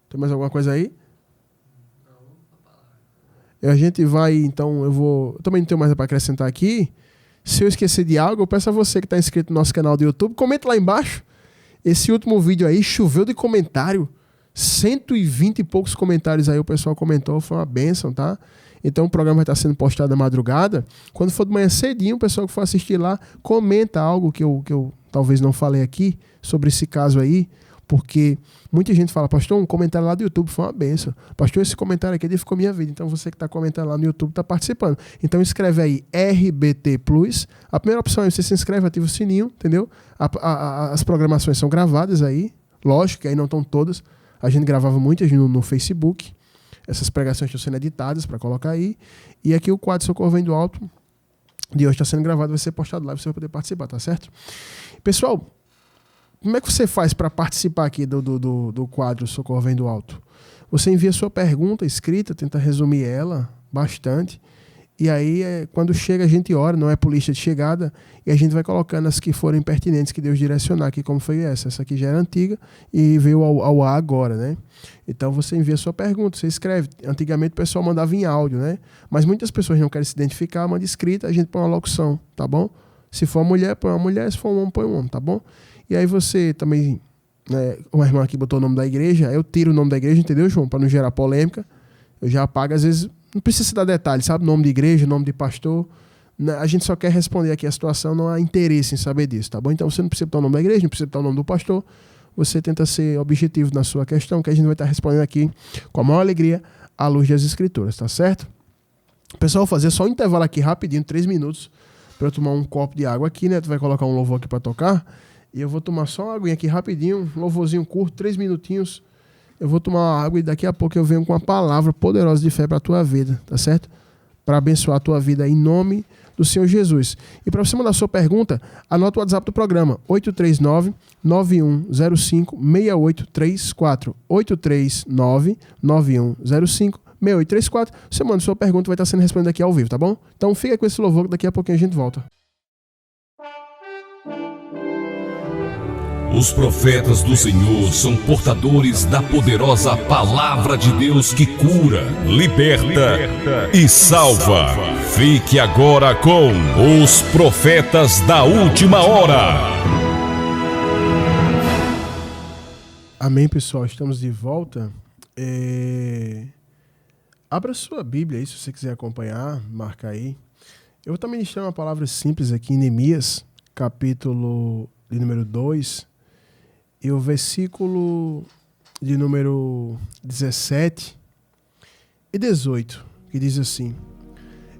[SPEAKER 2] Tem mais alguma coisa aí? A gente vai, então, eu também não tenho mais para acrescentar aqui. Se eu esquecer de algo, eu peço a você que está inscrito no nosso canal do YouTube, comenta lá embaixo. Esse último vídeo aí choveu de comentário. 120 e poucos comentários aí o pessoal comentou, foi uma bênção, tá? Então o programa vai estar sendo postado à madrugada. Quando for de manhã cedinho, o pessoal que for assistir lá, comenta algo que eu talvez não falei aqui sobre esse caso aí, porque muita gente fala, pastor, um comentário lá do YouTube foi uma bênção. Pastor, esse comentário aqui edificou minha vida. Então você que está comentando lá no YouTube está participando. Então escreve aí RBT Plus. A primeira opção é você se inscreve, ativa o sininho, entendeu? As programações são gravadas aí, lógico que aí não estão todas. A gente gravava muitas no Facebook. Essas pregações estão sendo editadas para colocar aí. E aqui o quadro Socorro Vem do Alto de hoje está sendo gravado, vai ser postado lá, você vai poder participar, tá certo? Pessoal, como é que você faz para participar aqui do quadro Socorro Vem do Alto? Você envia sua pergunta escrita, tenta resumir ela bastante. E aí, quando chega, a gente ora, não é por lista de chegada, e a gente vai colocando as que forem pertinentes que Deus direcionar aqui, como foi essa. Essa aqui já era antiga e veio ao ar agora, né? Então você envia sua pergunta, você escreve. Antigamente o pessoal mandava em áudio, né? Mas muitas pessoas não querem se identificar, manda escrita, a gente põe uma locução, tá bom? Se for uma mulher, põe uma mulher, se for um homem, põe um homem, tá bom? E aí você também, né, uma irmã aqui botou o nome da igreja, eu tiro o nome da igreja, entendeu, João? Para não gerar polêmica. Eu já apago, às vezes... Não precisa dar detalhes, sabe? Nome de igreja, nome de pastor. A gente só quer responder aqui a situação, não há interesse em saber disso, tá bom? Então você não precisa botar o nome da igreja, não precisa botar o nome do pastor. Você tenta ser objetivo na sua questão, que a gente vai estar respondendo aqui com a maior alegria à luz das escrituras, tá certo? Pessoal, vou fazer só um intervalo aqui rapidinho, 3 minutos, para eu tomar um copo de água aqui, né? Tu vai colocar um louvor aqui para tocar. E eu vou tomar só uma aguinha aqui rapidinho, um louvorzinho curto, 3 minutinhos. Eu vou tomar uma água e daqui a pouco eu venho com uma palavra poderosa de fé para a tua vida, tá certo? Para abençoar a tua vida em nome do Senhor Jesus. E para você mandar sua pergunta, anota o WhatsApp do programa, 839-9105-6834. 839-9105-6834. Você manda sua pergunta, vai estar sendo respondida aqui ao vivo, tá bom? Então fica com esse louvor que daqui a pouquinho a gente volta.
[SPEAKER 1] Os profetas do Senhor são portadores da poderosa palavra de Deus que cura, liberta e salva. Fique agora com os profetas da última hora.
[SPEAKER 2] Amém, pessoal. Estamos de volta. Abra sua Bíblia aí, se você quiser acompanhar, marca aí. Eu vou estar ministrando uma palavra simples aqui em Neemias, capítulo de número 2, e o versículo de número 17 e 18, que diz assim: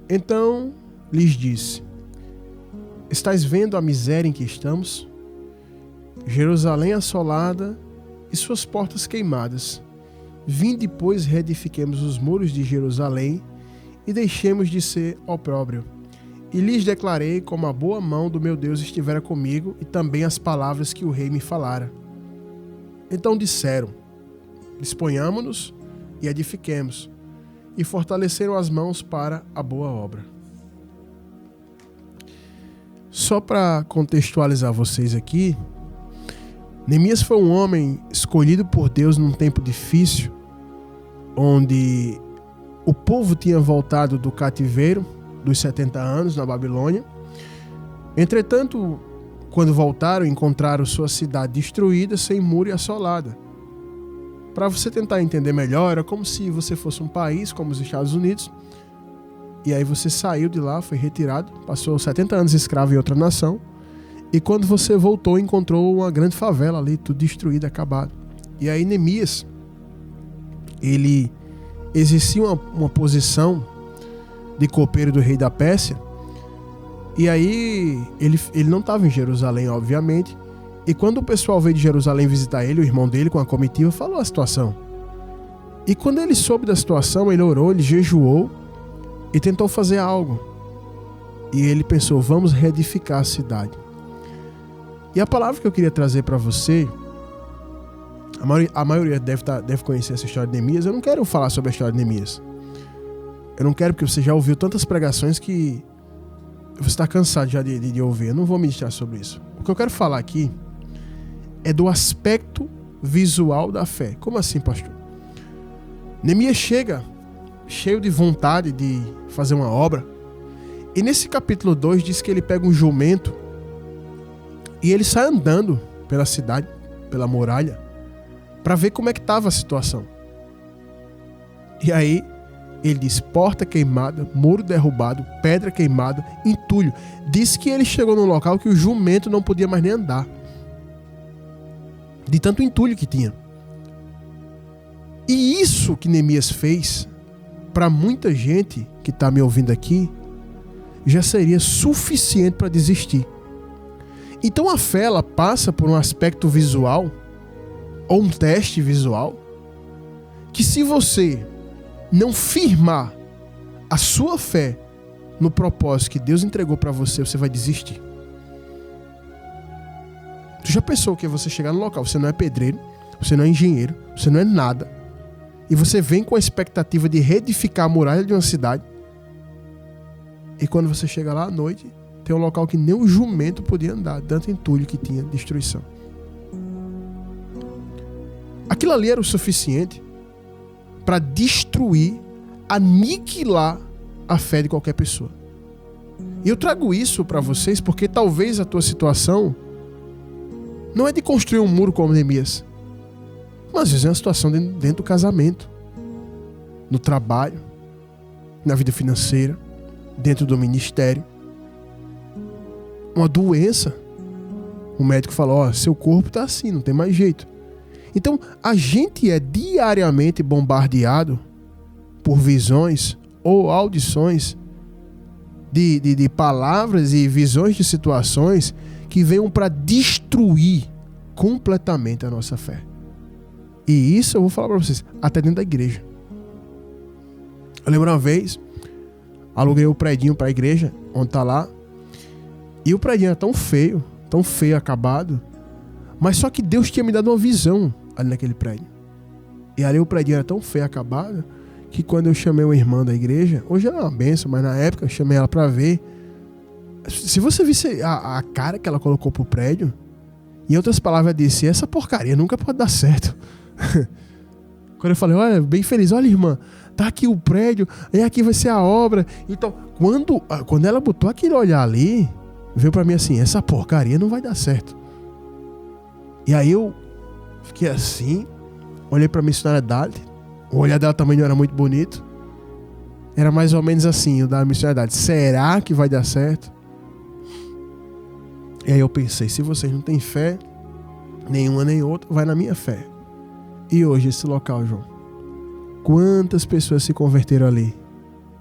[SPEAKER 2] Então lhes disse: Estais vendo a miséria em que estamos? Jerusalém assolada e suas portas queimadas. Vinde, pois, reedifiquemos os muros de Jerusalém e deixemos de ser opróbrio. E lhes declarei como a boa mão do meu Deus estivera comigo e também as palavras que o rei me falara. Então disseram: Disponhamo-nos e edifiquemos, e fortaleceram as mãos para a boa obra. Só para contextualizar vocês aqui, Neemias foi um homem escolhido por Deus num tempo difícil, onde o povo tinha voltado do cativeiro dos 70 anos na Babilônia. Entretanto, quando voltaram, encontraram sua cidade destruída, sem muro e assolada. Para você tentar entender melhor, era como se você fosse um país como os Estados Unidos, e aí você saiu de lá, foi retirado, passou 70 anos escravo em outra nação, e quando você voltou, encontrou uma grande favela ali, tudo destruído, acabado. E aí Neemias, ele exercia uma posição de copeiro do rei da Pérsia, e aí ele não estava em Jerusalém, obviamente, e quando o pessoal veio de Jerusalém visitar ele, o irmão dele com a comitiva falou a situação. E quando ele soube da situação, ele orou, ele jejuou e tentou fazer algo. E ele pensou: vamos reedificar a cidade. E a palavra que eu queria trazer para você, a maioria deve conhecer essa história de Neemias. Eu não quero falar sobre a história de Neemias. Eu não quero, porque você já ouviu tantas pregações que você está cansado já de ouvir. Eu não vou ministrar sobre isso. O que eu quero falar aqui é do aspecto visual da fé. Como assim, pastor? Neemias chega cheio de vontade de fazer uma obra. E nesse capítulo 2 diz que ele pega um jumento e ele sai andando pela cidade, pela muralha, para ver como é que estava a situação. E aí ele diz: porta queimada, muro derrubado, pedra queimada, entulho. Diz que ele chegou num local que o jumento não podia mais nem andar, de tanto entulho que tinha. E isso que Neemias fez, para muita gente que está me ouvindo aqui, já seria suficiente para desistir. Então a fé, ela passa por um aspecto visual, ou um teste visual, que se você não firmar a sua fé no propósito que Deus entregou para você, você vai desistir. Tu já pensou que você chegar no local, você não é pedreiro, você não é engenheiro, você não é nada, e você vem com a expectativa de reedificar a muralha de uma cidade, e quando você chega lá à noite, tem um local que nem o jumento podia andar, tanto entulho que tinha, destruição. Aquilo ali era o suficiente para destruir, aniquilar a fé de qualquer pessoa. E eu trago isso para vocês porque talvez a tua situação não é de construir um muro como Neemias, mas às vezes é uma situação dentro do casamento, no trabalho, na vida financeira, dentro do ministério. Uma doença. O médico falou: seu corpo está assim, não tem mais jeito. Então, a gente é diariamente bombardeado por visões ou audições de palavras e visões de situações que venham para destruir completamente a nossa fé. E isso eu vou falar para vocês, até dentro da igreja. Eu lembro uma vez, aluguei o predinho para a igreja, onde está lá, e o predinho era tão feio, acabado, mas só que Deus tinha me dado uma visão ali naquele prédio. E ali o predinho era tão feio, acabado, que quando eu chamei uma irmã da igreja, hoje é uma benção, mas na época eu chamei ela para ver. Se você visse a cara que ela colocou pro prédio, Em outras palavras, eu disse, essa porcaria nunca pode dar certo. Quando eu falei, olha, bem feliz, olha, irmã, tá aqui o prédio, e aqui vai ser a obra. Então, quando ela botou aquele olhar ali, veio pra mim assim, essa porcaria não vai dar certo. E aí eu fiquei assim, olhei pra missionária Dali, o olhar dela também não era muito bonito. Era mais ou menos assim, o da missionária Dali, será que vai dar certo? E aí eu pensei, se vocês não têm fé, nenhuma nem outra, vai na minha fé. E hoje esse local, João, quantas pessoas se converteram ali?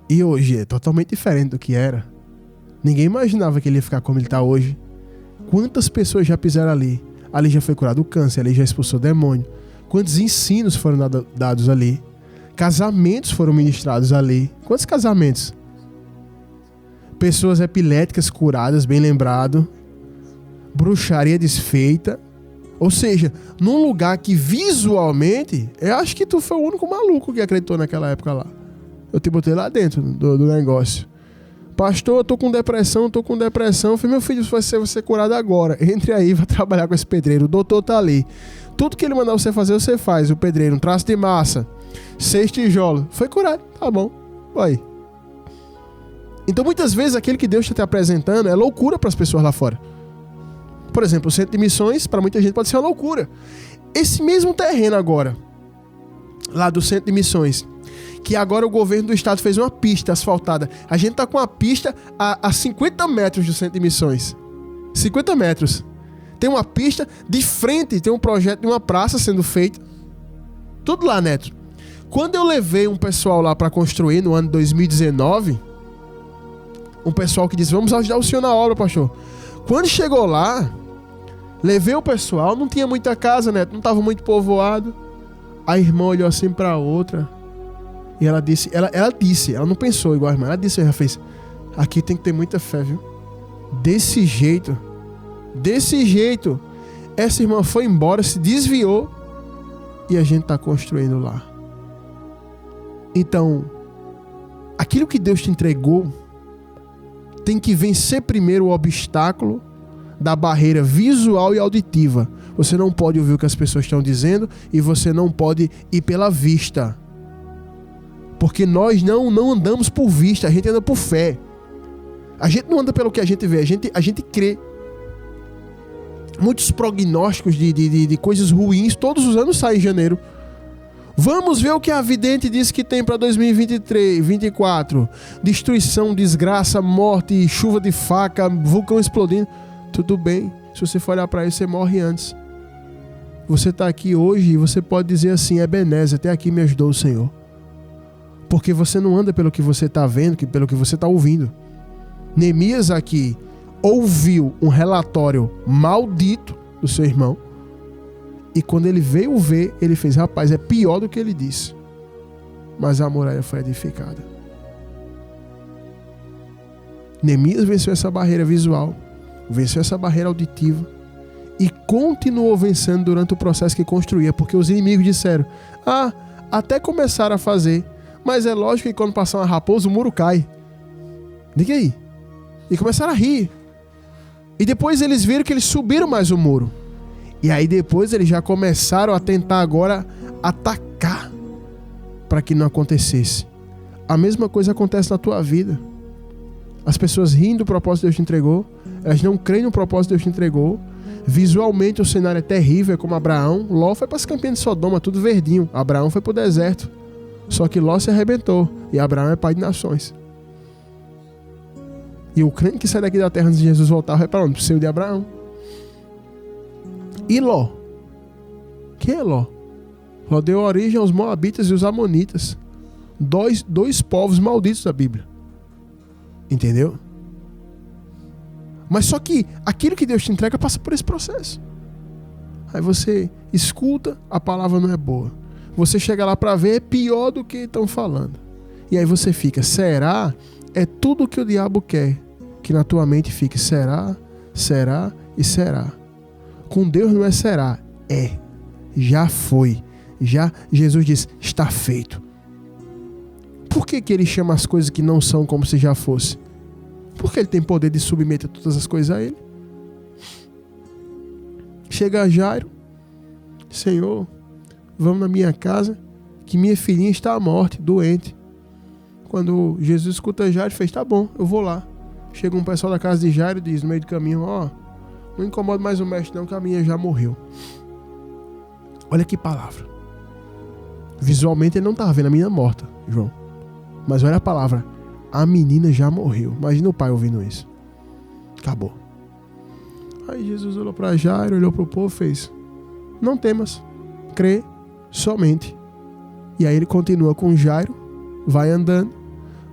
[SPEAKER 2] E hoje é totalmente diferente do que era. Ninguém imaginava que ele ia ficar como ele está hoje. Quantas pessoas já pisaram ali? Ali já foi curado o câncer, ali já expulsou o demônio. Quantos ensinos foram dados ali? Casamentos foram ministrados ali. Quantos casamentos? Pessoas epiléticas curadas, bem lembrado. Bruxaria desfeita. Ou seja, num lugar que visualmente, eu acho que tu foi o único maluco que acreditou naquela época lá. Eu te botei lá dentro do negócio. Pastor, eu tô com depressão. Eu falei, meu filho, você ser curado agora. Entre aí, vai trabalhar com esse pedreiro. O doutor tá ali. Tudo que ele mandar você fazer, você faz. O pedreiro, um traço de massa, 6 tijolos. Foi curado, tá bom. Vai. Então, muitas vezes, aquele que Deus está te apresentando é loucura para as pessoas lá fora. Por exemplo, o centro de missões, para muita gente pode ser uma loucura. Esse mesmo terreno agora, lá do centro de missões, que agora o governo do estado fez uma pista asfaltada. A gente tá com uma pista a 50 metros do centro de missões. 50 metros. Tem uma pista de frente, tem um projeto de uma praça sendo feita. Tudo lá, Neto. Quando eu levei um pessoal lá para construir no ano de 2019, um pessoal que disse, vamos ajudar o senhor na obra, pastor. Quando chegou lá, levei o pessoal, não tinha muita casa, Neto, não estava muito povoado. A irmã olhou assim para outra e ela disse, ela não pensou igual a irmã, ela disse, ela fez, aqui tem que ter muita fé, viu? Desse jeito, essa irmã foi embora, se desviou e a gente está construindo lá. Então, aquilo que Deus te entregou tem que vencer primeiro o obstáculo da barreira visual e auditiva. Você não pode ouvir o que as pessoas estão dizendo e você não pode ir pela vista. Porque nós não andamos por vista, a gente anda por fé. A gente não anda pelo que a gente vê, a gente crê. Muitos prognósticos de coisas ruins todos os anos saem em janeiro. Vamos ver o que a vidente disse que tem para 2023, 2024. Destruição, desgraça, morte, chuva de faca, vulcão explodindo. Tudo bem, se você for olhar para isso, você morre antes. Você está aqui hoje e você pode dizer assim, Ebenezer, até aqui me ajudou o Senhor. Porque você não anda pelo que você está vendo, pelo que você está ouvindo. Neemias aqui ouviu um relatório maldito do seu irmão. E quando ele veio ver, ele fez, rapaz, é pior do que ele disse. Mas a muralha foi edificada. Neemias venceu essa barreira visual, venceu essa barreira auditiva e continuou vencendo durante o processo que construía, porque os inimigos disseram, até começaram a fazer, mas é lógico que quando passar uma raposa, o muro cai. Diga aí. E começaram a rir. E depois eles viram que eles subiram mais o muro. E aí depois eles já começaram a tentar agora atacar para que não acontecesse. A mesma coisa acontece na tua vida. As pessoas riem do propósito que Deus te entregou. Elas não creem no propósito que Deus te entregou. Visualmente o cenário é terrível, é como Abraão. Ló foi para as campinas de Sodoma, tudo verdinho. Abraão foi para o deserto. Só que Ló se arrebentou. E Abraão é pai de nações. E o crente que sai daqui da terra antes de Jesus voltar vai para onde? Para o seio de Abraão. E Ló? Quem é Ló? Ló deu origem aos Moabitas e os Amonitas. Dois povos malditos da Bíblia. Entendeu? Mas só que aquilo que Deus te entrega passa por esse processo. Aí você escuta, a palavra não é boa. Você chega lá para ver, é pior do que estão falando. E aí você fica, será? É tudo que o diabo quer. Que na tua mente fique, será, será e será. Com Deus não é será, é. Já foi. Já Jesus diz, está feito. Por que ele chama as coisas que não são como se já fosse? Porque ele tem poder de submeter todas as coisas a ele. Chega Jairo, Senhor, vamos na minha casa, que minha filhinha está à morte, doente. Quando Jesus escuta Jairo, fez, tá bom, eu vou lá. Chega um pessoal da casa de Jairo e diz no meio do caminho, não incomoda mais o mestre não, que a minha já morreu. Olha que palavra. Visualmente ele não estava vendo a menina morta, João. Mas olha a palavra, a menina já morreu. Imagina o pai ouvindo isso. Acabou. Aí Jesus olhou para Jairo, olhou para o povo e fez, não temas, crê somente. E aí ele continua com Jairo, vai andando.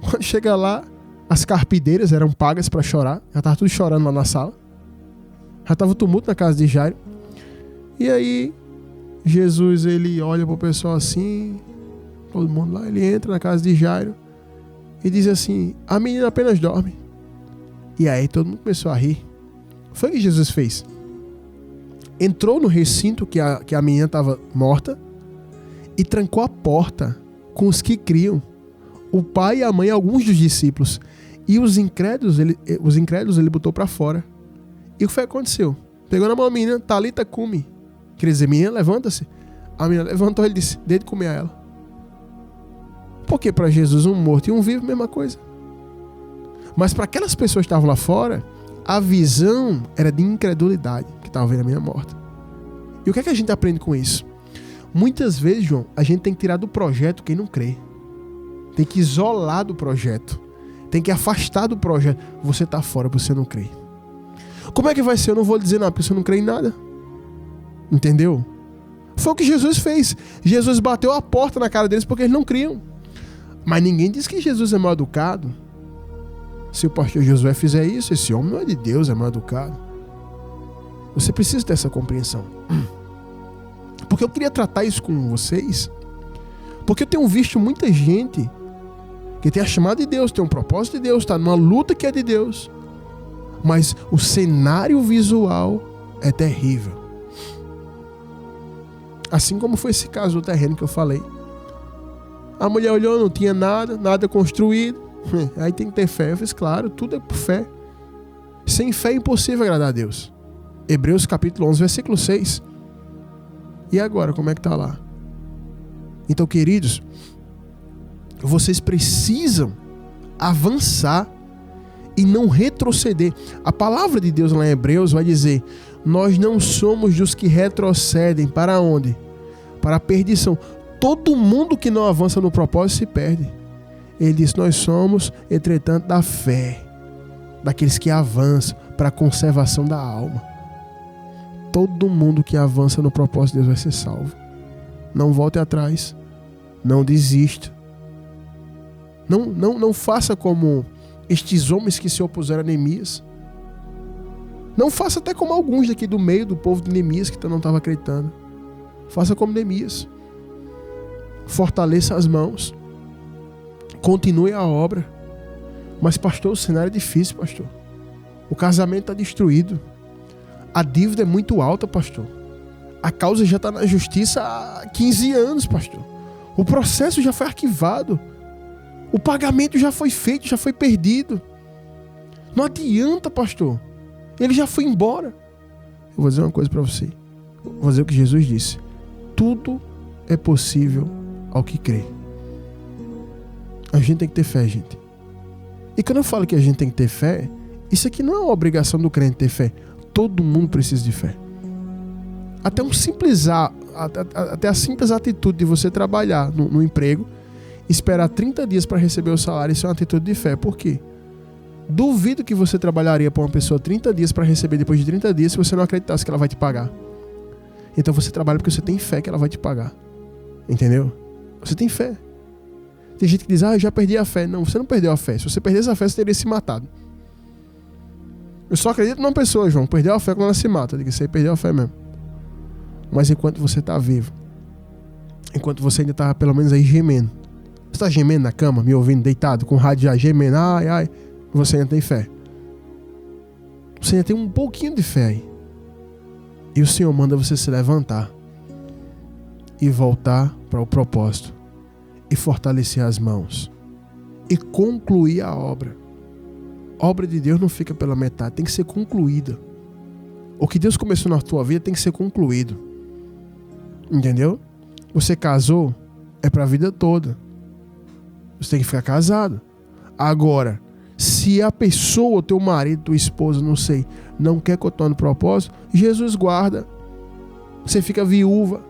[SPEAKER 2] Quando chega lá, as carpideiras eram pagas para chorar. Já estava tudo chorando lá na sala. Já estava tumulto na casa de Jairo. E aí Jesus, ele olha para o pessoal assim, todo mundo lá, ele entra na casa de Jairo e diz assim, a menina apenas dorme. E aí todo mundo começou a rir. Foi o que Jesus fez. Entrou no recinto que a menina estava morta e trancou a porta com os que criam, o pai e a mãe e alguns dos discípulos. E os incrédulos ele botou para fora. E o que foi que aconteceu? Pegou na mão a menina, Talita cumi. Quer dizer, menina, levanta-se. A menina levantou, ele disse, dê de comer a ela. Porque para Jesus um morto e um vivo, mesma coisa. Mas para aquelas pessoas que estavam lá fora, a visão era de incredulidade, que estavam vendo a menina morta. E o que é que a gente aprende com isso? Muitas vezes, João, a gente tem que tirar do projeto quem não crê. Tem que isolar do projeto. Tem que afastar do projeto. Você está fora, você não crê. Como é que vai ser? Eu não vou dizer nada, porque você não crê em nada. Entendeu? Foi o que Jesus fez. Jesus bateu a porta na cara deles porque eles não criam. Mas ninguém diz que Jesus é mal educado. Se o pastor Josué fizer isso, esse homem não é de Deus, é mal educado. Você precisa ter essa compreensão. Porque eu queria tratar isso com vocês, porque eu tenho visto muita gente que tem a chamada de Deus, tem um propósito de Deus, está numa luta que é de Deus, mas o cenário visual é terrível. Assim como foi esse caso do terreno que eu falei. A mulher olhou, não tinha nada construído. Aí tem que ter fé. Eu fiz, claro, tudo é por fé. Sem fé é impossível agradar a Deus. Hebreus capítulo 11, versículo 6. E agora, como é que está lá? Então, queridos, vocês precisam avançar e não retroceder. A palavra de Deus lá em Hebreus vai dizer, nós não somos dos que retrocedem. Para onde? Para a perdição. Todo mundo que não avança no propósito se perde. Ele diz, nós somos, entretanto, da fé, daqueles que avançam para a conservação da alma. Todo mundo que avança no propósito de Deus vai ser salvo. Não volte atrás. Não desista. Não faça como estes homens que se opuseram a Neemias. Não faça até como alguns daqui do meio do povo de Neemias que não estavam acreditando. Faça como Neemias. Fortaleça as mãos. Continue a obra. Mas, pastor, o cenário é difícil, pastor. O casamento está destruído. A dívida é muito alta, pastor. A causa já está na justiça há 15 anos, pastor. O processo já foi arquivado. O pagamento já foi feito, já foi perdido. Não adianta, pastor. Ele já foi embora. Eu vou dizer uma coisa para você. Vou dizer o que Jesus disse. Tudo é possível ao que crê. A gente tem que ter fé, gente. E quando eu falo que a gente tem que ter fé, isso aqui não é uma obrigação do crente ter fé. Todo mundo precisa de fé. Até a simples atitude de você trabalhar no emprego, esperar 30 dias para receber o salário, isso é uma atitude de fé. Por quê? Duvido que você trabalharia para uma pessoa 30 dias para receber depois de 30 dias se você não acreditasse que ela vai te pagar. Então você trabalha porque você tem fé que ela vai te pagar. Entendeu? Você tem fé. Tem gente que diz, eu já perdi a fé. Não, você não perdeu a fé. Se você perdesse a fé, você teria se matado. Eu só acredito numa pessoa, João. Perdeu a fé quando ela se mata. Eu digo, você perdeu a fé mesmo. Mas enquanto você está vivo, enquanto você ainda está pelo menos aí gemendo, você está gemendo na cama, me ouvindo, deitado, com o rádio já gemendo, ai, você ainda tem fé. Você ainda tem um pouquinho de fé aí. E o Senhor manda você se levantar e voltar para o propósito e fortalecer as mãos e concluir a obra. A obra de Deus não fica pela metade, tem que ser concluída. O que Deus começou na tua vida tem que ser concluído. Entendeu? Você casou, é pra vida toda. Você tem que ficar casado. Agora, se a pessoa, teu marido, tua esposa, não sei, não quer continuar no propósito, Jesus guarda. Você fica viúva,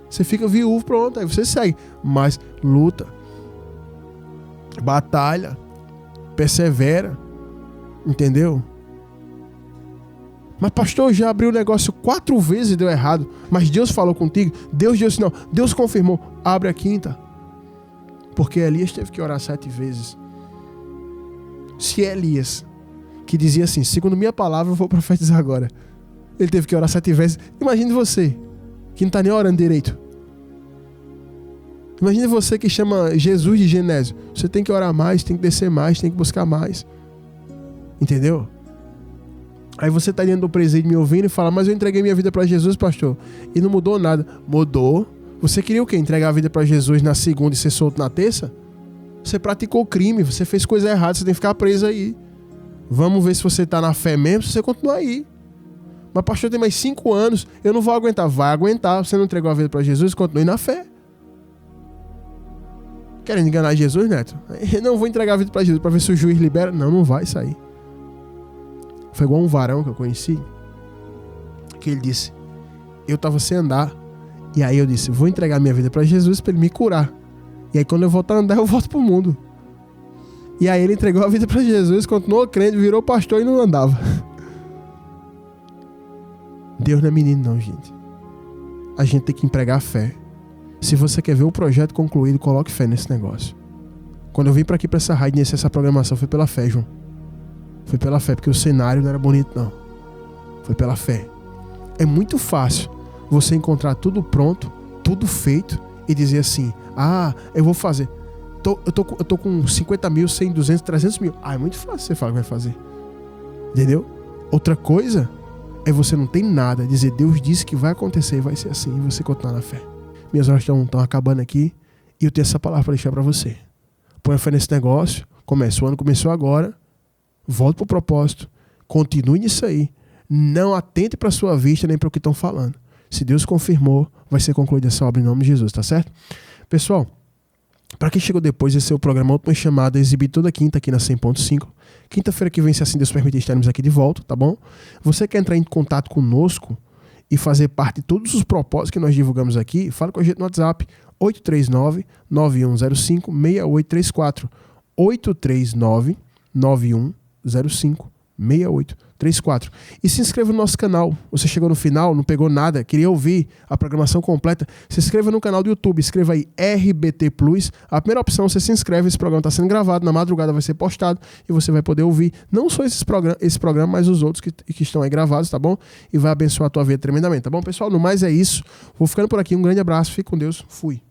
[SPEAKER 2] pronto, aí você segue. Mas luta, batalha, persevera, entendeu? Mas pastor, já abriu o negócio 4 vezes e deu errado, mas Deus falou contigo, Deus disse não, Deus confirmou, abre a 5ª. Porque Elias teve que orar 7 vezes. Se Elias, que dizia assim, segundo minha palavra eu vou profetizar agora, ele teve que orar 7 vezes, imagine você, que não está nem orando direito. Imagine você que chama Jesus de Genésio. Você tem que orar mais, tem que descer mais, tem que buscar mais. Entendeu? Aí você está dentro do presídio me ouvindo e fala, mas eu entreguei minha vida para Jesus, pastor, e não mudou nada. Mudou. Você queria o quê? Entregar a vida para Jesus na segunda e ser solto na terça? Você praticou crime, você fez coisa errada, você tem que ficar preso aí. Vamos ver se você está na fé mesmo, se você continuar aí. Mas pastor, tem mais 5 anos, eu não vou aguentar. Vai aguentar, você não entregou a vida para Jesus, continue na fé. Querendo enganar Jesus, Neto? Eu não vou entregar a vida para Jesus para ver se o juiz libera. Não, não vai sair. Foi igual um varão que eu conheci, que ele disse, eu estava sem andar, e aí eu disse, vou entregar minha vida para Jesus para ele me curar. E aí quando eu voltar a andar, eu volto pro mundo. E aí ele entregou a vida para Jesus, continuou crente, virou pastor e não andava. Deus não é menino não, gente. A gente tem que empregar fé. Se você quer ver o projeto concluído, coloque fé nesse negócio. Quando eu vim para aqui para essa rádio, iniciar essa programação, foi pela fé, João. Foi pela fé, porque o cenário não era bonito não. Foi pela fé. É muito fácil você encontrar tudo pronto, tudo feito e dizer assim, eu vou fazer. Eu tô com 50 mil, 100, 200, 300 mil. É muito fácil você falar que vai fazer. Entendeu? Outra coisa é você não tem nada, dizer Deus disse que vai acontecer e vai ser assim, e você continuar na fé. Minhas horas estão acabando aqui e eu tenho essa palavra para deixar para você. Põe a fé nesse negócio, o ano começou agora, volte para o propósito, continue nisso aí, não atente para a sua vista nem para o que estão falando. Se Deus confirmou, vai ser concluída essa obra em nome de Jesus, tá certo? Pessoal, para quem chegou depois, esse é o programa Última Chamada, exibido toda quinta aqui na 100.5. Quinta-feira que vem, se assim Deus permitir, estaremos aqui de volta, tá bom? Você quer entrar em contato conosco e fazer parte de todos os propósitos que nós divulgamos aqui, fala com a gente no WhatsApp, 839-9105-6834. 839-9105-6834. E se inscreva no nosso canal. Você chegou no final, não pegou nada, queria ouvir a programação completa, se inscreva no canal do YouTube, escreva aí RBT Plus. A primeira opção, você se inscreve, esse programa está sendo gravado, na madrugada vai ser postado e você vai poder ouvir não só esse programa, mas os outros que estão aí gravados, tá bom? E vai abençoar a tua vida tremendamente, tá bom, pessoal? No mais é isso. Vou ficando por aqui, um grande abraço, fique com Deus, fui.